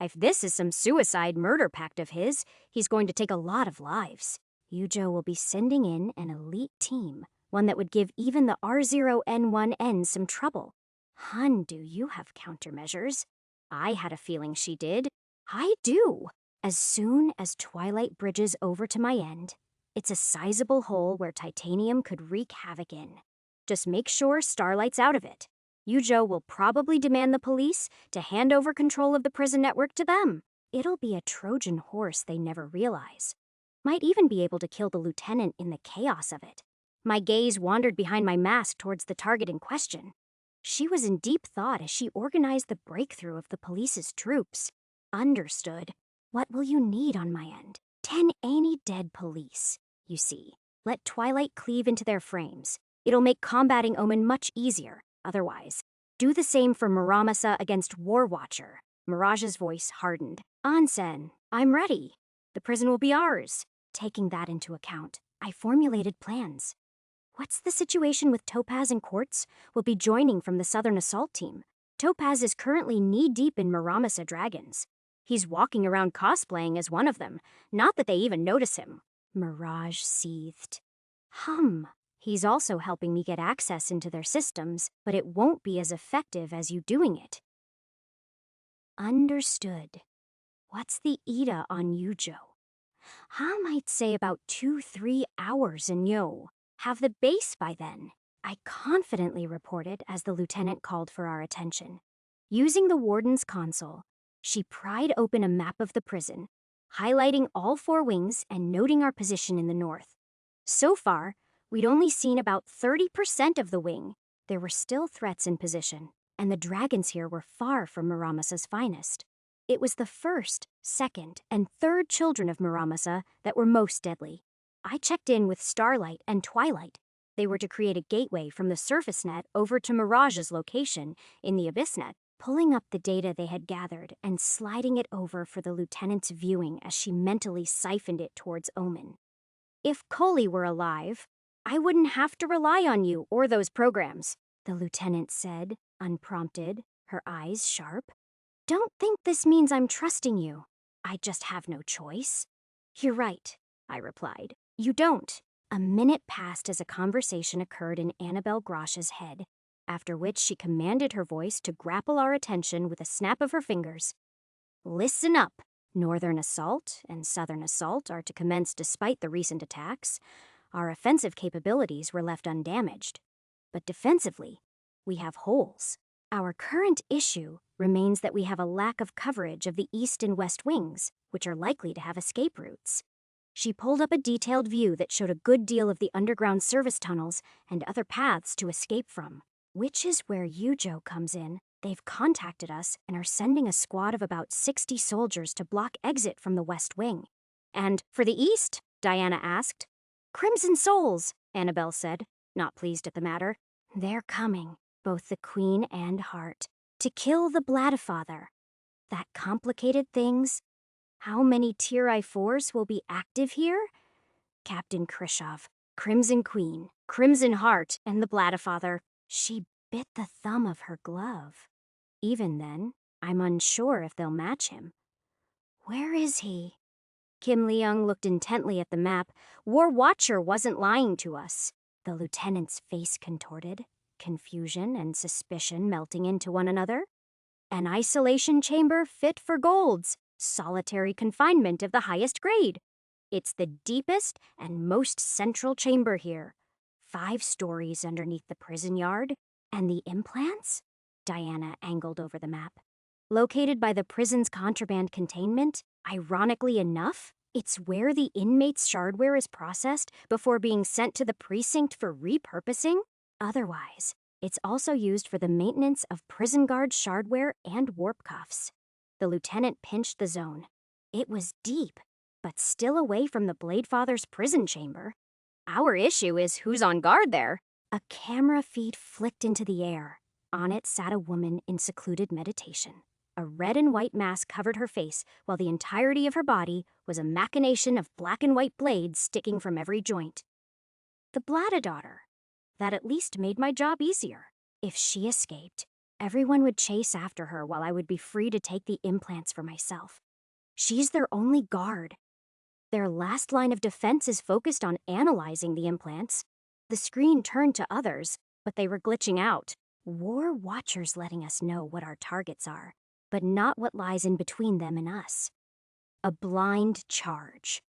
If this is some suicide murder pact of his, he's going to take a lot of lives. Yujo will be sending in an elite team, one that would give even the R0N1N some trouble. Hun, do you have countermeasures? I had a feeling she did. I do. As soon as Twilight bridges over to my end, it's a sizable hole where titanium could wreak havoc in. Just make sure Starlight's out of it. Yujo will probably demand the police to hand over control of the prison network to them. It'll be a Trojan horse they never realize. Might even be able to kill the lieutenant in the chaos of it. My gaze wandered behind my mask towards the target in question. She was in deep thought as she organized the breakthrough of the police's troops. Understood. What will you need on my end? 10 any dead police. You see, let Twilight cleave into their frames. It'll make combating Omen much easier. Otherwise, do the same for Muramasa against War Watcher. Mirage's voice hardened. Onsen, I'm ready. The prison will be ours. Taking that into account, I formulated plans. What's the situation with Topaz and Quartz? We'll be joining from the Southern Assault Team. Topaz is currently knee-deep in Muramasa dragons. He's walking around cosplaying as one of them, not that they even notice him. Mirage seethed. He's also helping me get access into their systems, but it won't be as effective as you doing it. Understood. What's the Ida on Yujo? I might say about 2-3 hours in Yo. Have the base by then, I confidently reported as the lieutenant called for our attention. Using the warden's console, she pried open a map of the prison, highlighting all 4 wings and noting our position in the north. So far, we'd only seen about 30% of the wing. There were still threats in position, and the dragons here were far from Muramasa's finest. It was the first, second, and third children of Muramasa that were most deadly. I checked in with Starlight and Twilight. They were to create a gateway from the surface net over to Mirage's location in the Abyss net, pulling up the data they had gathered and sliding it over for the lieutenant's viewing as she mentally siphoned it towards Omen. If Coley were alive, I wouldn't have to rely on you or those programs, the lieutenant said, unprompted, her eyes sharp. Don't think this means I'm trusting you. I just have no choice. You're right, I replied. You don't. A minute passed as a conversation occurred in Annabelle Grosh's head, after which she commanded her voice to grapple our attention with a snap of her fingers. Listen up. Northern Assault and Southern Assault are to commence despite the recent attacks. Our offensive capabilities were left undamaged. But defensively, we have holes. Our current issue remains that we have a lack of coverage of the east and west wings, which are likely to have escape routes. She pulled up a detailed view that showed a good deal of the underground service tunnels and other paths to escape from, which is where Yujo comes in. They've contacted us and are sending a squad of about 60 soldiers to block exit from the west wing. And for the east? Diana asked. Crimson Souls, Annabelle said, not pleased at the matter. They're coming, both the Queen and Heart, to kill the Bladefather. That complicated things? How many Tier I-4s will be active here? Captain Khrushchev, Crimson Queen, Crimson Heart, and the Bladefather. She bit the thumb of her glove. Even then, I'm unsure if they'll match him. Where is he? Kim Leung looked intently at the map. War Watcher wasn't lying to us. The lieutenant's face contorted, confusion and suspicion melting into one another. An isolation chamber fit for golds, solitary confinement of the highest grade. It's the deepest and most central chamber here. 5 stories underneath the prison yard, And the implants? Diana angled over the map. Located by the prison's contraband containment, ironically enough, it's where the inmates' shardware is processed before being sent to the precinct for repurposing. Otherwise, it's also used for the maintenance of prison guard shardware and warp cuffs. The lieutenant pinched the zone. It was deep, but still away from the Bladefather's prison chamber. Our issue is who's on guard there. A camera feed flicked into the air. On it sat a woman in secluded meditation. A red and white mask covered her face, while the entirety of her body was a machination of black and white blades sticking from every joint. The Bladadaughter. That at least made my job easier. If she escaped, everyone would chase after her while I would be free to take the implants for myself. She's their only guard. Their last line of defense is focused on analyzing the implants. The screen turned to others, but they were glitching out. War Watchers letting us know what our targets are, but not what lies in between them and us. A blind charge.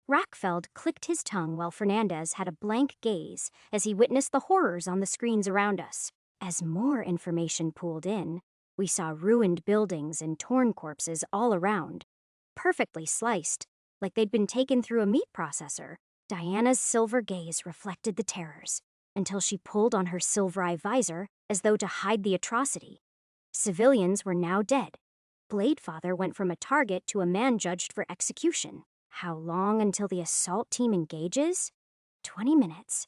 Rackfeld clicked his tongue while Fernandez had a blank gaze as he witnessed the horrors on the screens around us. As more information pooled in, we saw ruined buildings and torn corpses all around, perfectly sliced, like they'd been taken through a meat processor. Diana's silver gaze reflected the terrors, until she pulled on her silver eye visor as though to hide the atrocity. Civilians were now dead. Bladefather went from a target to a man judged for execution. How long until the assault team engages? 20 minutes.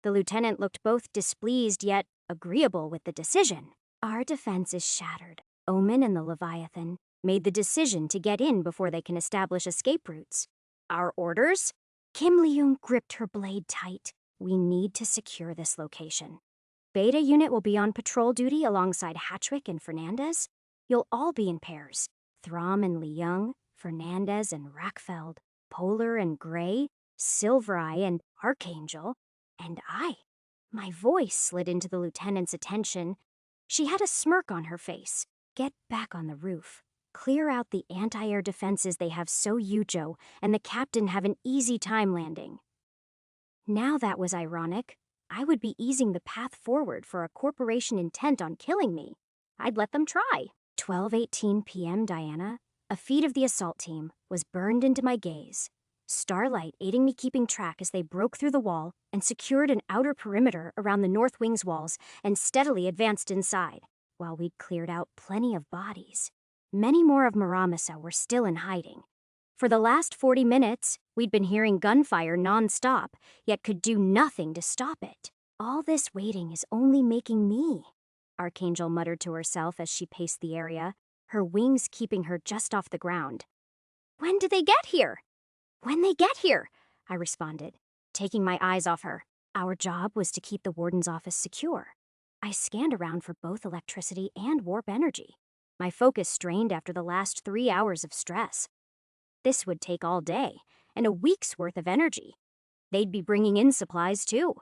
The lieutenant looked both displeased yet agreeable with the decision. Our defense is shattered. Omen and the Leviathan made the decision to get in before they can establish escape routes. Our orders? Kim Leung gripped her blade tight. We need to secure this location. Beta unit will be on patrol duty alongside Hatchwick and Fernandez. You'll all be in pairs. Throm and Leung, Fernandez and Rackfeld, Polar and Gray, Silvereye and Archangel, and I. My voice slid into the lieutenant's attention. She had a smirk on her face. Get back on the roof. Clear out the anti-air defenses they have so Yujo, and the captain have an easy time landing. Now that was ironic. I would be easing the path forward for a corporation intent on killing me. I'd let them try. 12:18 p.m., Diana. A feed of the assault team was burned into my gaze. Starlight aiding me keeping track as they broke through the wall and secured an outer perimeter around the north wing's walls and steadily advanced inside, while we'd cleared out plenty of bodies. Many more of Muramasa were still in hiding. For the last 40 minutes, we'd been hearing gunfire non-stop, yet could do nothing to stop it. All this waiting is only making me, Archangel muttered to herself as she paced the area, her wings keeping her just off the ground. When did they get here? When they get here, I responded, taking my eyes off her. Our job was to keep the warden's office secure. I scanned around for both electricity and warp energy. My focus strained after the last 3 hours of stress. This would take all day, and a week's worth of energy. They'd be bringing in supplies, too.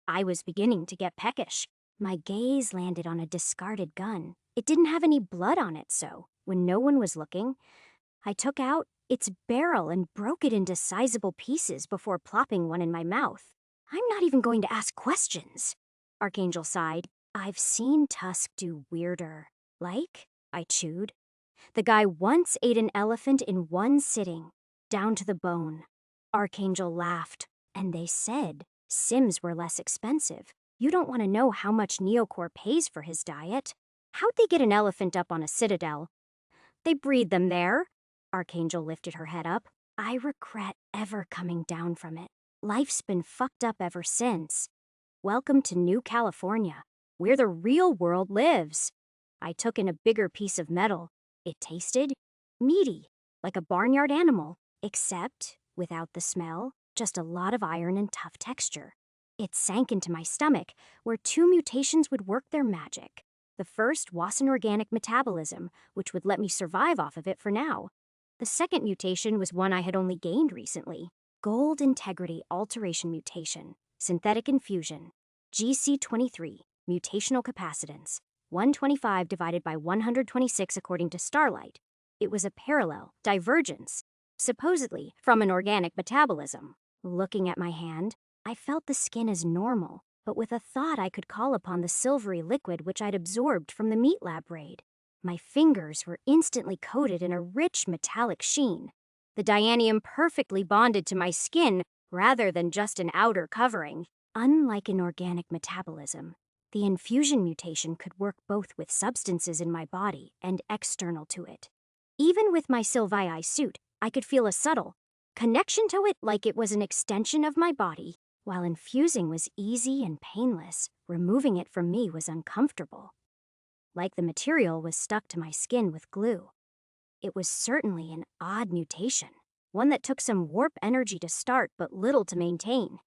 I was beginning to get peckish. My gaze landed on a discarded gun. It didn't have any blood on it, so, when no one was looking, I took out its barrel and broke it into sizable pieces before plopping one in my mouth. I'm not even going to ask questions. Archangel sighed. I've seen Tusk do weirder. Like? I chewed. The guy once ate an elephant in one sitting, down to the bone. Archangel laughed, and they said Sims were less expensive. You don't want to know how much Neocore pays for his diet. How'd they get an elephant up on a citadel? They breed them there. Archangel lifted her head up. I regret ever coming down from it. Life's been fucked up ever since. Welcome to New California, where the real world lives. I took in a bigger piece of metal. It tasted meaty, like a barnyard animal, except, without the smell, just a lot of iron and tough texture. It sank into my stomach, where 2 mutations would work their magic. The first was an organic metabolism, which would let me survive off of it for now. The second mutation was one I had only gained recently. Gold Integrity Alteration Mutation, Synthetic Infusion, GC23, Mutational Capacitance, 125 divided by 126 according to Starlight. It was a parallel, divergence, supposedly from an organic metabolism. Looking at my hand, I felt the skin as normal, but with a thought I could call upon the silvery liquid which I'd absorbed from the meat lab raid. My fingers were instantly coated in a rich metallic sheen. The dianium perfectly bonded to my skin rather than just an outer covering. Unlike in organic metabolism, the infusion mutation could work both with substances in my body and external to it. Even with my Sylvii suit, I could feel a subtle connection to it, like it was an extension of my body. While infusing was easy and painless, removing it from me was uncomfortable. Like the material was stuck to my skin with glue. It was certainly an odd mutation, one that took some warp energy to start but little to maintain.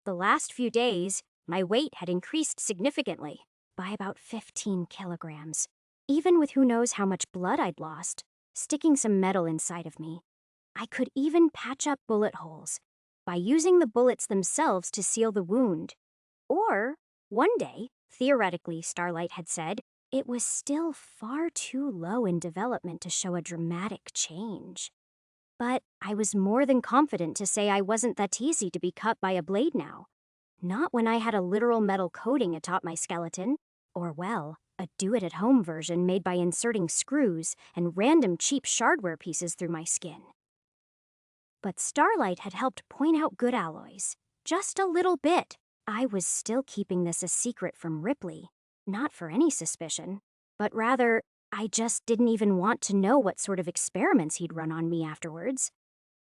The last few days, my weight had increased significantly, by about 15 kilograms. Even with who knows how much blood I'd lost, sticking some metal inside of me, I could even patch up bullet holes by using the bullets themselves to seal the wound. Or, one day, theoretically, Starlight had said, it was still far too low in development to show a dramatic change. But I was more than confident to say I wasn't that easy to be cut by a blade now. Not when I had a literal metal coating atop my skeleton, or well, a do-it-at-home version made by inserting screws and random cheap shardware pieces through my skin. But Starlight had helped point out good alloys. Just a little bit. I was still keeping this a secret from Ripley. Not for any suspicion, but rather, I just didn't even want to know what sort of experiments he'd run on me afterwards.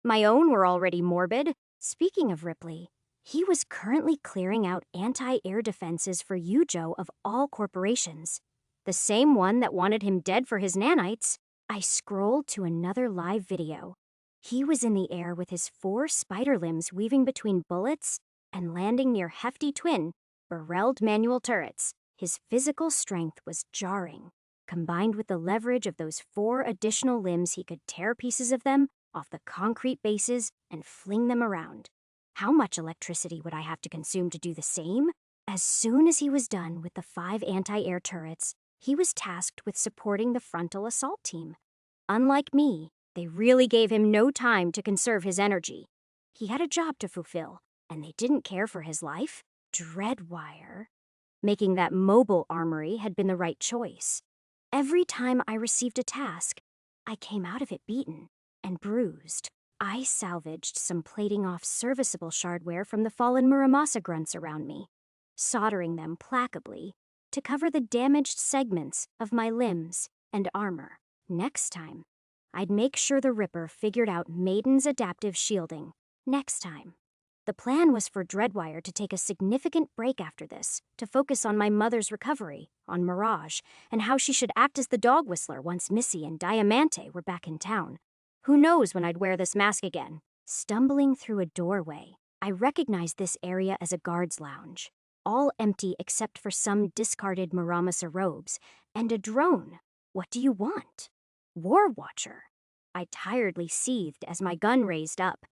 My own were already morbid. Speaking of Ripley, he was currently clearing out anti-air defenses for Yujo of all corporations. The same one that wanted him dead for his nanites. I scrolled to another live video. He was in the air with his 4 spider limbs weaving between bullets and landing near hefty twin, barreled manual turrets. His physical strength was jarring. Combined with the leverage of those 4 additional limbs, he could tear pieces of them off the concrete bases and fling them around. How much electricity would I have to consume to do the same? As soon as he was done with the 5 anti-air turrets, he was tasked with supporting the frontal assault team. Unlike me, they really gave him no time to conserve his energy. He had a job to fulfill, and they didn't care for his life. Dreadwire. Making that mobile armory had been the right choice. Every time I received a task, I came out of it beaten and bruised. I salvaged some plating off serviceable shardware from the fallen Muramasa grunts around me, soldering them placably to cover the damaged segments of my limbs and armor. Next time, I'd make sure the Ripper figured out Maiden's adaptive shielding. Next time. The plan was for Dreadwire to take a significant break after this, to focus on my mother's recovery, on Mirage, and how she should act as the dog whistler once Missy and Diamante were back in town. Who knows when I'd wear this mask again? Stumbling through a doorway, I recognized this area as a guard's lounge, all empty except for some discarded Muramasa robes, and a drone. What do you want? War Watcher. I tiredly seethed as my gun raised up,